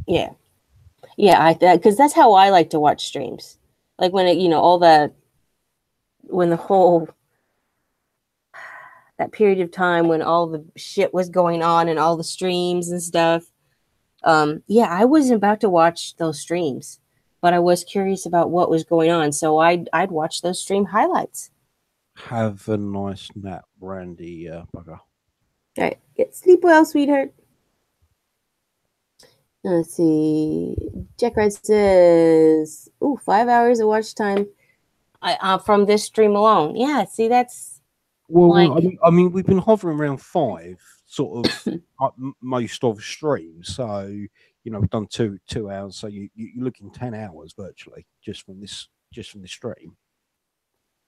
Yeah, because that's how I like to watch streams. Like when when the whole that period of time when all the shit was going on and all the streams and stuff. I wasn't about to watch those streams, but I was curious about what was going on, so I'd watch those stream highlights. Have a nice nap, Randy bugger. All right, sleep well, sweetheart. Let's see. Jack Red says, "Ooh, 5 hours of watch time from this stream alone." Yeah, see, that's I mean, we've been hovering around 5, sort of most of streams. So we've done two hours. So you're looking 10 hours virtually just from this stream.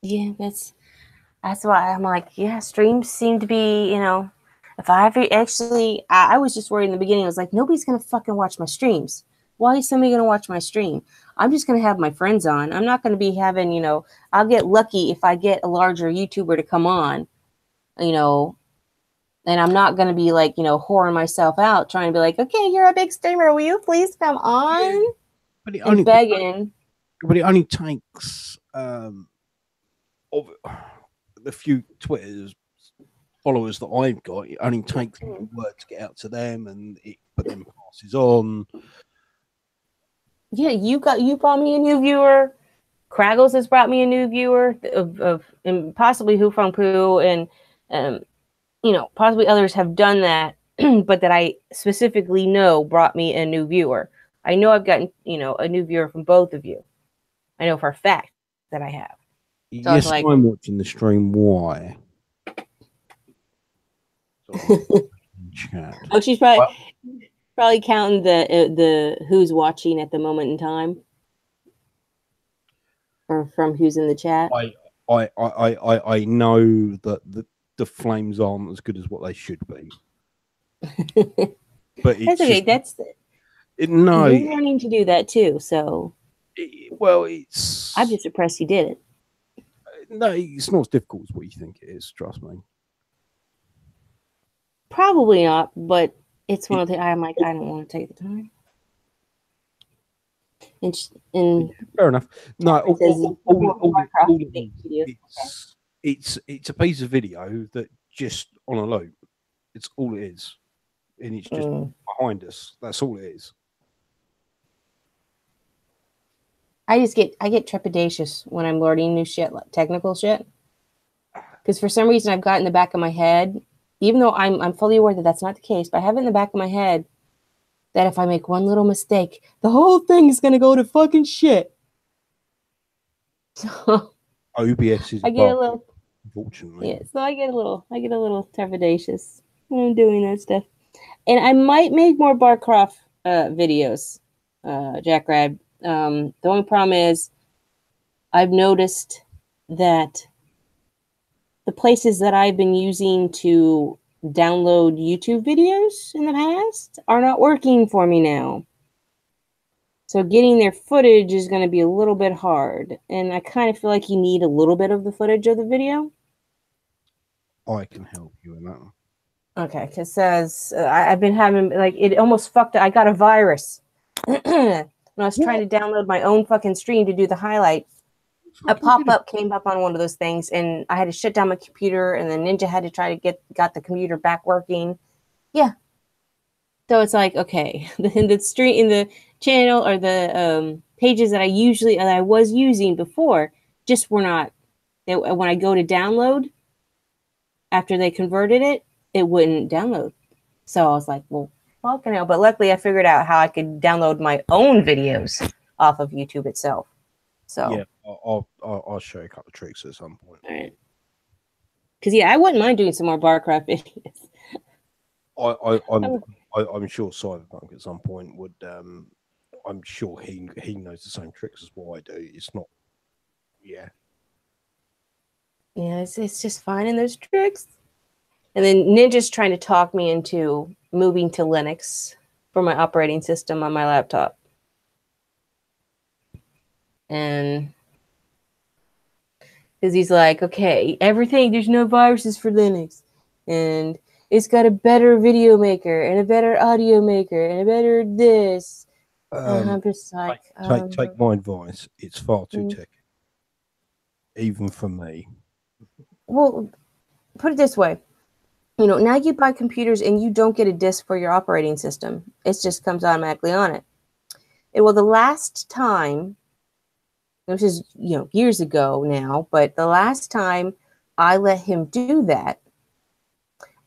Yeah, that's why I'm like, yeah, streams seem to be, if I ever actually, I was just worried in the beginning. I was like, nobody's going to fucking watch my streams. Why is somebody going to watch my stream? I'm just going to have my friends on. I'm not going to be having, I'll get lucky if I get a larger YouTuber to come on, and I'm not going to be like, whoring myself out trying to be like, okay, you're a big streamer. Will you please come on? But it begging. But it only takes, of the few Twitter's followers that I've got, it only takes the word to get out to them, and it then passes on. Yeah, you brought me a new viewer. Kraggles has brought me a new viewer and possibly Who Fung Poo, and possibly others have done that, but that I specifically know brought me a new viewer. I know I've gotten a new viewer from both of you. I know for a fact that I have. So yes, I'm watching the stream. Why? Chat. Oh, she's probably counting the who's watching at the moment in time, or from who's in the chat. I know that the flames aren't as good as what they should be. But it's That's okay. just, no, You're learning to do that too. So well, it's I'm just impressed you did it. no, it's not as difficult as what you think it is. Trust me. Probably not, but it's one of the. I'm like, I don't want to take the time. And Fair enough. No, Catherine says, all it Thank is, you. it's a piece of video that just on a loop. It's all it is, and it's just behind us. That's all it is. I get trepidatious when I'm learning new shit, like technical shit, because for some reason I've got in the back of my head, even though I'm fully aware that that's not the case, but I have it in the back of my head that if I make one little mistake, the whole thing is gonna go to fucking shit. So OBS is I get a little, unfortunately. yeah. So I get a little trepidatious when I'm doing that stuff, and I might make more Barcroft videos, Jackrad. The only problem is I've noticed that the places that I've been using to download YouTube videos in the past are not working for me now. So getting their footage is going to be a little bit hard. And I kind of feel like you need a little bit of the footage of the video. I can help you in that one. Okay, because says I've been having, like, it almost fucked. I got a virus. When I was trying to download my own fucking stream to do the highlight, a pop-up came up on one of those things, and I had to shut down my computer, and then Ninja had to try to got the computer back working. Yeah. So it's like, okay, the stream in the channel or the pages that I was using before just were not. When I go to download after they converted it, it wouldn't download. So I was like, well, fucking hell. But luckily, I figured out how I could download my own videos off of YouTube itself. So yeah, I'll show you a couple of tricks at some point. all right. Because yeah, I wouldn't mind doing some more Barcraft videos. I'm sure Cyberpunk at some point would. I'm sure he knows the same tricks as what I do. It's not. Yeah. Yeah, it's just finding those tricks. And then Ninja's trying to talk me into moving to Linux for my operating system on my laptop. And because he's like, okay, everything, there's no viruses for Linux. And it's got a better video maker and a better audio maker and a better this. And I'm just like, take my advice. It's far too techy, even for me. Well, put it this way. You know, now you buy computers and you don't get a disk for your operating system. It just comes automatically on it. Well, the last time, this is, you know, years ago now, but the last time I let him do that,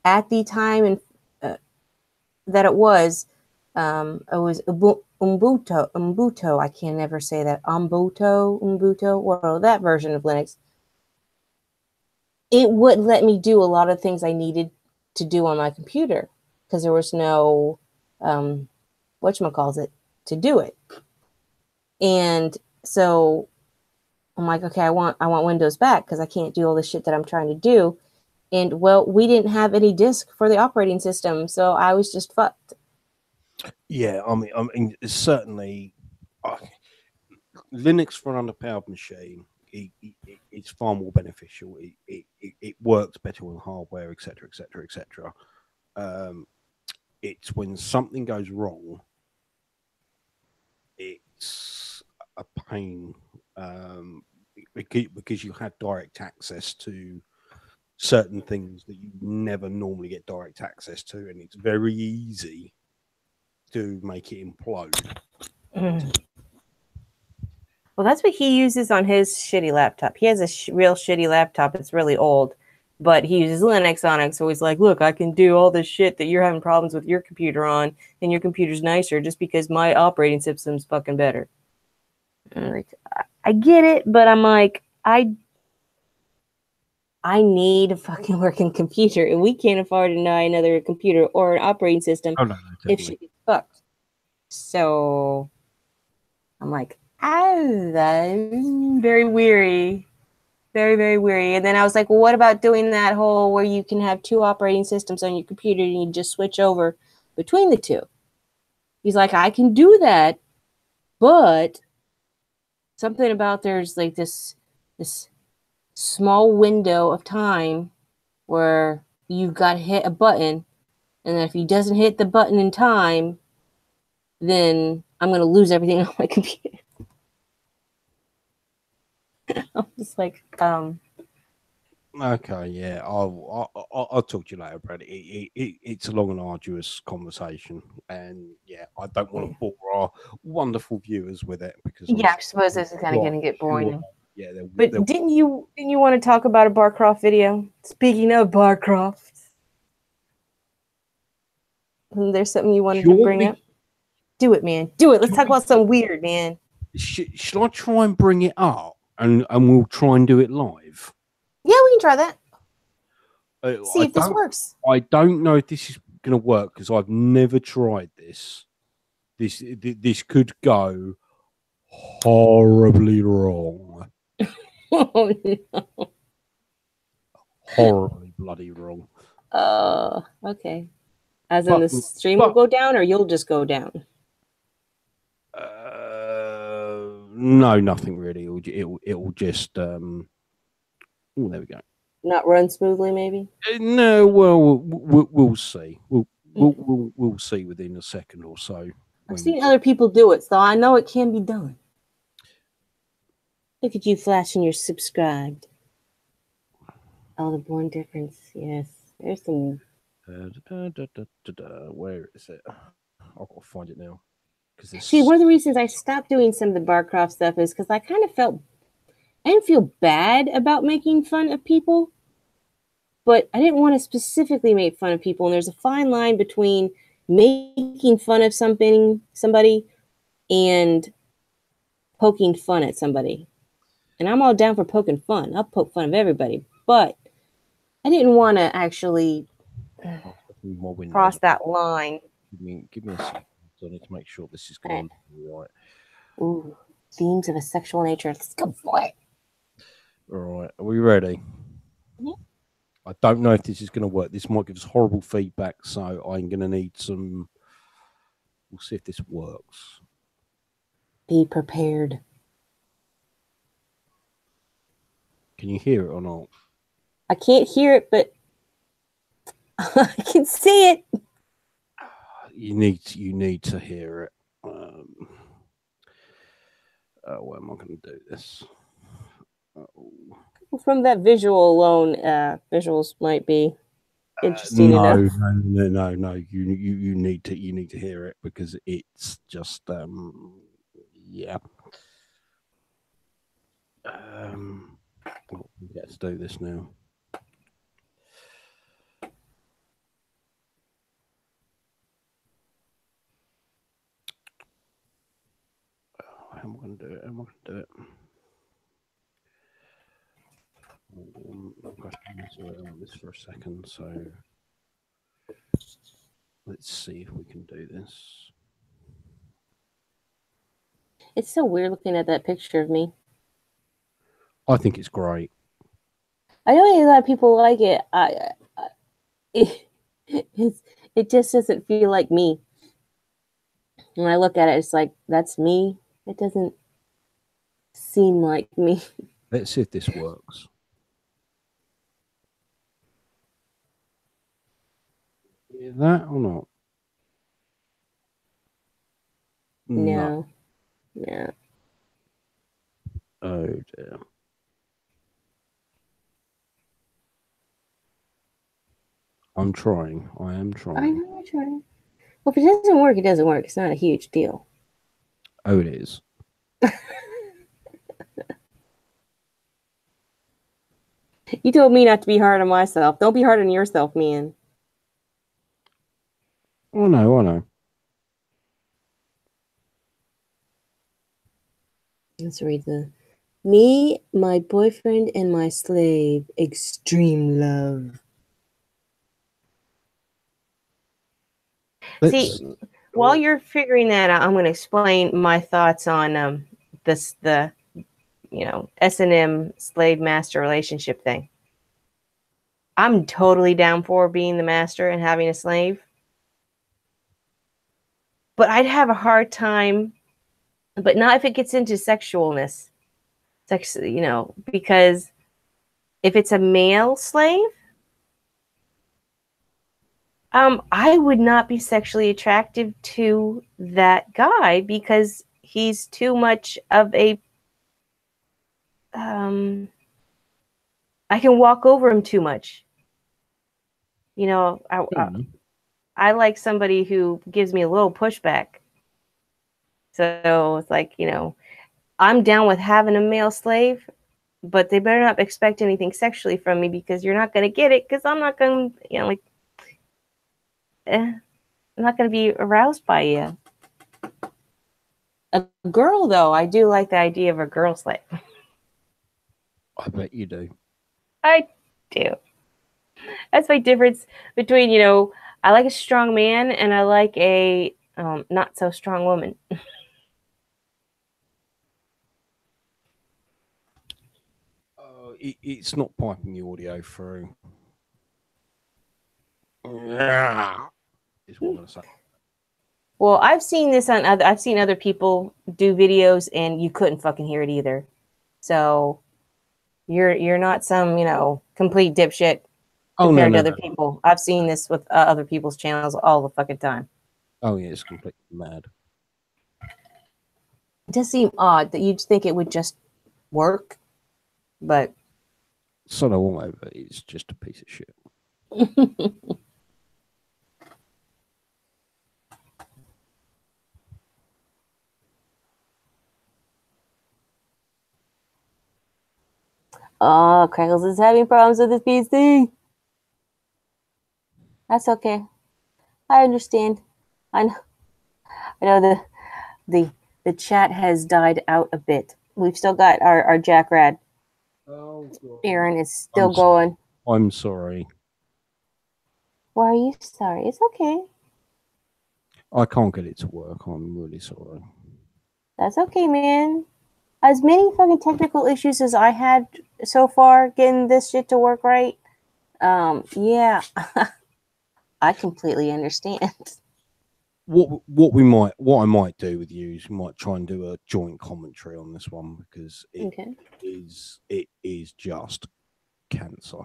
at the time that it was Ubuntu. I can never say that. Ubuntu. Well, that version of Linux. It wouldn't let me do a lot of things I needed to do on my computer because there was no whatchamacallit to do it. And so I'm like, okay, I want Windows back because I can't do all the shit that I'm trying to do. And well, we didn't have any disk for the operating system, so I was just fucked. Yeah, I mean, it's certainly Linux for an underpowered machine. It's far more beneficial. It works better with hardware, etc., etc., etc. It's when something goes wrong, it's a pain because you have direct access to certain things that you never normally get direct access to, and it's very easy to make it implode. Well, that's what he uses on his shitty laptop. He has a real shitty laptop. It's really old, but he uses Linux on it. So he's like, look, I can do all this shit that you're having problems with your computer on, and your computer's nicer just because my operating system's fucking better. And I'm like, I get it, but I'm like, I need a fucking working computer, and we can't afford to buy another computer or an operating system if shit gets fucked. So I'm like, I'm very weary Very, very weary. And then I was like, well, what about doing that whole where you can have 2 operating systems on your computer and you just switch over between the 2? He's like, I can do that, but something about there's like this small window of time where you've got to hit a button, and then if he doesn't hit the button in time, then I'm going to lose everything on my computer. I'm just like, Okay, yeah, I'll talk to you later, Brad. It's a long and arduous conversation, and yeah, I don't want to bore our wonderful viewers with it because yeah, I suppose this is kind of going to get boring. sure, yeah, But didn't you want to talk about a Barcroft video? Speaking of Barcroft, there's something you wanted to bring up? Do it, man. Do it. Let's talk about something weird, man. Should I try and bring it up and we'll try and do it live? Yeah, we can try that. See if this works. I don't know if this is going to work because I've never tried this. This could go horribly wrong. Oh, no. Horribly bloody wrong. Okay. As in the stream will go down, or you'll just go down? No, nothing really. It'll just oh, there we go. Not run smoothly, maybe. No, well, we'll see. We'll see within a second or so. I've seen other people do it, so I know it can be done. Look at you flashing your subscribed. Oh, the born difference. Yes, there's some. Where is it? I've got to find it now. See, one of the reasons I stopped doing some of the Barcroft stuff is because I kind of felt I didn't feel bad about making fun of people, but I didn't want to specifically make fun of people. And there's a fine line between making fun of somebody and poking fun at somebody. And I'm all down for poking fun. I'll poke fun of everybody, but I didn't want to actually cross that line. Give me a second. So I need to make sure this is going to be right. Ooh, themes of a sexual nature. Let's go for it. All right, are we ready? Yeah. I don't know if this is going to work. This might give us horrible feedback, so I'm going to need some. We'll see if this works. Be prepared. Can you hear it or not? I can't hear it, but I can see it. You need to hear it. Where am I going to do this? From that visual alone, visuals might be interesting enough. No. You need to hear it because it's just yeah. Let's do this now. How am I going to do it? I'm going to this for a second. So let's see if we can do this. It's so weird looking at that picture of me. I think it's great. I know a lot of people like it. It just doesn't feel like me. When I look at it, it's like, that's me. It doesn't seem like me. Let's see if this works. Is that or not? No. Oh dear. I'm trying. I am trying. I know you're trying. Well, if it doesn't work, it doesn't work. It's not a huge deal. Oh, it is. You told me not to be hard on myself. Don't be hard on yourself, man. Oh, no. Let's read the me, my boyfriend, and my slave. Extreme love. See, while you're figuring that out, I'm going to explain my thoughts on the S&M slave master relationship thing. I'm totally down for being the master and having a slave. But I'd have a hard time, but not if it gets into sexualness. Because if it's a male slave, I would not be sexually attractive to that guy because he's too much of a I can walk over him too much. I like somebody who gives me a little pushback. So it's like, I'm down with having a male slave, but they better not expect anything sexually from me because you're not going to get it because I'm not going to, I'm not going to be aroused by you. A girl, though, I do like the idea of a girl slave. I bet you do. I do. That's my difference between, I like a strong man and I like a not so strong woman. It's not piping the audio through. Is what I'm going to say. Well, I've seen this on I've seen other people do videos and you couldn't fucking hear it either. So you're not some, complete dipshit compared to other people. I've seen this with other people's channels all the fucking time. Oh yeah, it's completely mad. It does seem odd that you'd think it would just work, but So no one over, it's just a piece of shit. Oh, Crackles is having problems with his PC. That's okay. I understand. I know the chat has died out a bit. We've still got our Jackrad. Oh, God. Aaron is still going. I'm sorry. Why are you sorry? It's okay. I can't get it to work. I'm really sorry. That's okay, man. As many fucking technical issues as I had so far getting this shit to work right, yeah, I completely understand. What I might do with you is we might try and do a joint commentary on this one because it is just cancer.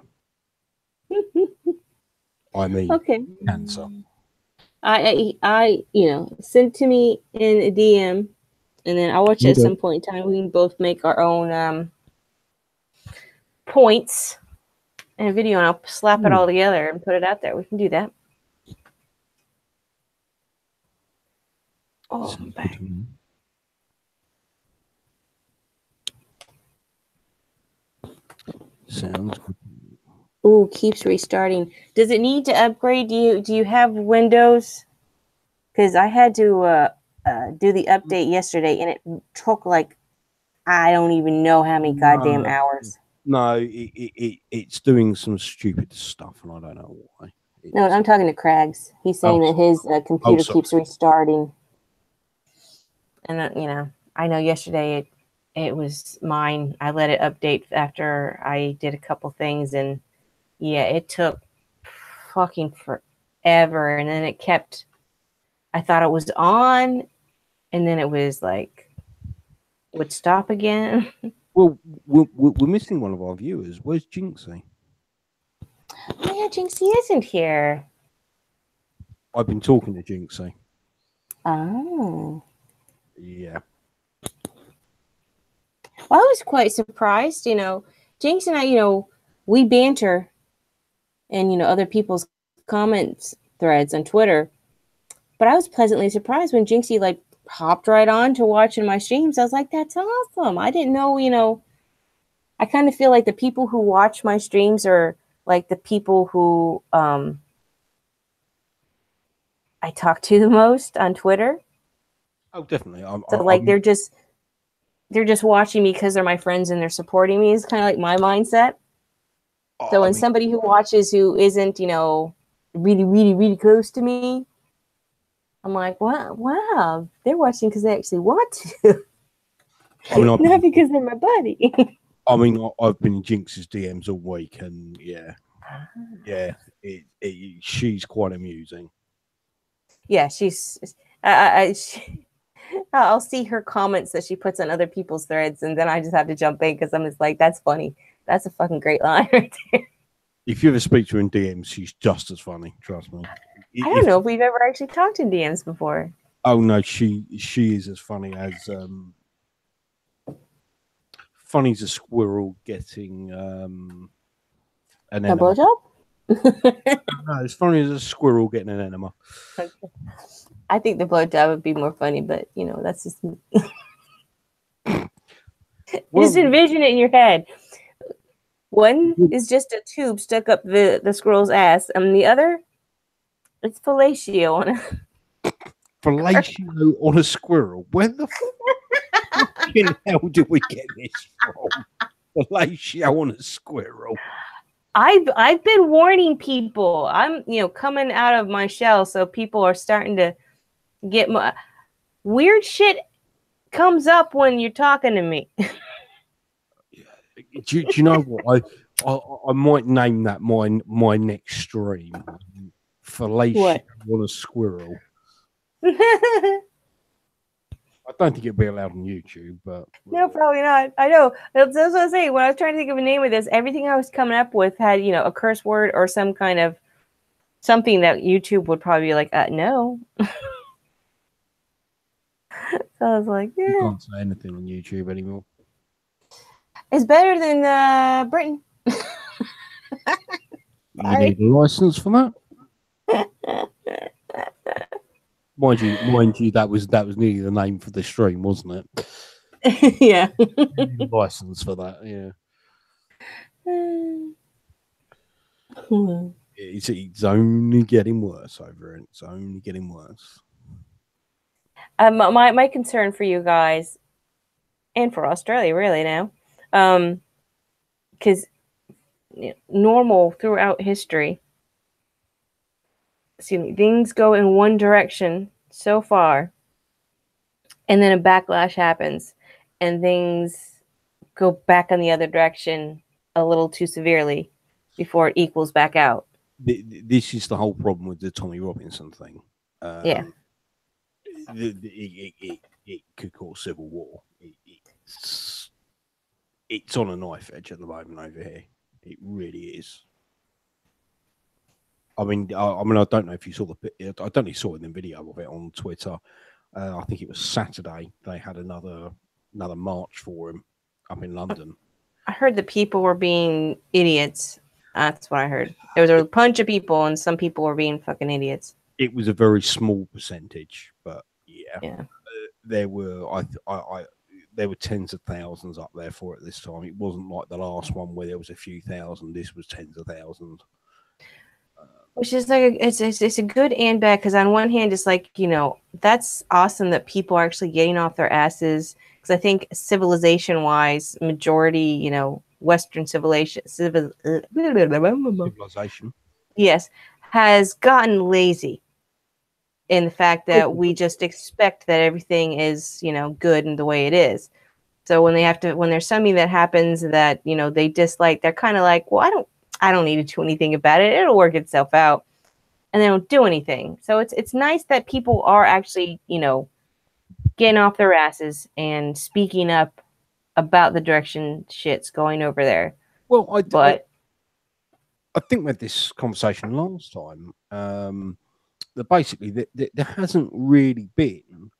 I mean, okay. cancer. I send it to me in a DM, and then I'll watch it at some point in time. We can both make our own points in a video, and I'll slap it all together and put it out there. We can do that. Oh, I'm back. Sounds good. Ooh, keeps restarting. Does it need to upgrade? Do you have Windows? Because I had to do the update yesterday, and it took like I don't even know how many goddamn hours. No, it's doing some stupid stuff, and I don't know why. No, I'm talking to Craigs. He's saying that his computer keeps restarting. And, I know yesterday it was mine. I let it update after I did a couple things, and yeah, it took fucking forever. And then it kept, I thought it was on, and then it was like, would stop again. Well, we're missing one of our viewers. Where's Jinxie? Oh, yeah, Jinxie isn't here. I've been talking to Jinxie. Oh. Yeah. Well, I was quite surprised. Jinx and I, we banter in, other people's comments threads on Twitter. But I was pleasantly surprised when Jinxie, hopped right on to watching my streams. I was like, that's awesome. I didn't know, I kind of feel like the people who watch my streams are like the people who I talk to the most on Twitter. Oh, definitely. They're just watching me because they're my friends and they're supporting me. Is kind of like my mindset. So when somebody who watches who isn't, really, really, really close to me, I'm like, wow, they're watching because they actually want to. I mean, Not because they're my buddy. I've been in Jinx's DMs all week, and yeah, she's quite amusing. Yeah, she's. I'll see her comments that she puts on other people's threads, and then I just have to jump in because I'm just like, that's funny. That's a fucking great line right there. If you ever speak to her in DMs, she's just as funny. Trust me. I don't know if we've ever actually talked in DMs before. Oh no, she is as funny as a squirrel getting an A enema. blowjob? No, as funny as a squirrel getting an enema. Okay. I think the blowjob would be more funny, but that's just me. Just envision it in your head. One is just a tube stuck up the squirrel's ass, and the other, it's fellatio on a Fellatio on a squirrel. Where the fucking hell did we get this from? Fellatio on a squirrel. I've been warning people. I'm coming out of my shell, so people are starting to get weird shit comes up when you're talking to me. Do you know what? I might name that my next stream. Fellatio on a squirrel. I don't think it'd be allowed on YouTube, but no, probably not. I know. That's what I was saying. When I was trying to think of a name of this, everything I was coming up with had, a curse word or some kind of something that YouTube would probably be like, no. So I was like, yeah. You can't say anything on YouTube anymore. It's better than Britain. You need a license for that? Mind you, that was nearly the name for the stream, wasn't it? Yeah. License for that, yeah. It's only getting worse over it. It's only getting worse. My concern for you guys, and for Australia, really now, because normal throughout history. Things go in one direction so far, and then a backlash happens, and things go back in the other direction a little too severely before it equals back out. This is the whole problem with the Tommy Robinson thing. Yeah. It could cause civil war. It's on a knife edge at the moment over here. It really is. I mean, I don't know if you saw I don't know if you saw the video of it on Twitter. I think it was Saturday. They had another march for him up in London. I heard the people were being idiots. That's what I heard. There was a bunch of people, and some people were being fucking idiots. It was a very small percentage, but yeah. There were there were tens of thousands up there for it this time. It wasn't like the last one where there was a few thousand. This was tens of thousands. Which is like it's a good and bad, because on one hand it's like, that's awesome that people are actually getting off their asses, because I think civilization wise, majority, Western civilization, yes, has gotten lazy in the fact that we just expect that everything is, good and the way it is. So when there's something that happens that, they dislike, they're kind of like, well, I don't need to do anything about it. It'll work itself out. And they don't do anything. So it's nice that people are actually, getting off their asses and speaking up about the direction shit's going over there. Well, I think we had this conversation last time. That basically there hasn't really been,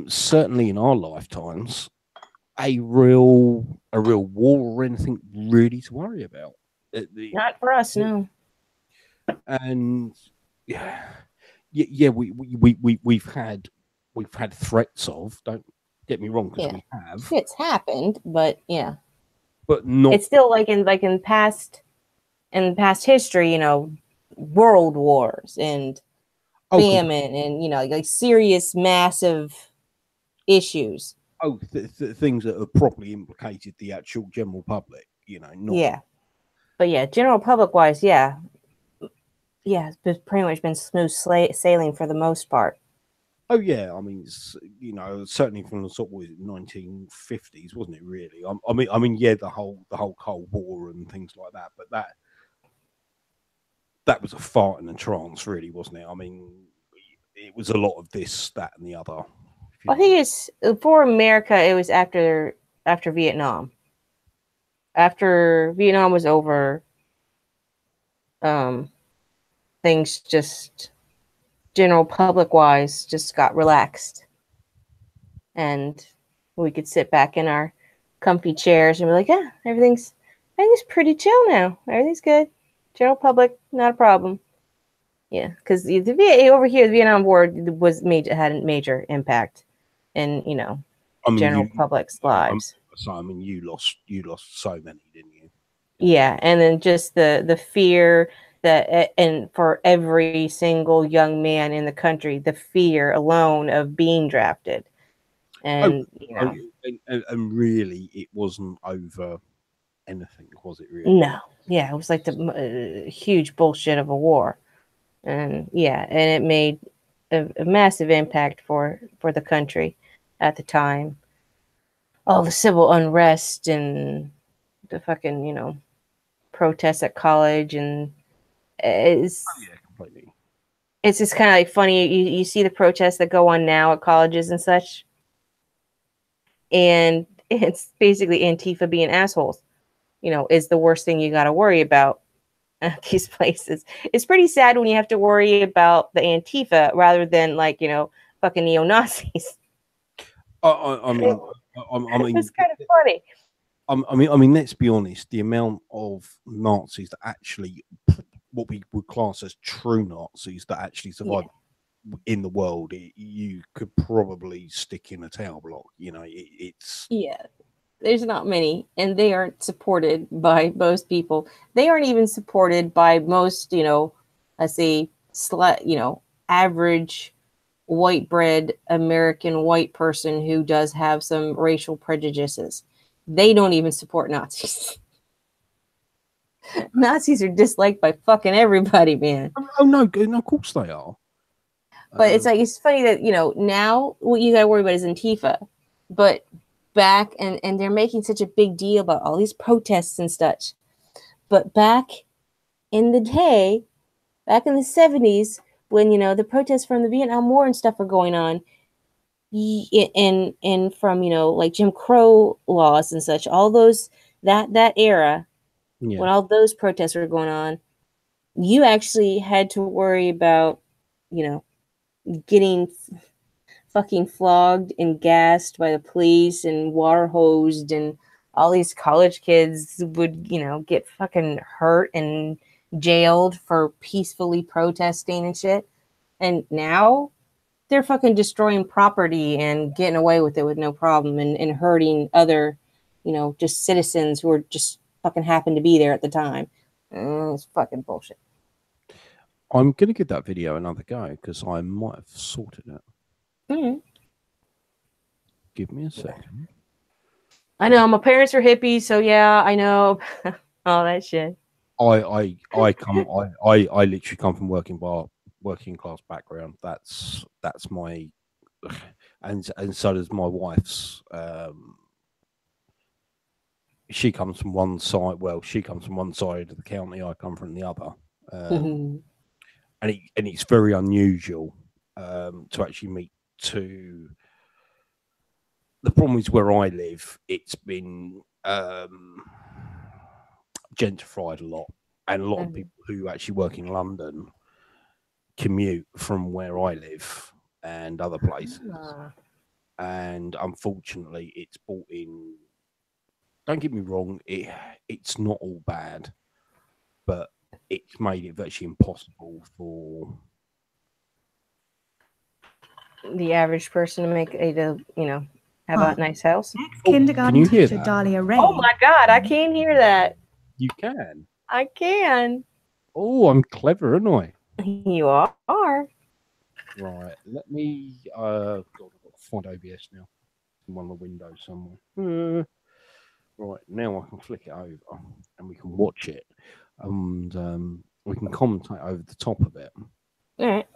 certainly in our lifetimes, a real war or anything really to worry about. Not for us, no. And we've had threats of. Don't get me wrong, because we have. It's happened, but yeah. But not. It's still like in past history, world wars and famine and like serious, massive issues. Things that have properly implicated the actual general public, not. But general public wise, it's pretty much been smooth sailing for the most part. Oh yeah, I mean, it's, certainly from the sort of 1950s, wasn't it? Really, I mean, yeah, the whole Cold War and things like that, but that was a fart in a trance, really, wasn't it? I mean, it was a lot of this, that, and the other. If you I know what I think mean. it's for America. It was after Vietnam. After Vietnam was over, um, things just general public wise just got relaxed, and we could sit back in our comfy chairs and be like, yeah, everything's pretty chill now. Everything's good. General public, not a problem. Yeah, because over here, the Vietnam War had a major impact in I mean, general public's lives. I mean, you lost so many, didn't you? Yeah, and then just the fear that, and for every single young man in the country, the fear alone of being drafted, Oh, and and really, it wasn't over anything, was it? Really? no, yeah, it was like the huge bullshit of a war, and yeah, and it made a massive impact for the country at the time. All the civil unrest and the fucking protests at college, and it's Yeah, completely. it's just kind of like funny. You see the protests that go on now at colleges and such, and it's basically Antifa being assholes. Is the worst thing you got to worry about at these places. It's pretty sad when you have to worry about the Antifa rather than fucking neo Nazis. I mean, It's kind of funny. I mean, let's be honest. The amount of Nazis that actually, what we would class as true Nazis that actually survive in the world, you could probably stick in a tower block. It's Yeah. There's not many, and they aren't supported by most people. They aren't even supported by most, let's say, average white bread American white person who does have some racial prejudices. They don't even support Nazis. Nazis are disliked by fucking everybody, man. oh no, of course they are. But it's funny that now what you gotta worry about is Antifa, but back and they're making such a big deal about all these protests and such. But back in the day, back in the 70s, when the protests from the Vietnam War and stuff were going on, and from like Jim Crow laws and such, all those that era, when all those protests were going on, you actually had to worry about getting fucking flogged and gassed by the police and water hosed, and all these college kids would get fucking hurt and jailed for peacefully protesting and shit. And now they're fucking destroying property and getting away with it with no problem, and hurting other just citizens who are just fucking happen to be there at the time. It's fucking bullshit. I'm gonna give that video another go because I might have sorted it. Mm-hmm. Give me a second. I know my parents are hippies, so yeah, I know all that shit. I literally come from working class background. That's my, and so does my wife's. She comes from one side. Well, she comes from one side of the county. I come from the other. And it's very unusual to actually meet two. The problem is where I live, it's been gentrified a lot, and a lot of people who actually work in London commute from where I live and other places. And unfortunately, it's brought in. Don't get me wrong, it's not all bad, but it's made it virtually impossible for the average person to have a nice house. Kindergarten teacher Dahlia Ray. Oh my god, I can't hear that. You can. I can. Oh, I'm clever, aren't I? You are. Right. Let me. God, I've got to find OBS now. In one of the windows somewhere. Right now, I can flick it over, and we can watch it, and we can commentate over the top of it. All right.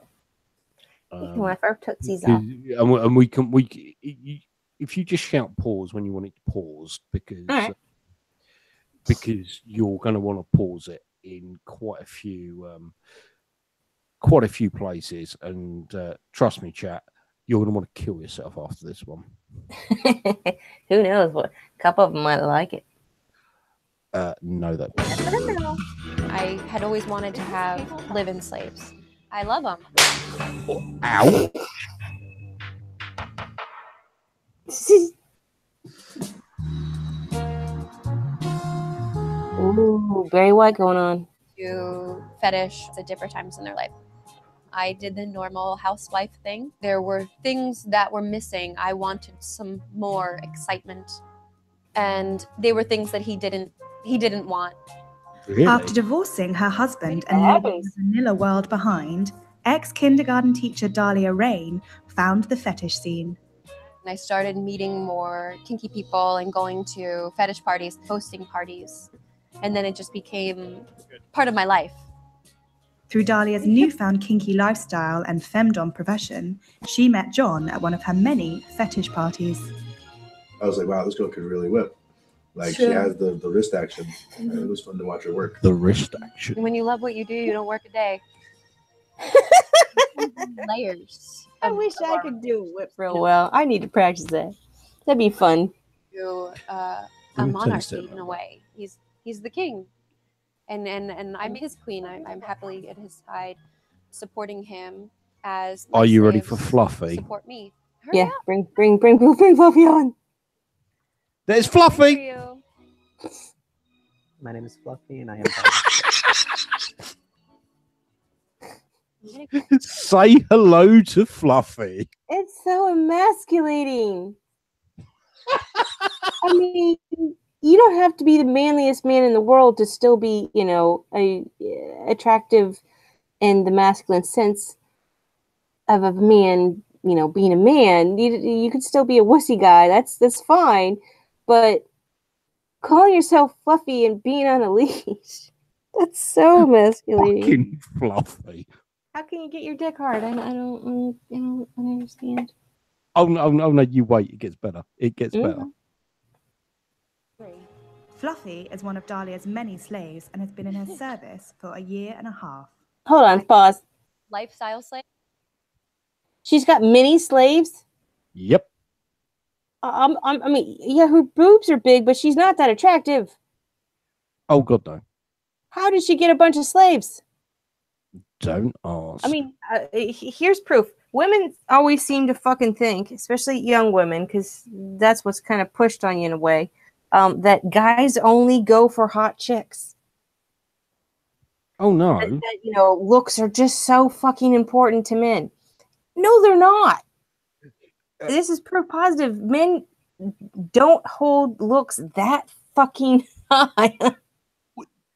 You can laugh our tootsies Because- off. and we can if you just shout pause when you want it to pause, because All right. because you're going to want to pause it in quite a few places, and trust me, chat, you're going to want to kill yourself after this one. Who knows? What a couple of them might like it. No, that. I had always wanted to have live-in slaves. I love them. Ow! Ooh, Barry White going on. To fetish at different times in their life. I did the normal housewife thing. There were things that were missing. I wanted some more excitement, and they were things that he didn't want. Really? After divorcing her husband and That leaving happens. the vanilla world behind, ex-kindergarten teacher Dahlia Rain found the fetish scene. And I started meeting more kinky people and going to fetish parties, hosting parties, and then it just became part of my life. Through Dahlia's newfound kinky lifestyle and femdom profession, she met John at one of her many fetish parties. I was like, wow, this girl could really whip. Like, she has the wrist action. And it was fun to watch her work. The wrist action. When you love what you do, you don't work a day. Layers. I wish I could do a whip real well. I need to practice that. That'd be fun. To a Let me monarchy taste it. in a way. He's the king, and I'm his queen. I'm happily at his side, supporting him as. My Are you ready slaves for Fluffy? Support me. Hurry Yeah, up. bring Fluffy on. There's For Fluffy. you. My name is Fluffy, and I am. Say hello to Fluffy. It's so emasculating. I mean, you don't have to be the manliest man in the world to still be, attractive in the masculine sense of a man, being a man. You could still be a wussy guy. That's fine. But calling yourself Fluffy and being on a leash, that's so emasculating. Fucking Fluffy. How can you get your dick hard? I don't understand. Oh no! You wait. It gets better. It gets better. Fluffy is one of Dahlia's many slaves and has been in her service for a year and a half. Hold on, pause. Lifestyle slave. She's got many slaves. Yep. I mean, yeah, her boobs are big, but she's not that attractive. Oh God, no! How did she get a bunch of slaves? Don't ask. I mean, here's proof. Women always seem to fucking think, especially young women, because that's what's kind of pushed on you in a way, that guys only go for hot chicks. Oh no! That, looks are just so fucking important to men. No, they're not. This is proof positive. Men don't hold looks that fucking high.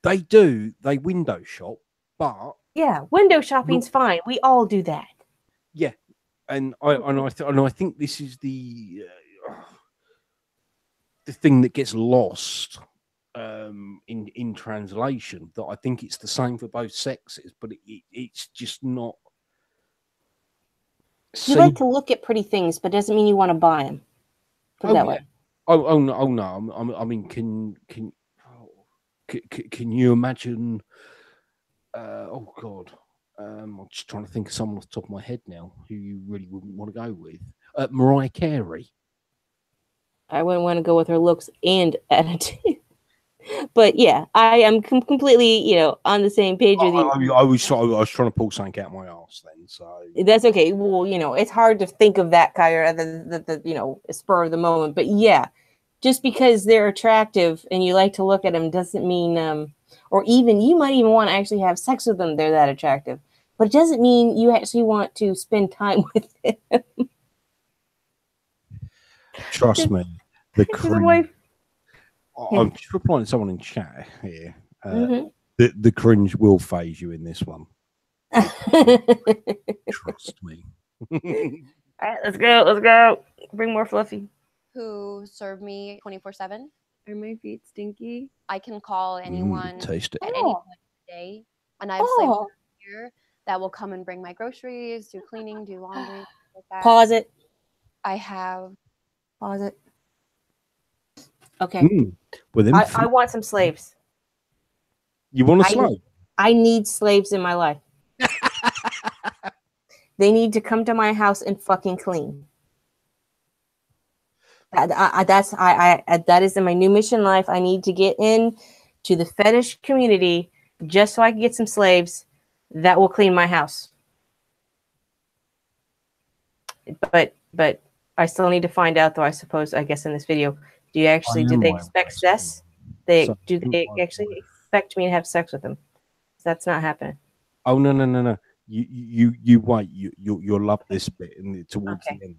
They do. They window shop, but Yeah, window shopping's fine. We all do that. yeah, and I think this is the thing that gets lost in translation. That I think it's the same for both sexes, but it's just not. You like to look at pretty things, but doesn't mean you want to buy them. Put it that way. Oh no! I mean, can you imagine? Oh God, I'm just trying to think of someone off the top of my head now who you really wouldn't want to go with. Mariah Carey. I wouldn't want to go with her looks and attitude. But yeah, I am completely, on the same page with you. I was trying to pull something out of my ass then, so That's okay. Well, it's hard to think of that kind of the spur of the moment. But yeah, just because they're attractive and you like to look at them doesn't mean, or even you might even want to actually have sex with them. They're that attractive, but it doesn't mean you actually want to spend time with them. trust me, the cringe. Yeah. I'm just replying to someone in chat here. Mhm. The cringe will phase you in this one. Trust me. All right, let's go. Bring more Fluffy. Who serve me 24/7. Are my feet stinky? I can call anyone Taste it. at any point of the day, and I have slaves here that will come and bring my groceries, do cleaning, do laundry, like that. Pause it. I have. Pause it. Okay. Well, then I want some slaves. you want a slave? I need slaves in my life. They need to come to my house and fucking clean. That is in my new mission in life. I need to get in to the fetish community just so I can get some slaves that will clean my house. But I still need to find out, though. I guess in this video, do they expect this? Do they actually expect me to have sex with them? That's not happening. Oh no. You wait. You'll love this bit towards the end.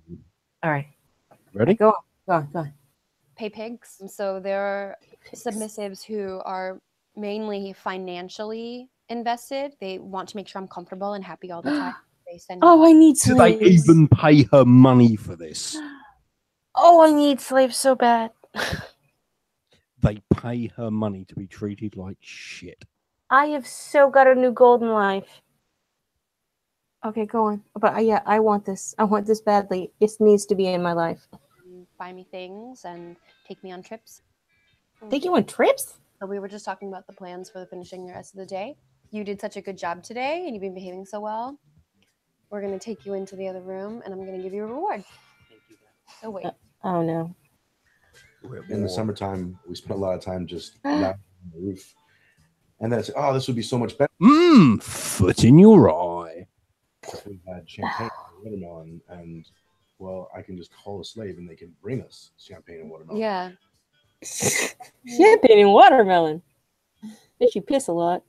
All right. Ready? Go on. Pay pigs. So there are submissives who are mainly financially invested. They want to make sure I'm comfortable and happy all the time. They send I need Do slaves. they even pay her money for this? Oh, I need slaves so bad. They pay her money to be treated like shit. I have so got a new golden life. Okay, go on. But yeah, I want this. I want this badly. It needs to be in my life. buy me things and take me on trips. Take you on trips? So we were just talking about the plans for finishing the rest of the day. You did such a good job today and you've been behaving so well. We're going to take you into the other room and I'm going to give you a reward. Thank you. Oh, wait. Oh, no. In the summertime, we spent a lot of time just lounging on the roof. And then I said, oh, this would be so much better. Foot in your eye. If we had champagne and watermelon, and, well, I can just call a slave and they can bring us champagne and watermelon. Yeah. Champagne and watermelon. Makes you piss a lot.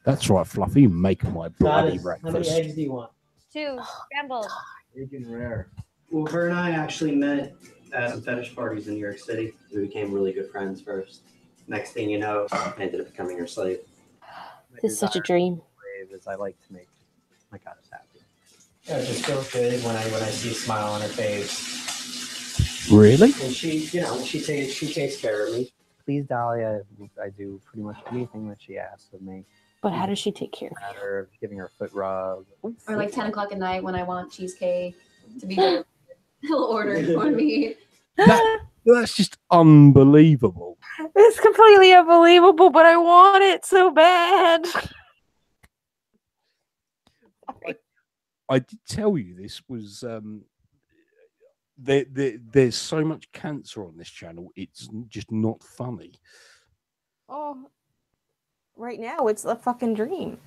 That's right, Fluffy. Make my bloody How breakfast. many eggs do you want? 2 scrambled. Medium rare. Well, her and I actually met at some fetish parties in New York City. We became really good friends first. Next thing you know, I ended up becoming her slave. This is such a dream. Is I like to make my goddess happy. Yeah, it just feels good when I see a smile on her face. Really? And she takes care of me. Please, Dahlia, I do pretty much anything that she asks of me. But how does she take care of you? Her giving her a foot rub. Or like 10 o'clock at night when I want cheesecake to be delivered. He'll order it for me. That's just unbelievable. It's completely unbelievable, but I want it so bad. I did tell you this was there's so much cancer on this channel, it's just not funny. Oh, right now it's a fucking dream.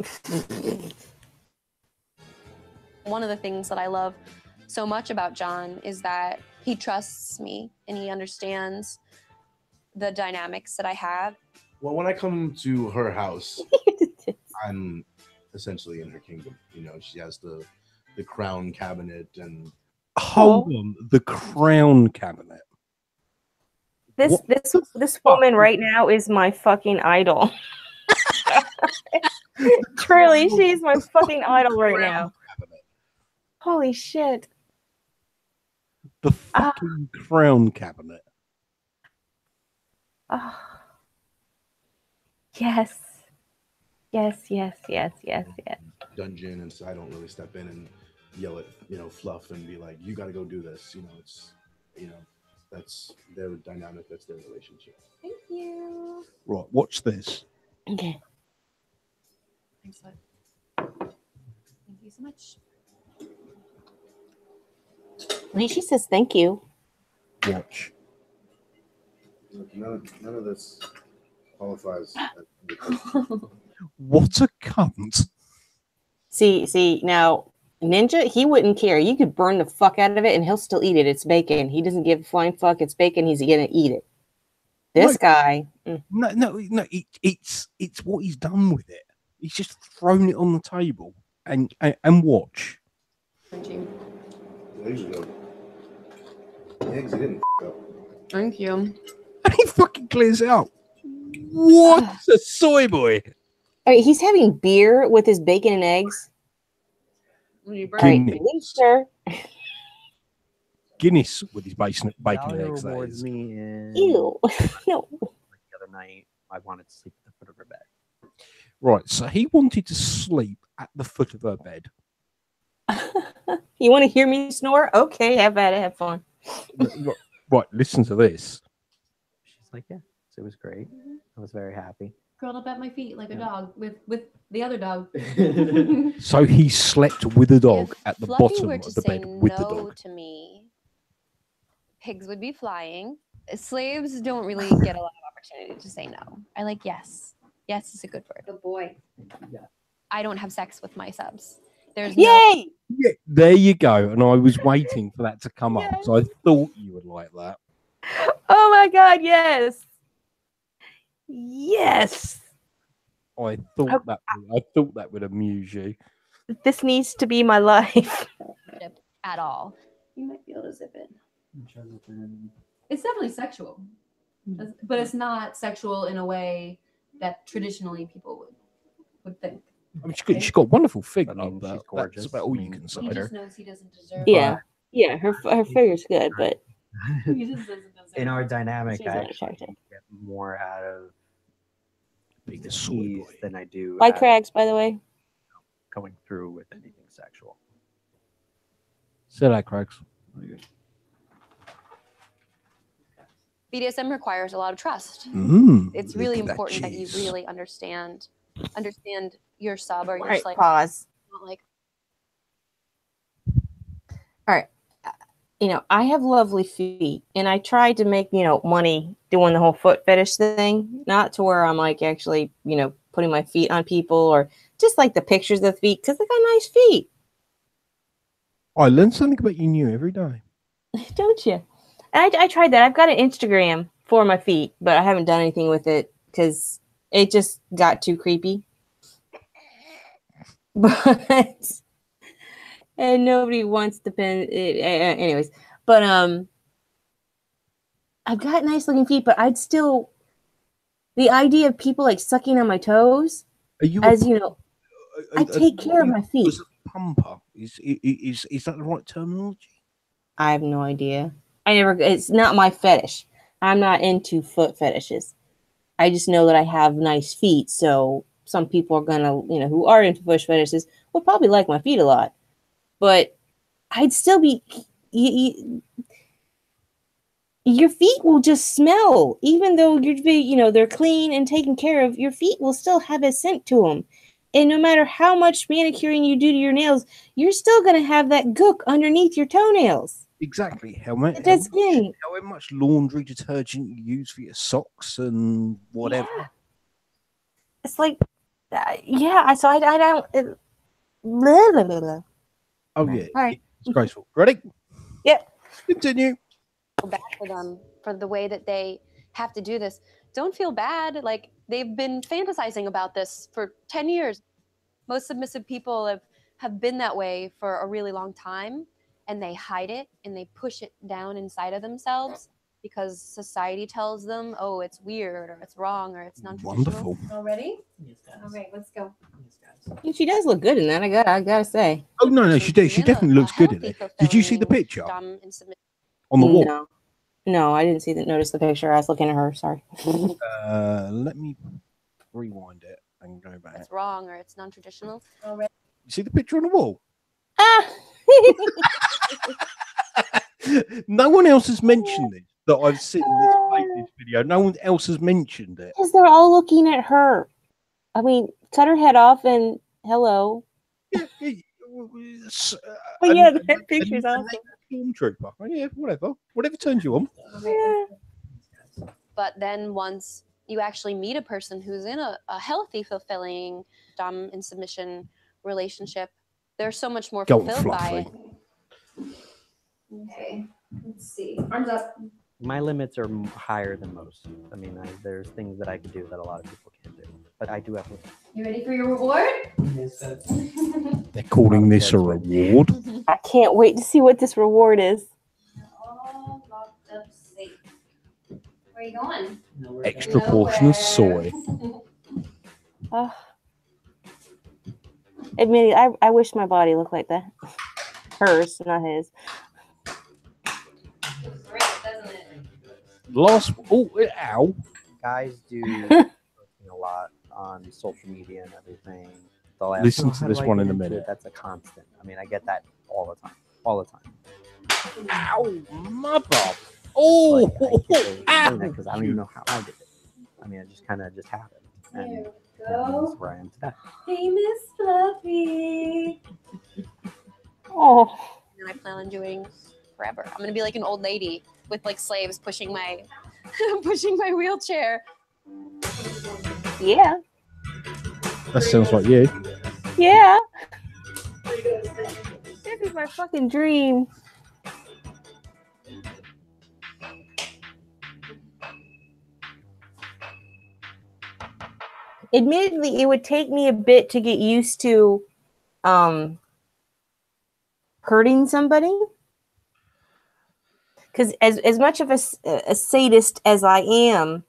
One of the things that I love so much about John is that he trusts me and he understands the dynamics that I have. Well, when I come to her house, I'm essentially in her kingdom. You know, she has the crown cabinet and Hold on, the crown cabinet. This woman right now is my fucking idol. Truly, she's my fucking idol right now. Holy shit. The fucking crown cabinet. Yes. dungeon, and so I don't really step in and yell at Fluff and be like, you got to go do this. It's that's their dynamic, that's their relationship. Thank you. Right, watch this. Okay. Thanks, bud. Thank you so much. When she says thank you. Watch. None of this qualifies. What a cunt. See, now, Ninja, he wouldn't care. You could burn the fuck out of it and he'll still eat it. It's bacon. He doesn't give a flying fuck. It's bacon. He's going to eat it. This guy. No, it's what he's done with it. He's just thrown it on the table and watch. Thank you. The eggs didn't up. Thank you. And he fucking clears it out. What a soy boy. All right, he's having beer with his bacon and eggs. All right, please, sir. Guinness with his bacon and eggs. Rewards me in... Ew. No. The other night, I wanted to sleep at the foot of her bed. Right, so he wanted to sleep at the foot of her bed. You want to hear me snore? Okay, have at it. Have fun. Right, listen to this. She's like, yeah, it was great. I was very happy. Curled up at my feet like a dog with the other dog. So he slept with a dog If at the Fluffy bottom were of to the say bed with the no dog. to me, pigs would be flying. Slaves don't really get a lot of opportunity to say no. I like yes. Yes is a good word. Good boy. Yeah. I don't have sex with my subs. There's Yay! Yeah, there you go. And I was waiting for that to come up. So I thought you would like that. Oh my God! Yes. Yes. I thought that would amuse you. This needs to be my life. no at all. You might be able to zip it. It's definitely sexual, but it's not sexual in a way that traditionally people would think. I mean, she's got a wonderful figure. I mean, but she's gorgeous. That's about all I you mean, can He say. just knows he doesn't deserve Yeah. Yeah, her figure's good, but it. He just doesn't deserve In our it. dynamic, She's I not actually attractive. get more out of Being a the soy tease boy. than I do Bye, out of Craigs, by the way. going through with anything sexual. Say that, Craigs. BDSM requires a lot of trust. It's Look really at that important that you cheese. really understand your sub or your Right, slave. pause. Not like All right. I have lovely feet, and I tried to make, money doing the whole foot fetish thing. Not to where I'm like actually, putting my feet on people or just like the pictures of the feet because they got nice feet, I learn something about you new every day. don't you? And I tried that. I've got an Instagram for my feet, but I haven't done anything with it because it just got too creepy. But and nobody wants to pin it, anyways. But I've got nice looking feet, but I'd still the idea of people like sucking on my toes, Are you as I take care of my feet. Was a pumper? Is that the right terminology? I have no idea. It's not my fetish. I'm not into foot fetishes. I just know that I have nice feet, so some people are gonna, who are into foot fetishes will probably like my feet a lot. But I'd still be your feet will just smell, even though they're clean and taken care of. Your feet will still have a scent to them, and no matter how much manicuring you do to your nails, you're still gonna have that gook underneath your toenails. Exactly. How skin. much laundry detergent you use for your socks and whatever. Yeah. It's like, yeah. So I don't. Blah, blah, blah, blah. Oh yeah, All right. it's graceful. Ready? Yep. Continue. bad for them for the way that they have to do this. Don't feel bad. Like they've been fantasizing about this for 10 years. Most submissive people have been that way for a really long time, and they hide it and they push it down inside of themselves because society tells them, oh, it's weird or it's wrong or it's non-traditional. Wonderful. All ready? Yes, guys. All right, let's go. Yes, guys. She does look good in that. I gotta say. Oh no, she did. She definitely looks good in it. Did you see the picture on the wall? No, I didn't notice the picture. I was looking at her. Sorry. Let me rewind it and go back. It's wrong or it's non-traditional. All right. You see the picture on the wall? Ah! No one else has mentioned it that I've seen that's played this video. No one else has mentioned it. Because they're all looking at her. I mean, cut her head off and hello. Yeah, But yeah, that picture's awesome. Stormtrooper. Oh, yeah, whatever turns you on. Yeah. But then once you actually meet a person who's in a healthy, fulfilling dom and submission relationship, they're so much more Go on, fulfilled by Fluffy. it. Okay. Let's see. Arms up. My limits are higher than most. I mean, there's things that I can do that a lot of people can't do, but I do have limits. You ready for your reward? They're calling this a reward. I can't wait to see what this reward is. All locked up safe. Where are you going? Extra portion of soy. Admitting, I wish my body looked like that. Hers, not his. Great, doesn't it? Last. Oh, ow. Guys do a lot on social media and everything. They'll ask, Listen "Oh, to how this do I one get in a into minute. it?" That's a constant. I mean, I get that all the time. All the time. Ow, mother! Oh, Like, I can't really explain that ow. because I don't even know how I did it. I mean, it just kind of just happened. And There we that's go. where I am today. Hey, Miss Fluffy. Oh, And I plan on doing forever. I'm gonna be like an old lady with like slaves pushing my pushing my wheelchair. yeah, That sounds like you. yeah. This is my fucking dream. Admittedly, it would take me a bit to get used to hurting somebody. Because as much of a sadist as I am,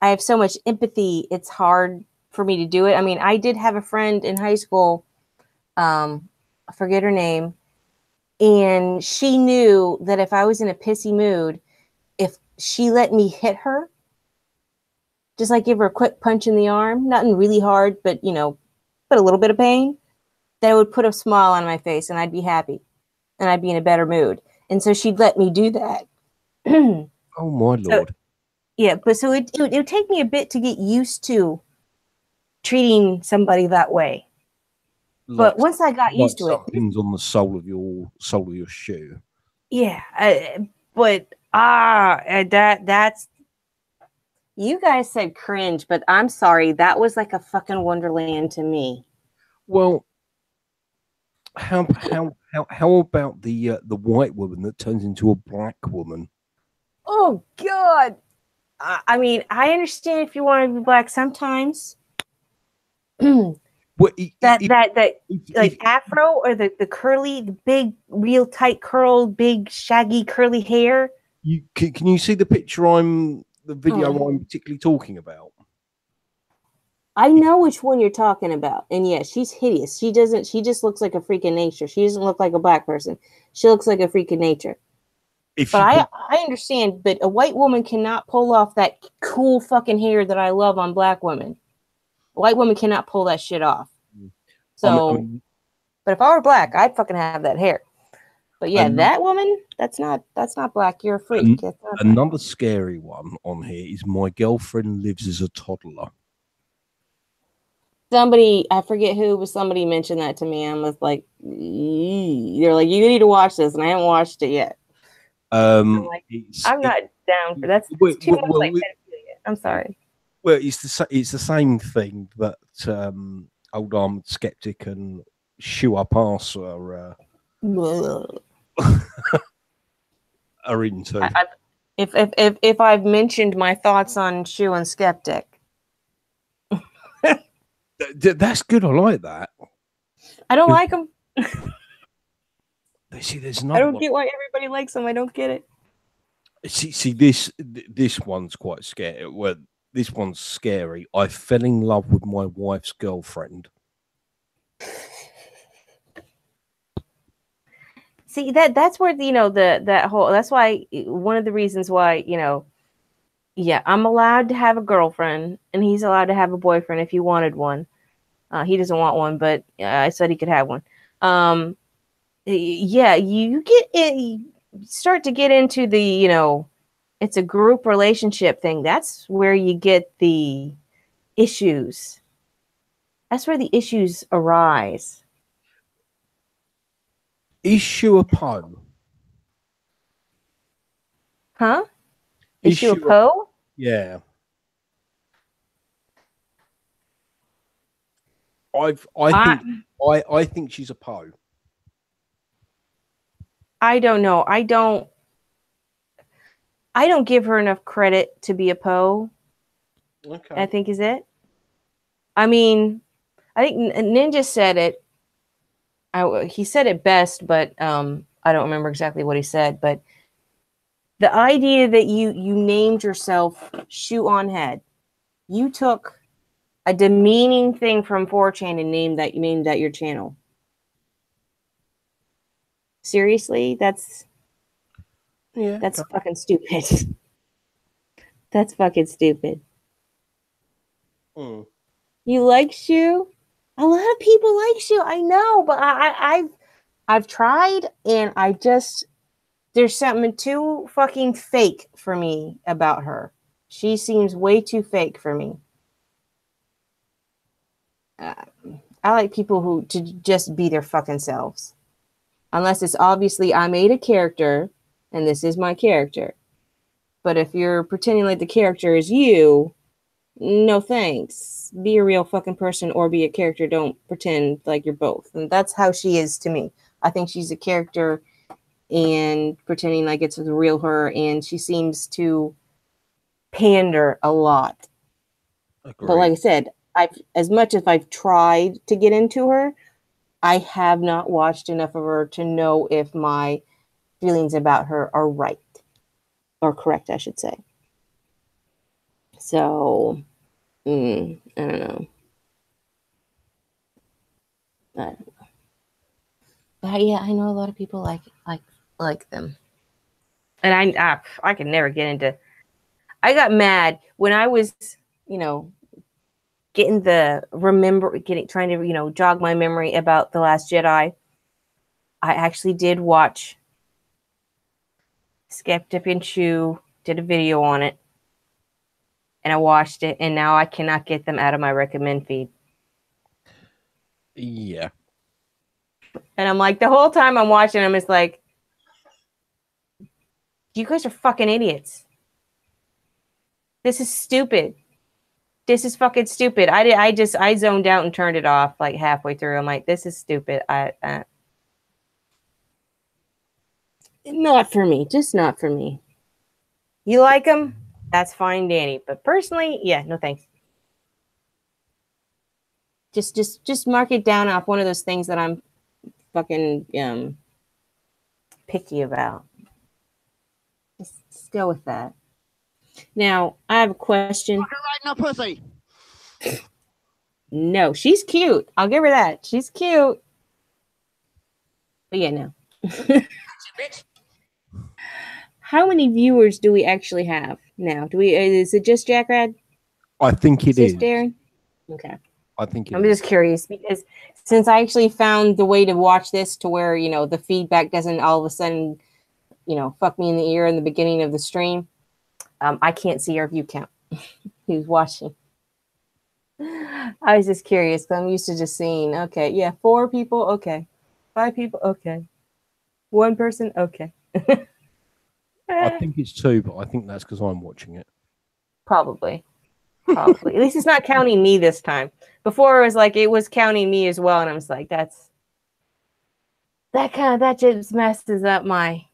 I have so much empathy, it's hard for me to do it. I mean, I did have a friend in high school, I forget her name, and she knew that if I was in a pissy mood, if she let me hit her, just like give her a quick punch in the arm, nothing really hard, but but a little bit of pain, that would put a smile on my face and I'd be happy and I'd be in a better mood. And so she'd let me do that. Oh my lord! Yeah, but so it would take me a bit to get used to treating somebody that way. But once I got used to it, something's on the sole of your shoe. yeah. That's you guys said cringe, but I'm sorry, that was like a fucking wonderland to me. Well, how about the white woman that turns into a black woman? Oh God. I mean, I understand if you want to be black sometimes. Well, like afro or the curly, the big, real tight curled, big, shaggy, curly hair. Can you see the picture the video I'm particularly talking about? I know which one you're talking about. And yeah, she's hideous. She just looks like a freak of nature. She doesn't look like a black person. She looks like a freak of nature. I understand, but a white woman cannot pull off that cool fucking hair that I love on black women. A white woman cannot pull that shit off. So, but if I were black, I'd fucking have that hair. But yeah, that woman, that's not black. You're a freak. Another scary one on here is my girlfriend lives as a toddler. Somebody, I forget who, but somebody mentioned that to me. I was like, they're like, you need to watch this, and I haven't watched it yet. I'm like, I'm not down for that's too much like pedophilia. I'm sorry. Well, it's the same thing that old armed skeptic and shoe up arse are are into. If I've mentioned my thoughts on shoe and skeptic, that's good. I like that. I don't like them. See, there's I don't get why everybody likes them. I don't get it. See this one's quite scary. Well, this one's scary. I fell in love with my wife's girlfriend. See, that's where that whole, that's why one of the reasons why yeah, I'm allowed to have a girlfriend and he's allowed to have a boyfriend if he wanted one. He doesn't want one, but I said he could have one. Yeah, you start to get into the it's a group relationship thing. That's where you get the issues. That's where the issues arise. Issue a Poe. Huh? Issue a Poe? Yeah. I think she's a Poe. I don't know. I don't give her enough credit to be a Poe. Okay. I think is it. I mean, I think Ninja said it. He said it best, but I don't remember exactly what he said. But the idea that you named yourself Shoe on Head, you took a demeaning thing from 4chan and named that your channel. Seriously, that's fucking stupid. That's fucking stupid. You like Shu? A lot of people like Shu. I know, but I've tried, and I just there's something too fucking fake for me about her. She seems way too fake for me. I like people who to just be their fucking selves. Unless it's obviously I made a character and this is my character. But if you're pretending like the character is you, no thanks. Be a real fucking person or be a character. Don't pretend like you're both. And that's how she is to me. I think she's a character and pretending like it's the real her, and she seems to pander a lot. Agreed. But like I said, as much as I've tried to get into her, I have not watched enough of her to know if my feelings about her are right or correct, I should say. So, I don't know. But yeah, I know a lot of people like them, and I could never get into. I got mad when I was, trying to jog my memory about The Last Jedi. I actually did watch Skeptic and Shu did a video on it, and I watched it, and now I cannot get them out of my recommend feed. Yeah. And I'm like, the whole time I'm watching them, it's like, you guys are fucking idiots. This is stupid. This is fucking stupid. I zoned out and turned it off like halfway through. I'm like, this is stupid. Not for me. Just not for me. You like them? That's fine, Danny. But personally, yeah, no thanks. Just mark it down off one of those things that I'm fucking picky about. Just go with that. Now, I have a question. Fuck her right in the pussy. No, she's cute. I'll give her that. She's cute. But yeah, no. How many viewers do we actually have now? Is it just Jackrad? I think it is. Darren? Okay. I think I'm just curious because since I actually found the way to watch this to where, the feedback doesn't all of a sudden, fuck me in the ear in the beginning of the stream, I can't see our view count. Who's watching? I was just curious, but I'm used to just seeing, okay, yeah, 4 people, okay. 5 people, okay. 1 person, okay. I think it's 2, but I think that's because I'm watching it. Probably. At least it's not counting me this time. Before it was counting me as well, and I was like, that just messes up my,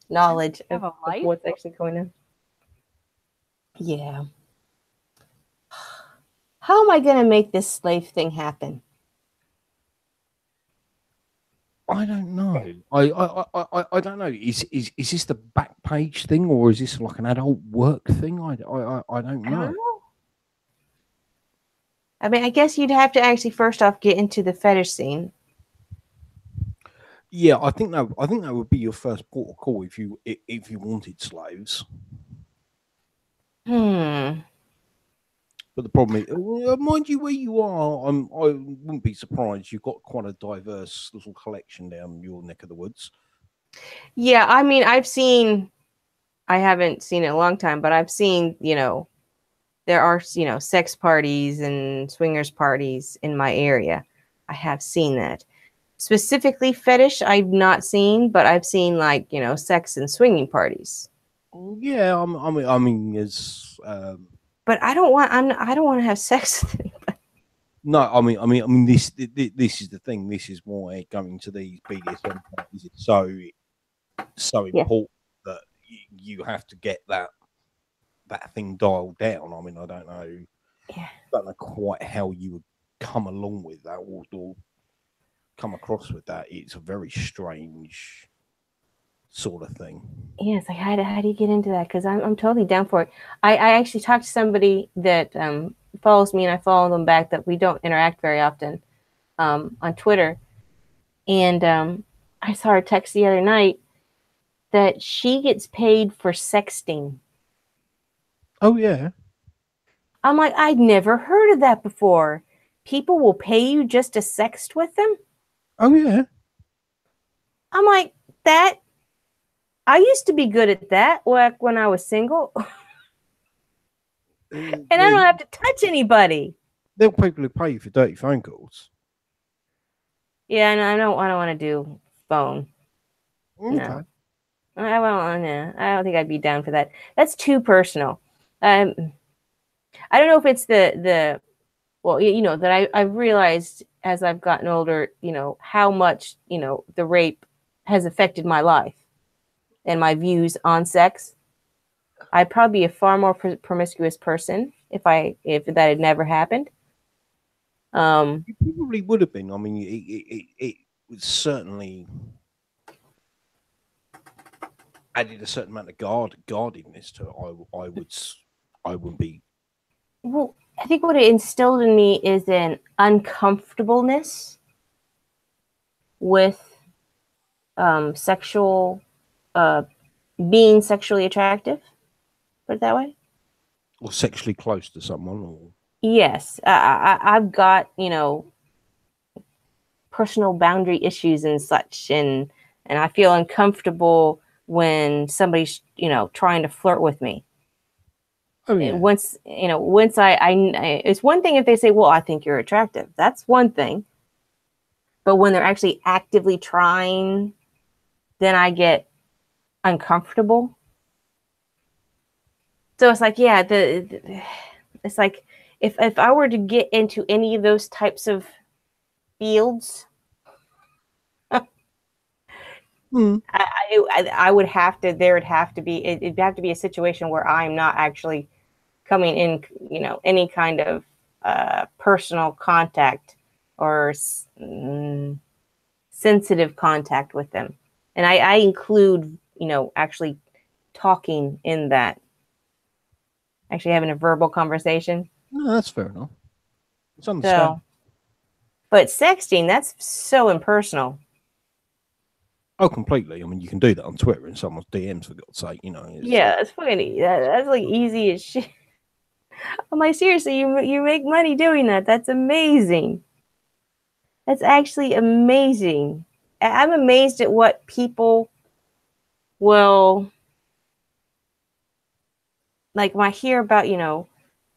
knowledge of what's actually going on. Yeah. How am I gonna make this slave thing happen? I don't know. I don't know. Is this the back page thing, or is this like an adult work thing? I don't know. I mean, I guess you'd have to actually first off get into the fetish scene. Yeah, I think that would be your first port of call if you wanted slaves. But the problem is, mind you, where you are, I wouldn't be surprised. You've got quite a diverse little collection down your neck of the woods. Yeah, I mean, I haven't seen it in a long time, but I've seen, there are, sex parties and swingers parties in my area. I have seen that. Specifically fetish, I've not seen, but I've seen sex and swinging parties. Yeah, I mean, as but I don't want to have sex with anybody. No, I mean, this is the thing. This is why going to these BDSM parties is so important that you have to get that thing dialed down. I mean, I don't know quite how you would come along with that or come across with that. It's a very strange sort of thing. Yeah, it's like how do you get into that? Because I'm totally down for it. I actually talked to somebody that follows me, and I follow them back, that we don't interact very often on Twitter. And I saw her text the other night that she gets paid for sexting. Oh yeah. I'm like, I'd never heard of that before. People will pay you just to sext with them? Oh yeah. I'm like, that I used to be good at that like when I was single. And I don't have to touch anybody. There are people who pay you for dirty phone calls. Yeah, and I don't want to do phone. Okay. No. I won't. No, I don't think I'd be down for that. That's too personal. I don't know if it's the well, you know, that I've realized as I've gotten older, you know, how much, you know, the rape has affected my life and my views on sex. I'd probably be a far more promiscuous person if that had never happened. You probably would have been. I mean, it was certainly added a certain amount of guardedness to it. I would be. Well, I think what it instilled in me is an uncomfortableness with sexual, being sexually attractive. Put it that way. Or sexually close to someone, or Yes, I've got, you know, personal boundary issues and such, and I feel uncomfortable when somebody's, you know, trying to flirt with me. oh yeah, Once, you know, once I it's one thing if they say, well, I think you're attractive. That's one thing. But when they're actually actively trying, then I get uncomfortable. So it's like, yeah, it's like if I were to get into any of those types of fields, I would have to. There would have to be. It'd have to be a situation where I'm not actually coming in, you know, any kind of personal contact or sensitive contact with them, and I include, you know, actually talking in that, actually having a verbal conversation. no, that's fair enough. It's understandable. So, but sexting, that's so impersonal. Oh, completely. I mean, you can do that on Twitter in someone's DMs, for God's sake. You know. Yeah, it's funny. That's like easy as shit. I'm like, seriously, you make money doing that. That's amazing. That's actually amazing. I'm amazed at what people will, like, when I hear about, you know,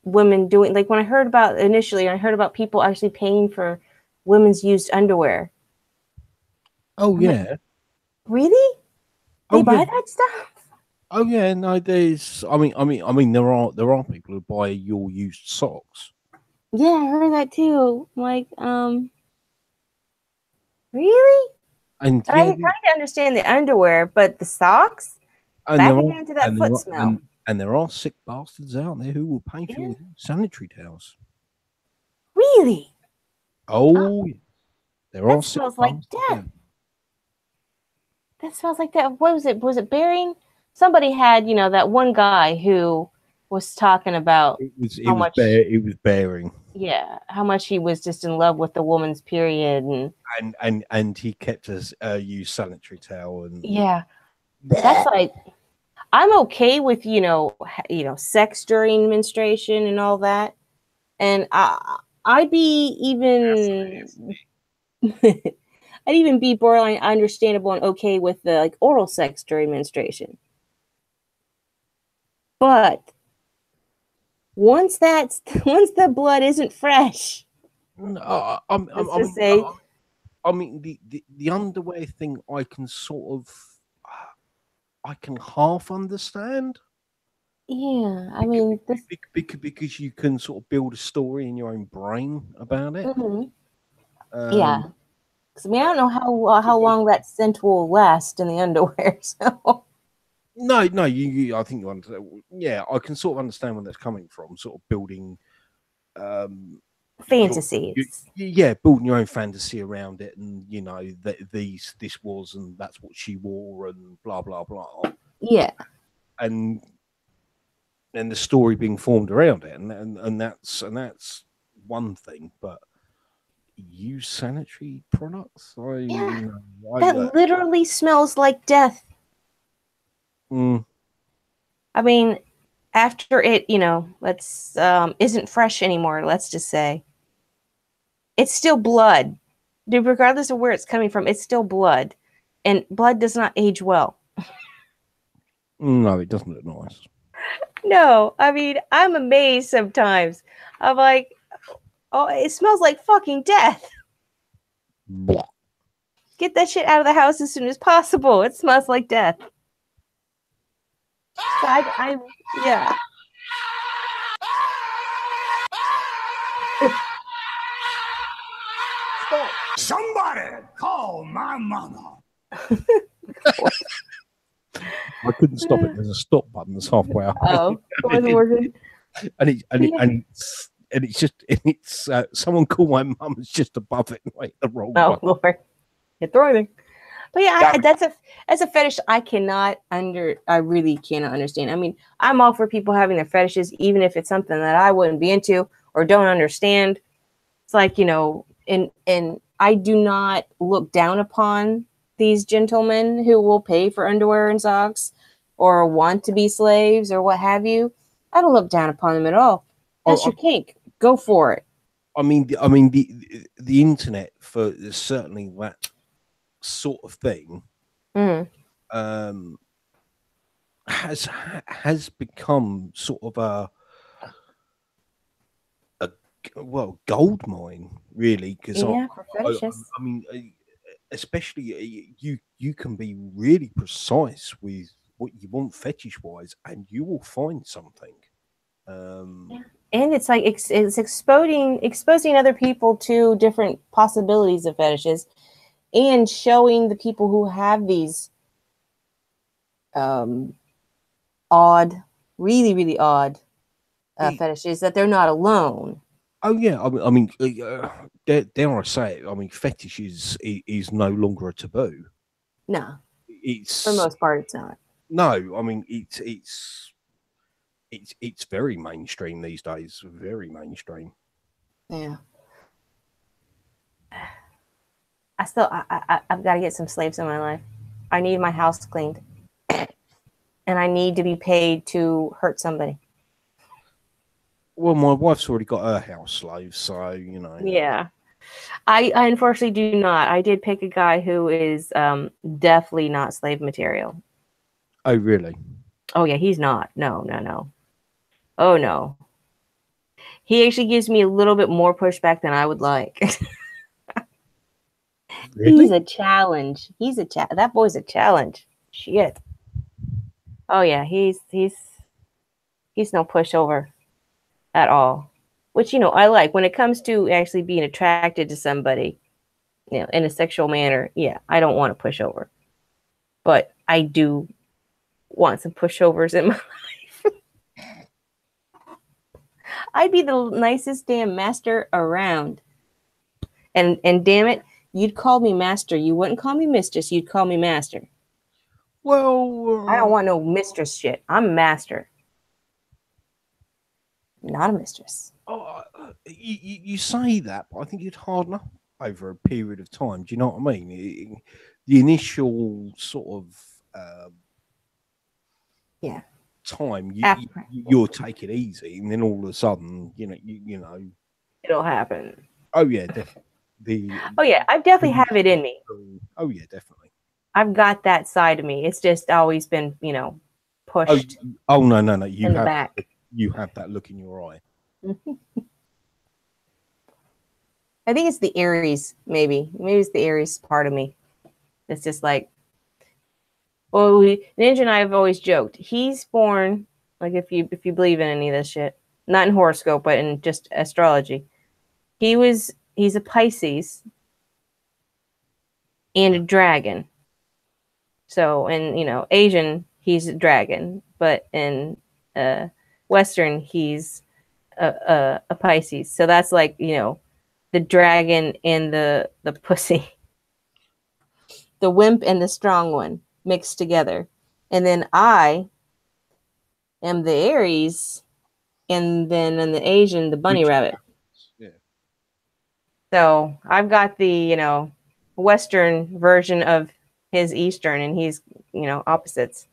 women doing, like when I heard about people actually paying for women's used underwear. Oh I'm yeah. like, really? They Oh buy yeah. that stuff? Oh yeah. No, there's. I mean, there are people who buy your used socks. Yeah, I heard that too. I'm like, really? And And I yeah, can kind of understand the underwear, but the socks? and Back there are again to that and foot there are, smell. and there are sick bastards out there who will pay for Yeah. your sanitary towels. Really? Oh, there are That sick smells like bastards death. out That smells like that. What was it? Was it bearing? Somebody had, you know, that one guy who was talking about there. how much, It was bearing, yeah, how much he was just in love with the woman's period, and he kept us use sanitary towel and yeah, that's like, I'm okay with, you know, sex during menstruation and all that, and I'd be even, I'd even be borderline understandable and okay with the like oral sex during menstruation, but once once the blood isn't fresh, let's just say, I mean the underwear thing I can sort of I can half understand. yeah, I mean this. Because you can sort of build a story in your own brain about it. Mhm. Um, Yeah, because I mean I don't know how long that scent will last in the underwear. So no, I think you understand. Yeah, I can sort of understand where that's coming from. Sort of building, fantasies. yeah, building your own fantasy around it, and you know that this was, and that's what she wore, and blah blah blah, Yeah, and the story being formed around it, and that's one thing, but use sanitary products. yeah, I that literally smells like death. mm, I mean, after it, let's isn't fresh anymore, let's just say, it's still blood. Dude, regardless of where it's coming from, it's still blood. And blood does not age well. No, it doesn't look nice. No, I mean, I'm amazed sometimes. I'm like, oh, it smells like fucking death. Blah. Get that shit out of the house as soon as possible. It smells like death. So yeah. Somebody call my mama. I couldn't stop it. There's a stop button that's halfway up. Oh, it wasn't working. It's someone call my mum. It's just above it. Wait, the wrong Oh one. Lord, hit the wrong thing. But yeah, that's a fetish I really cannot understand. I mean, I'm all for people having their fetishes, even if it's something that I wouldn't be into or don't understand. It's like, and I do not look down upon these gentlemen who will pay for underwear and socks or want to be slaves or what have you. I don't look down upon them at all. That's your kink. Go for it. I mean, the internet for certainly that sort of thing has become sort of a gold mine, really, because I mean, especially you can be really precise with what you want fetish wise, and you will find something. And it's like it's exposing other people to different possibilities of fetishes, and showing the people who have these odd, really, really odd fetishes that they're not alone. Oh yeah, I mean, dare I say it? I mean, fetish is no longer a taboo. No, it's for the most part, it's not. No, I mean it's very mainstream these days. Very mainstream. Yeah. I've got to get some slaves in my life. I need my house cleaned, and I need to be paid to hurt somebody. Well, my wife's already got her house slave, so Yeah, I unfortunately do not. I did pick a guy who is definitely not slave material. Oh, really? Oh yeah, he's not. No. Oh no. He actually gives me a little bit more pushback than I would like. Really? He's a challenge. That boy's a challenge. Shit. Oh yeah, he's no pushover at all. Which I like when it comes to actually being attracted to somebody, in a sexual manner. Yeah, I don't want to push over, but I do want some pushovers in my life. I'd be the nicest damn master around, and damn it, you'd call me master. You wouldn't call me mistress. You'd call me master. Well, I don't want no mistress shit. I'm a master, not a mistress. You say that, but I think you'd harden up over a period of time. Do you know what I mean? The initial sort of time, you'll take it easy, and then all of a sudden, it'll happen. Oh yeah, definitely. Oh yeah, I definitely have it in me. Oh yeah, definitely. I've got that side of me. It's just always been, pushed. Oh no. You have that look in your eye. I think it's the Aries, maybe. Maybe it's the Aries part of me. It's just like, well, Ninja and I have always joked. He's born, like if you believe in any of this shit, not in horoscope, but in just astrology. He's a Pisces and a dragon. So in Asian, he's a dragon, but in Western, he's a Pisces. So that's like the dragon and the pussy, the wimp and the strong one mixed together. And then I am the Aries, and then in the Asian, the bunny rabbit. Yeah. So I've got the Western version of his Eastern, and he's opposites.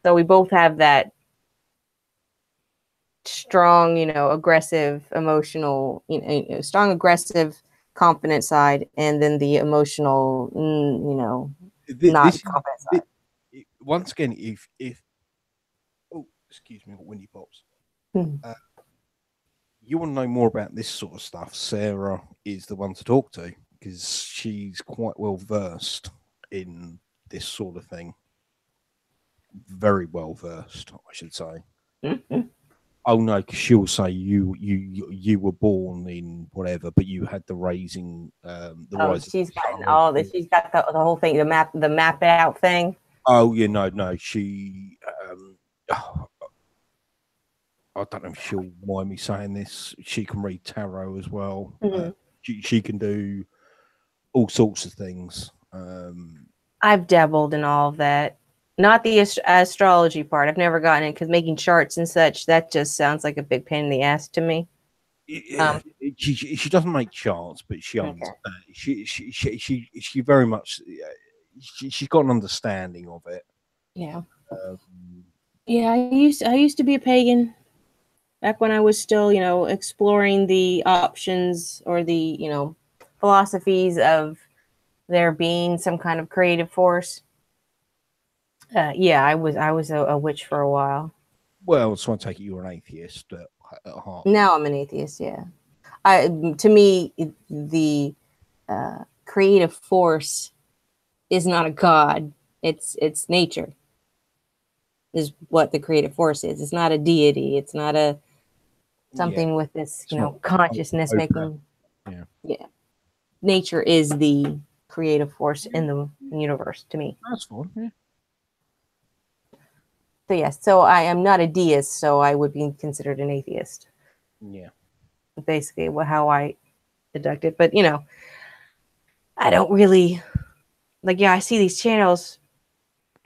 So we both have that strong, aggressive, emotional, strong, aggressive, confident side, and then the emotional, not This is confident side. once again, if oh, excuse me, got windy pops. Hmm. You want to know more about this sort of stuff, Sarah is the one to talk to because she's quite well versed in this sort of thing. Very well versed, I should say. Mm-hmm. Oh no, because she'll say you were born in whatever, but you had the raising the rise. She's gotten all this. She's got the whole thing, the map out thing. Oh yeah, no, she. I don't know if she'll mind me saying this. She can read tarot as well. Mm-hmm. She can do all sorts of things. I've dabbled in all of that. Not the astrology part. I've never gotten it because making charts and such, that just sounds like a big pain in the ass to me. She doesn't make charts, but she understands. She very much she's got an understanding of it. Yeah. Yeah, I used to be a pagan back when I was still, exploring the options or the, philosophies of there being some kind of creative force. Yeah, I was a witch for a while. Well, so I take it you're an atheist at heart. Now I'm an atheist. Yeah, to me the creative force is not a god. It's nature. Is what the creative force is. It's not a deity. It's not a something with this, consciousness making. Yeah. Nature is the creative force in the universe to me. That's fine. Yeah. So yes, so I am not a deist, so I would be considered an atheist. Yeah. Basically, how I deduct it, but I don't really Yeah, I see these channels.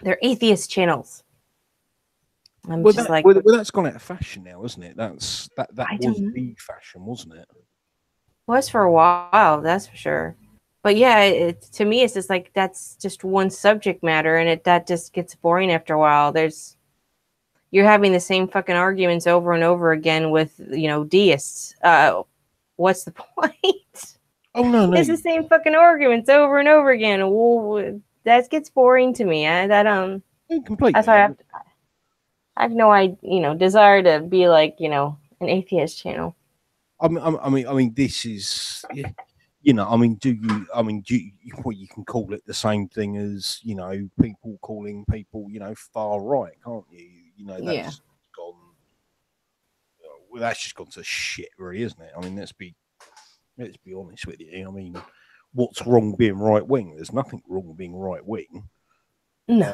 They're atheist channels. I'm just that's gone out of fashion now, isn't it? That was the fashion, wasn't it? Was for a while, that's for sure. But yeah, to me, it's just like that's just one subject matter, and that just gets boring after a while. You're having the same fucking arguments over and over again with deists. What's the point? Oh no, it's the same fucking arguments over and over again. Well, that gets boring to me. Completely. That's why I have no desire to be like an atheist channel. I mean, this is, do you can call it the same thing as people calling people far right, can't you? That's gone. Well, that's just gone to shit, really, isn't it? I mean, let's be honest with you. I mean, what's wrong being right wing? There's nothing wrong with being right wing. No.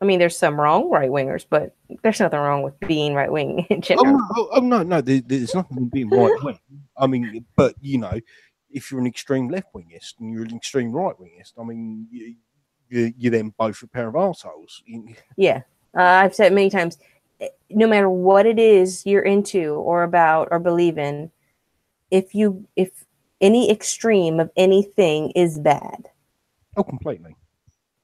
I mean, there's some wrong right wingers, but there's nothing wrong with being right wing in general. No, there's nothing wrong with being right wing. I mean, but if you're an extreme left wingist and you're an extreme right wingist, I mean, you're then both a pair of arseholes. Yeah, I've said many times, no matter what it is you're into or about or believe in, if any extreme of anything is bad. Oh, completely.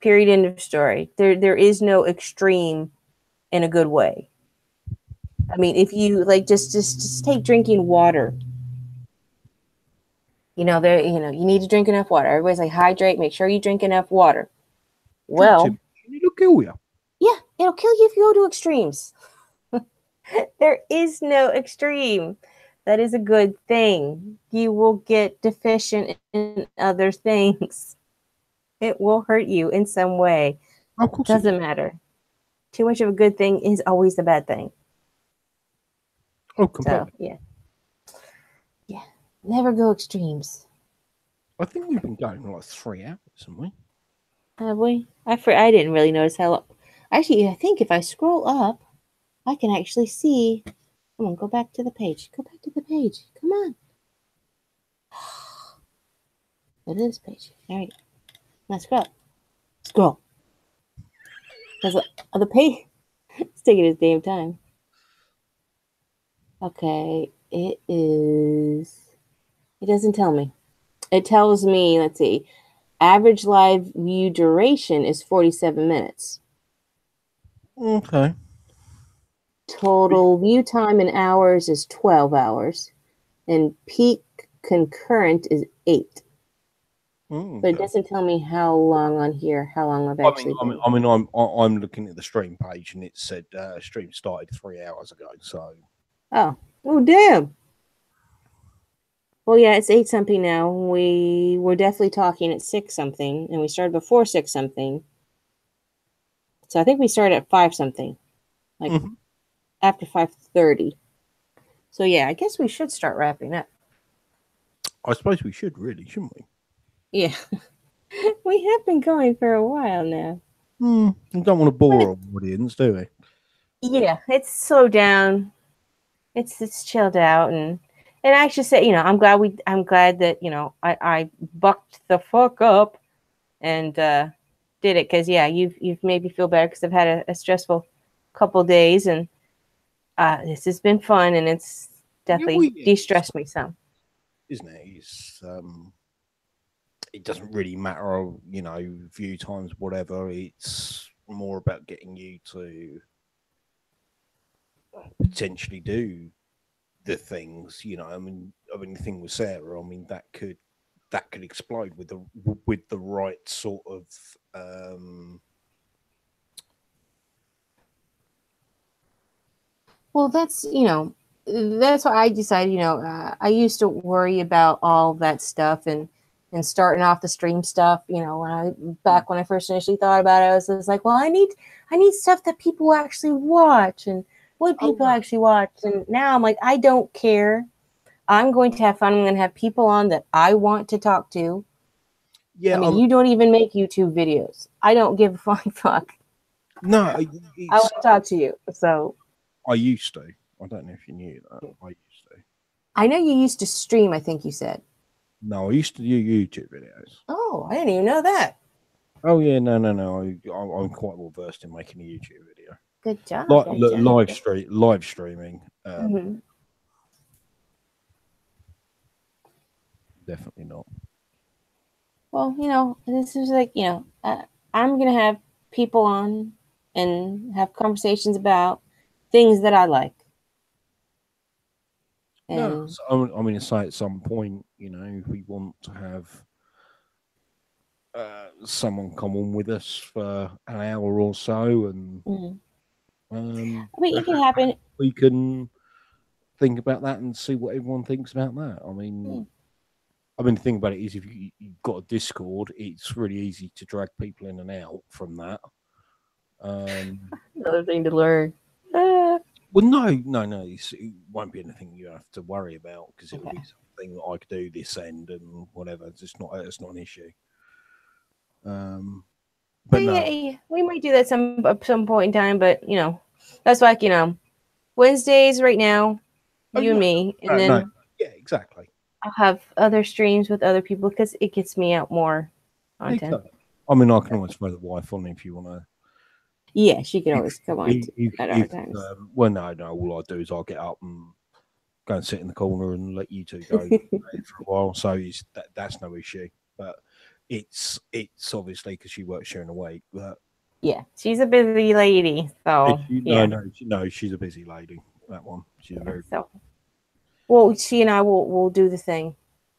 Period. End of story. There is no extreme in a good way. I mean, if you just take drinking water. You need to drink enough water. Everybody's like, hydrate. Make sure you drink enough water. Well, it'll kill you. Yeah, it'll kill you if you go to extremes. There is no extreme. That is a good thing. You will get deficient in other things. It will hurt you in some way. Of course, doesn't matter. Too much of a good thing is always a bad thing. Oh, completely. So, yeah. Never go extremes. I think we've been going like 3 hours, haven't we? Have we? I didn't really notice how long. Actually, I think if I scroll up, I can actually see. Come on, go back to the page. Go back to the page. Come on. Go to this page. There you go. Now scroll. Scroll. Because the page it's taking its damn time. Okay, it doesn't tell me. It tells me, let's see, average live view duration is 47 minutes. Okay. Total view time in hours is 12 hours, and peak concurrent is 8. But it doesn't tell me how long on here, how long I've actually been. I'm looking at the stream page, and it said stream started 3 hours ago. So. Oh damn. Well, yeah, it's 8 something now. We were definitely talking at 6 something, and we started before 6 something. So I think we started at 5 something, like after 5:30. So yeah, I guess we should start wrapping up. I suppose we should, really, shouldn't we? Yeah. We have been going for a while now. We don't want to bore our audience, do we? Yeah, it's slowed down. It's chilled out, and I should say, I'm glad that I bucked the fuck up and did it, because you've made me feel better, because I've had a stressful couple days, and this has been fun, and it's definitely de-stressed me some. Isn't it? It's it doesn't really matter, view times, whatever. It's more about getting you to potentially do the things, I mean, the thing with Sarah, that could explode with the right sort of Well, that's why I decided, I used to worry about all that stuff, and starting off the stream stuff, when I first initially thought about it, I was like, well, I need stuff that people actually watch, and what people actually watch. And now I'm like, I don't care. I'm going to have fun. I'm going to have people on that I want to talk to. Yeah, I mean, you don't even make YouTube videos. I don't give a flying fuck. No, I want to talk to you. So I used to. I don't know if you knew that. I used to. I know you used to stream, I think you said. No, I used to do YouTube videos. Oh, I didn't even know that. Oh yeah, no. I'm quite well versed in making a YouTube video. Good job. Live streaming. Definitely not. Well, this is like, I'm gonna have people on and have conversations about things that I like. No, so, I mean, say at some point, if we want to have someone come on with us for an hour or so, and I mean, it can happen. We can think about that and see what everyone thinks about that. I mean, the thing about it is, if you've got a Discord, it's really easy to drag people in and out from that. Another thing to learn. Well, no. It won't be anything you have to worry about, because it will be something that I could do this end and whatever. It's not an issue. But no, we might do that some point in time. But that's like Wednesdays right now, you and me, and then yeah, exactly. I'll have other streams with other people, because it gets me out more content. Exactly. I mean, I can always throw the wife on if you want to. Yeah, she can always come on at our times. Well, no. All I do is I'll get up and go and sit in the corner and let you two go for a while. So that's no issue. But it's obviously because she works during the week. But yeah, she's a busy lady. So no, she's a busy lady. That one, she's very. So, well, she and I will do the thing.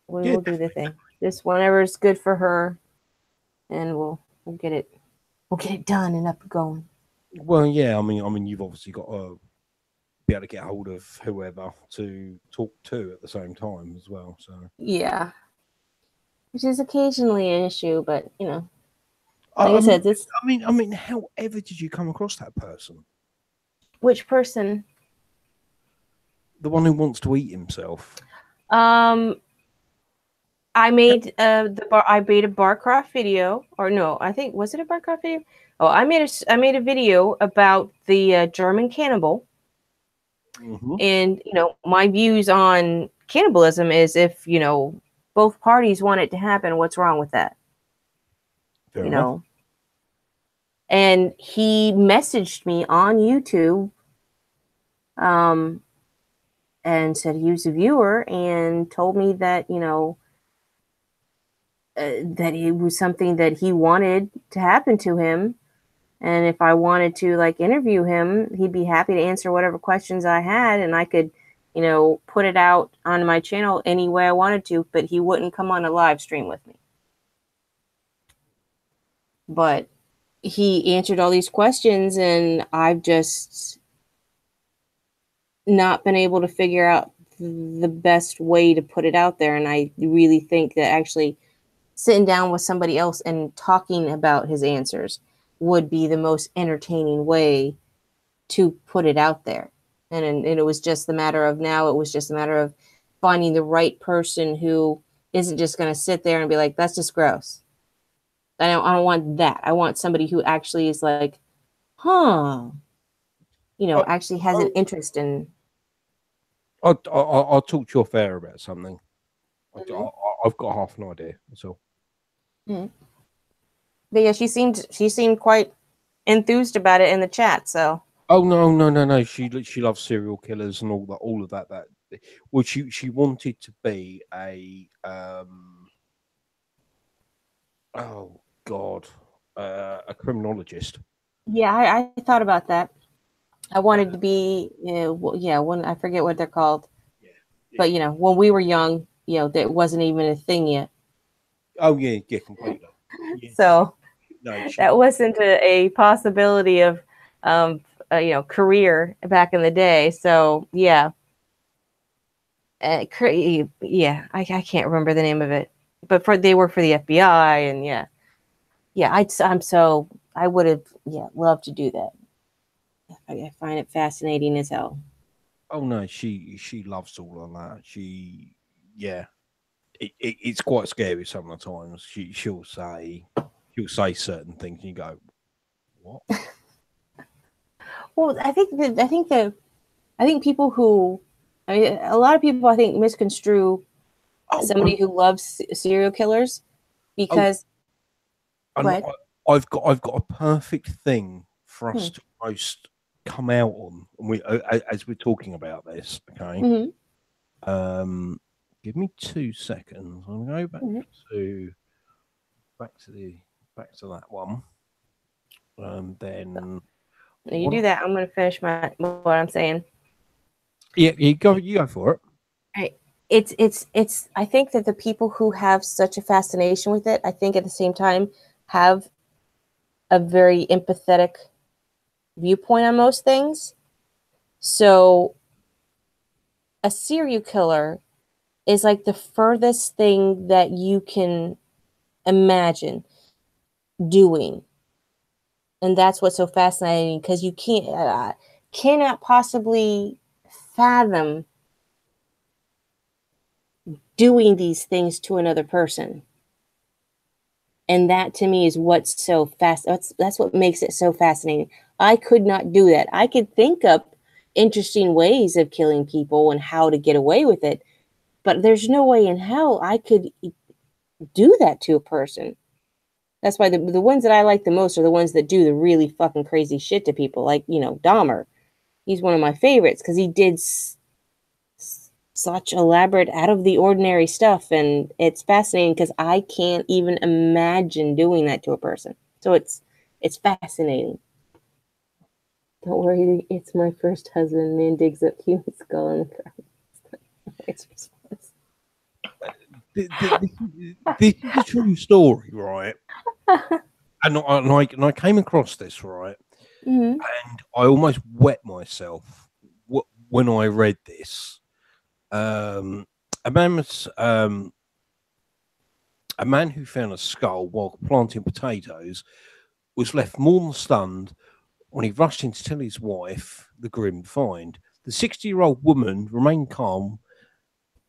We will do the thing. Just whenever it's good for her, and we'll get it. We'll get it done and up and going. Well, yeah. I mean, you've obviously got to be able to get hold of whoever to talk to at the same time as well. So yeah, which is occasionally an issue, but like I said, this. I mean, however did you come across that person? Which person? The one who wants to eat himself. I made I made a Barcraft video, or no, I think, was it a Barcraft video? Oh, I made a video about the German cannibal, and my views on cannibalism is, if both parties want it to happen, what's wrong with that? Fair enough. And he messaged me on YouTube, and said he was a viewer, and told me that that it was something that he wanted to happen to him, And if I wanted to like interview him, he'd be happy to answer whatever questions I had, and I could, you know, put it out on my channel any way I wanted to, but he wouldn't come on a live stream with me. But he answered all these questions, and I've just not been able to figure out the best way to put it out there. And I really think that actually sitting down with somebody else and talking about his answers would be the most entertaining way to put it out there. And it was just the matter of now, it was just a matter of finding the right person who isn't just going to sit there and be like, that's just gross. I don't want that. I want somebody who actually is like, huh, you know, actually has an interest in. I'll talk to your fair about something. I've got half an idea. That's all. Mm-hmm. But yeah, she seemed quite enthused about it in the chat. So. Oh no! She loves serial killers and all of that. Well, she wanted to be a oh god, a criminologist. Yeah, I thought about that. I wanted to be, when I forget what they're called, but you know, when we were young, you know, that wasn't even a thing yet. Oh yeah, completely. Yeah. So no, that wasn't a possibility of, you know, career back in the day. So yeah, I can't remember the name of it, but they were for the FBI, and I would have loved to do that. I find it fascinating as hell. Oh no, she loves all of that. It's quite scary some of the times. She'll say certain things, and you go, what? Well, I think people who, I mean, a lot of people I think misconstrue somebody who loves serial killers because. I've got a perfect thing for us to most come out on, and as we're talking about this, okay. Give me 2 seconds. I'm going to go back to that one. Then you do that. I'm going to finish what I'm saying. Yeah, you go for it. Right. It's. I think that the people who have such a fascination with it, I think at the same time have a very empathetic viewpoint on most things. So a serial killer is like the furthest thing that you can imagine doing. And that's what's so fascinating, because you cannot possibly fathom doing these things to another person. And that to me is what's so that's what makes it so fascinating. I could not do that. I could think up interesting ways of killing people and how to get away with it, but there's no way in hell I could do that to a person. That's why the ones that I like the most are the ones that do the really fucking crazy shit to people, like, you know, Dahmer. He's one of my favorites because he did such elaborate, out of the ordinary stuff, and it's fascinating because I can't even imagine doing that to a person. So it's fascinating. Don't worry, it's my first husband. Man digs up human skull in the ground. This is a true story, right? and I came across this, right? And I almost wet myself when I read this. A man who found a skull while planting potatoes was left more than stunned when he rushed in to tell his wife the grim find. The 60-year-old woman remained calm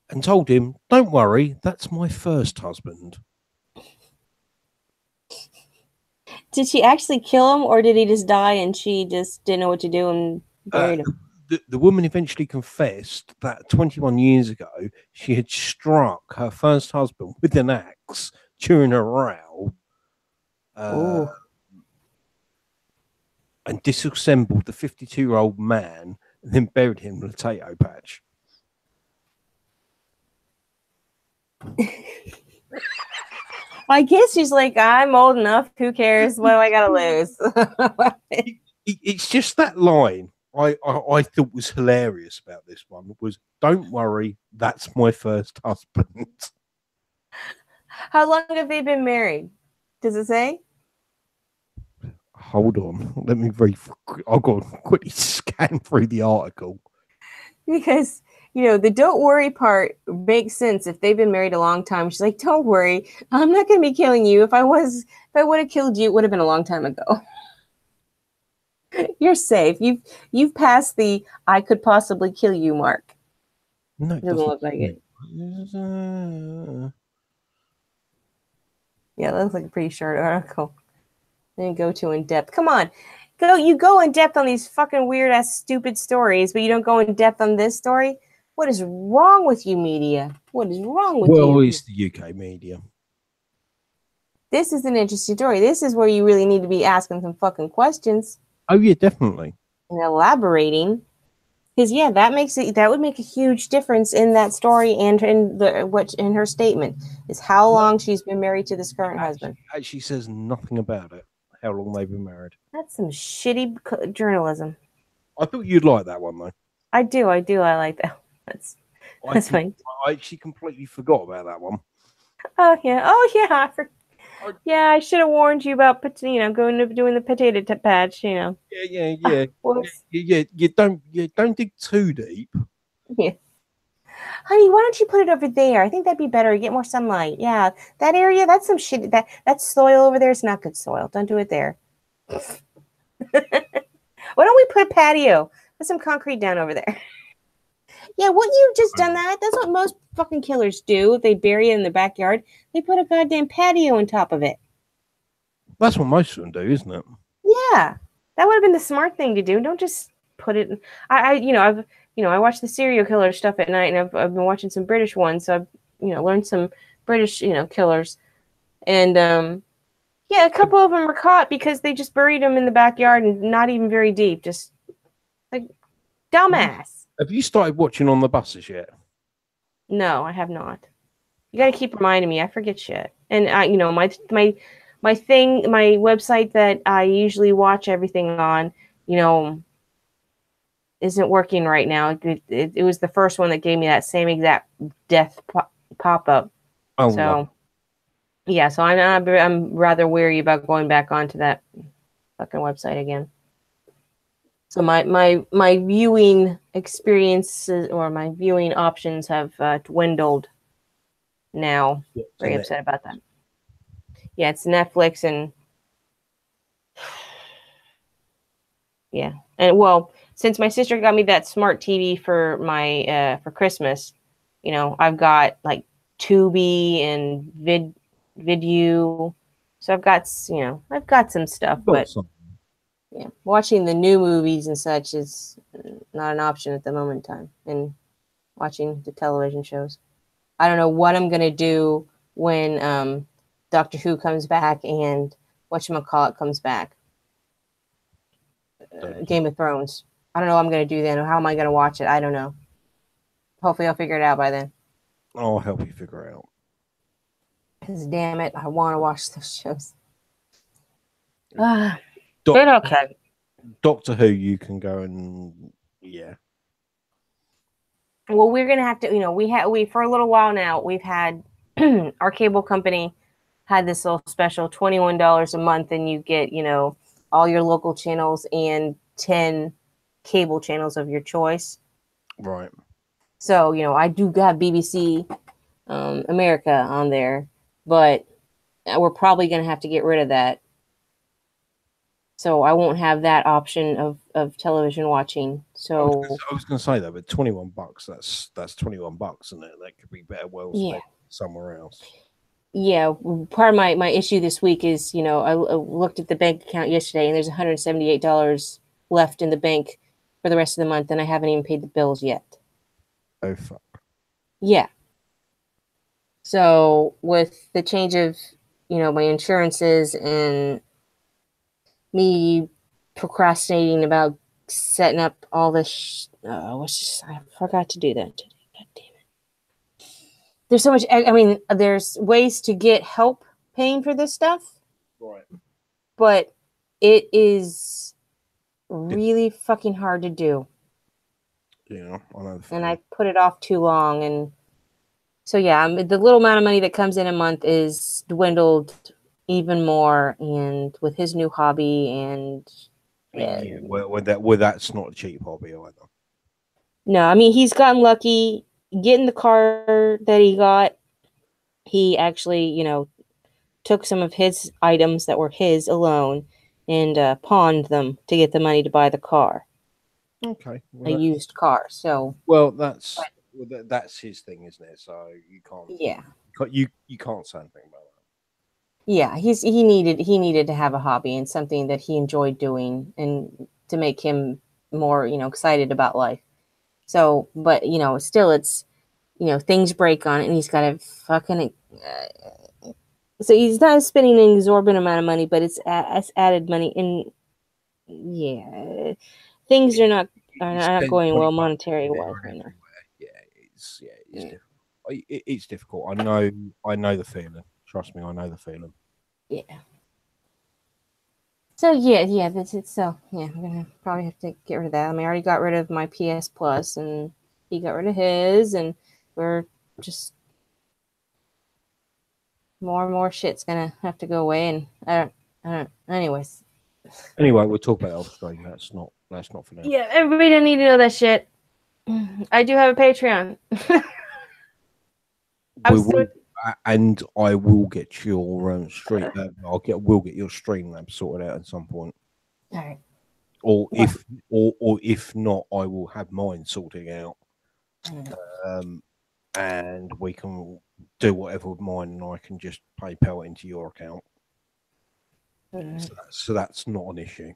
and told him, "Don't worry, that's my first husband." Did she actually kill him, or did he just die and she just didn't know what to do and buried him? The woman eventually confessed that 21 years ago she had struck her first husband with an axe during a row and disassembled the 52-year-old man and then buried him in a potato patch. I guess she's like, I'm old enough. Who cares? What do I gotta lose? It's just that line I thought was hilarious about this one was, "Don't worry, that's my first husband." How long have they been married? Does it say? Hold on, let me I'll go quickly scan through the article. Because the "don't worry" part makes sense if they've been married a long time. She's like, "Don't worry, I'm not going to be killing you. If I would have killed you, it would have been a long time ago. You're safe. You've passed the I could possibly kill you mark." No, It doesn't look like it. Yeah, that looks like a pretty short article. Then go to in depth. Come on, you go in depth on these fucking weird ass stupid stories, but you don't go in depth on this story. What is wrong with you, media? What is wrong with you? Well, it's the UK media. This is an interesting story. This is where you really need to be asking some fucking questions Oh yeah, definitely. and elaborating. Because that would make a huge difference in that story and in her statement is how long she's been married to this current husband. Actually says nothing about it. How long they've been married. That's some shitty journalism. I thought you'd like that one though. I do. I like that. That's fine. I actually completely forgot about that one. Oh yeah. I should have warned you about going to doing the potato patch. Yeah. Whoops. You don't dig too deep. Yeah. Honey, why don't you put it over there? I think that'd be better. You get more sunlight. Yeah, that area, that's some shit. That soil over there is not good soil. Don't do it there. Why don't we put a patio? Put some concrete down over there. Yeah, wouldn't you just done that? That's what most fucking killers do. If they bury it in the backyard, they put a goddamn patio on top of it. That's what most of them do, isn't it? Yeah, that would have been the smart thing to do. Don't just put it. I watch the serial killer stuff at night, and I've been watching some British ones, so I've learned some British killers, and a couple of them were caught because they just buried them in the backyard and not even very deep, just like dumbass. Have you started watching on the buses yet? No, I have not. You got to keep reminding me. I forget shit, and my website that I usually watch everything on, isn't working right now. It was the first one that gave me that same exact death pop up. Oh, so no. Yeah, so I'm rather weary about going back onto that fucking website again. So my viewing experiences or my viewing options have dwindled now. Yeah, Very upset about that. Yeah, it's Netflix and yeah, and well, since my sister got me that smart TV for my for Christmas, I've got like Tubi and Vidu, so I've got some stuff, but yeah, watching the new movies and such is not an option at the moment in time, and watching the television shows. I don't know what I'm gonna do when Doctor Who comes back and whatchamacallit comes back. Game of Thrones. I don't know what I'm going to do then. How am I going to watch it? I don't know. Hopefully I'll figure it out by then. I'll help you figure it out. Because damn it, I want to watch those shows. But okay. Doctor Who, you can go and yeah. Well, we're going to have to, we for a little while now, we've had our cable company had this little special $21 a month and you get, all your local channels and 10 cable channels of your choice. Right. So, I do have BBC America on there, but we're probably going to have to get rid of that. So I won't have that option of television watching. So I was going to say that, but $21, that's $21, isn't it? That could be better well spent somewhere else. Yeah, part of my issue this week is, I looked at the bank account yesterday and there's $178 left in the bank for the rest of the month and I haven't even paid the bills yet. Oh, fuck. Yeah. So with the change of, my insurances and me procrastinating about setting up all this, I forgot to do that today. God damn it. There's so much, there's ways to get help paying for this stuff, Right. but it is really fucking hard to do. Yeah, I know. And I put it off too long, and so yeah, the little amount of money that comes in a month is dwindled even more, and with his new hobby and Yeah, well, that's not a cheap hobby either. no, I mean he's gotten lucky getting the car that he got. He actually, took some of his items that were his alone and pawned them to get the money to buy the car, Okay, a used car. So that's his thing, isn't it? So you can't. Yeah. You can't say anything about that. Yeah, he needed to have a hobby and something that he enjoyed doing and to make him more, excited about life. So, but still it's, things break on it and he's got to fucking so he's not spending an exorbitant amount of money, but it's added money and yeah, things are not going well monetary wise right now. Yeah, it's difficult. It's difficult. I know the feeling. Trust me, I know the feeling. Yeah. So yeah, that's it. So yeah, I'm gonna probably have to get rid of that. I mean, I already got rid of my PS Plus, and he got rid of his, and we're just more and more shit's gonna have to go away. And I don't. Anyways. Anyway, we'll talk about Elfstream. That's not for now. Yeah, everybody doesn't need to know that shit. I do have a Patreon. And I will get your stream. We'll get your Streamlab sorted out at some point. All right. Or if not, I will have mine sorted out. And we can do whatever with mine, and I can just PayPal it into your account. So that's not an issue.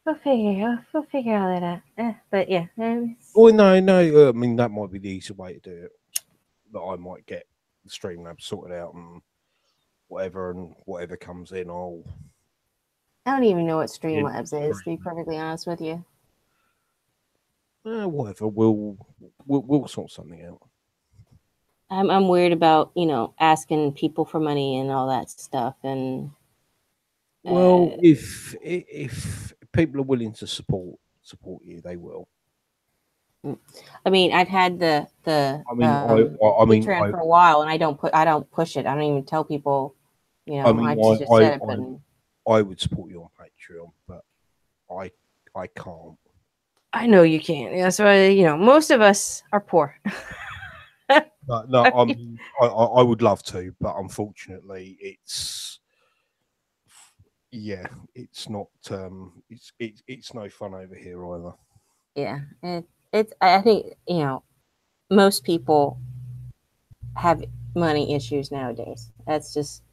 We'll figure all that out. But yeah. Oh no. I mean, that might be the easy way to do it. That I might get the Streamlabs sorted out and whatever comes in, I don't even know what Streamlabs is, to be perfectly honest with you. Whatever. We'll sort something out. I'm weird about asking people for money and all that stuff, and well, if people are willing to support you, they will. I mean, I've had the Patreon for a while, and I don't push it. I don't even tell people. I just said it. I would support you on Patreon, but I can't. I know you can't. That's why most of us are poor. No, I would love to, but unfortunately, it's not. It's no fun over here either. Yeah, I think most people have money issues nowadays. That's just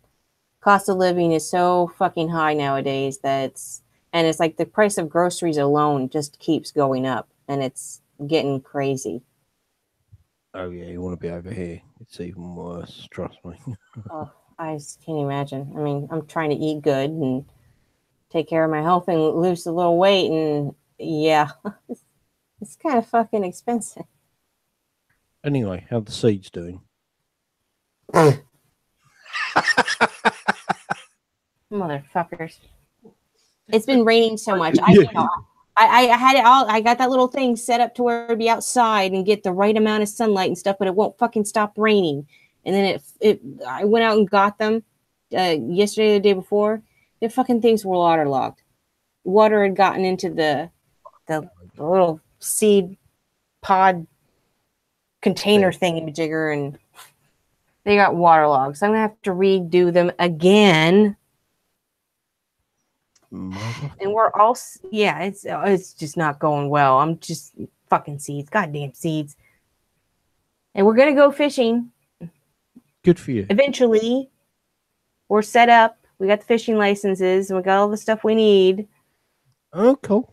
cost of living is so fucking high nowadays it's like the price of groceries alone just keeps going up, and it's getting crazy. Oh yeah, you want to be over here? It's even worse. Trust me. Oh, I just can't imagine. I mean, I'm trying to eat good and take care of my health and lose a little weight, and yeah, it's kind of fucking expensive. Anyway, how are the seeds doing? Motherfuckers! It's been raining so much. I had it all. I got that little thing set up to where it'd be outside and get the right amount of sunlight and stuff, but it won't fucking stop raining. And then I went out and got them yesterday, the day before. The fucking things were waterlogged. Water had gotten into the little seed pod container thingy-majigger, and they got waterlogged. So I'm gonna have to redo them again. And we're all it's just not going well. I'm just fucking seeds, goddamn seeds. And we're gonna go fishing. Good for you. Eventually, we're set up. We got the fishing licenses, and we got all the stuff we need. Oh, cool.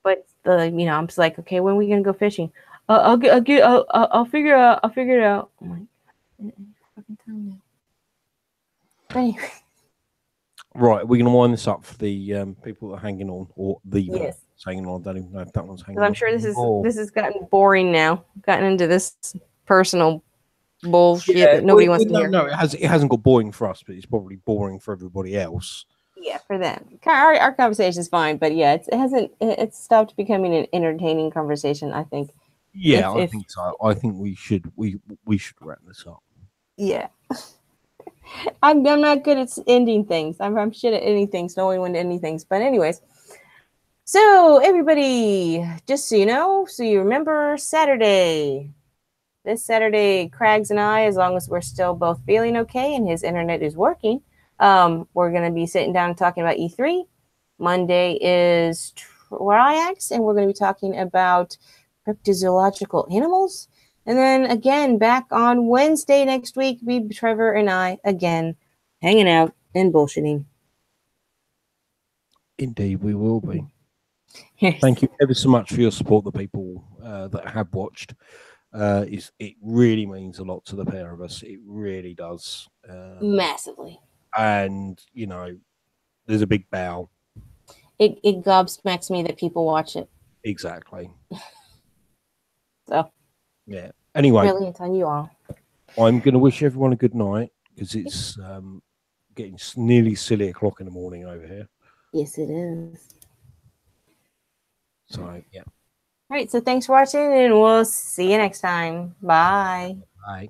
But I'm just like, okay, when are we gonna go fishing? I'll figure it out. I'm like, fucking time now. But anyway. Right, we're going to wind this up for the people that are hanging on, or yes. hanging on. I don't even know if that one's hanging on. I'm sure this has gotten boring now. Gotten into this personal bullshit that nobody wants to no, hear. no, it hasn't got boring for us, but it's probably boring for everybody else. Yeah, for them. Our conversation is fine, but yeah, it's stopped becoming an entertaining conversation, I think. Yeah, I think so. I think we should wrap this up. Yeah. I'm not good at ending things. I'm shit at ending things, knowing when to end things. But anyways, so everybody, just so you know, so you remember this Saturday, Craigs and I, as long as we're still both feeling okay and his internet is working, we're going to be sitting down and talking about E3. Monday is Triax, and we're going to be talking about cryptozoological animals. And then again, back on Wednesday next week, be Trevor and I again hanging out and bullshitting. Indeed, we will be. Yes. Thank you ever so much for your support, the people that have watched. It really means a lot to the pair of us. It really does. Massively. And, you know, there's a big bow. It gobsmacks me that people watch it. Exactly. So, yeah. Anyway, brilliant on you all. I'm going to wish everyone a good night because it's getting nearly silly o'clock in the morning over here. Yes, it is. So, yeah. All right. So, thanks for watching, and we'll see you next time. Bye. Bye.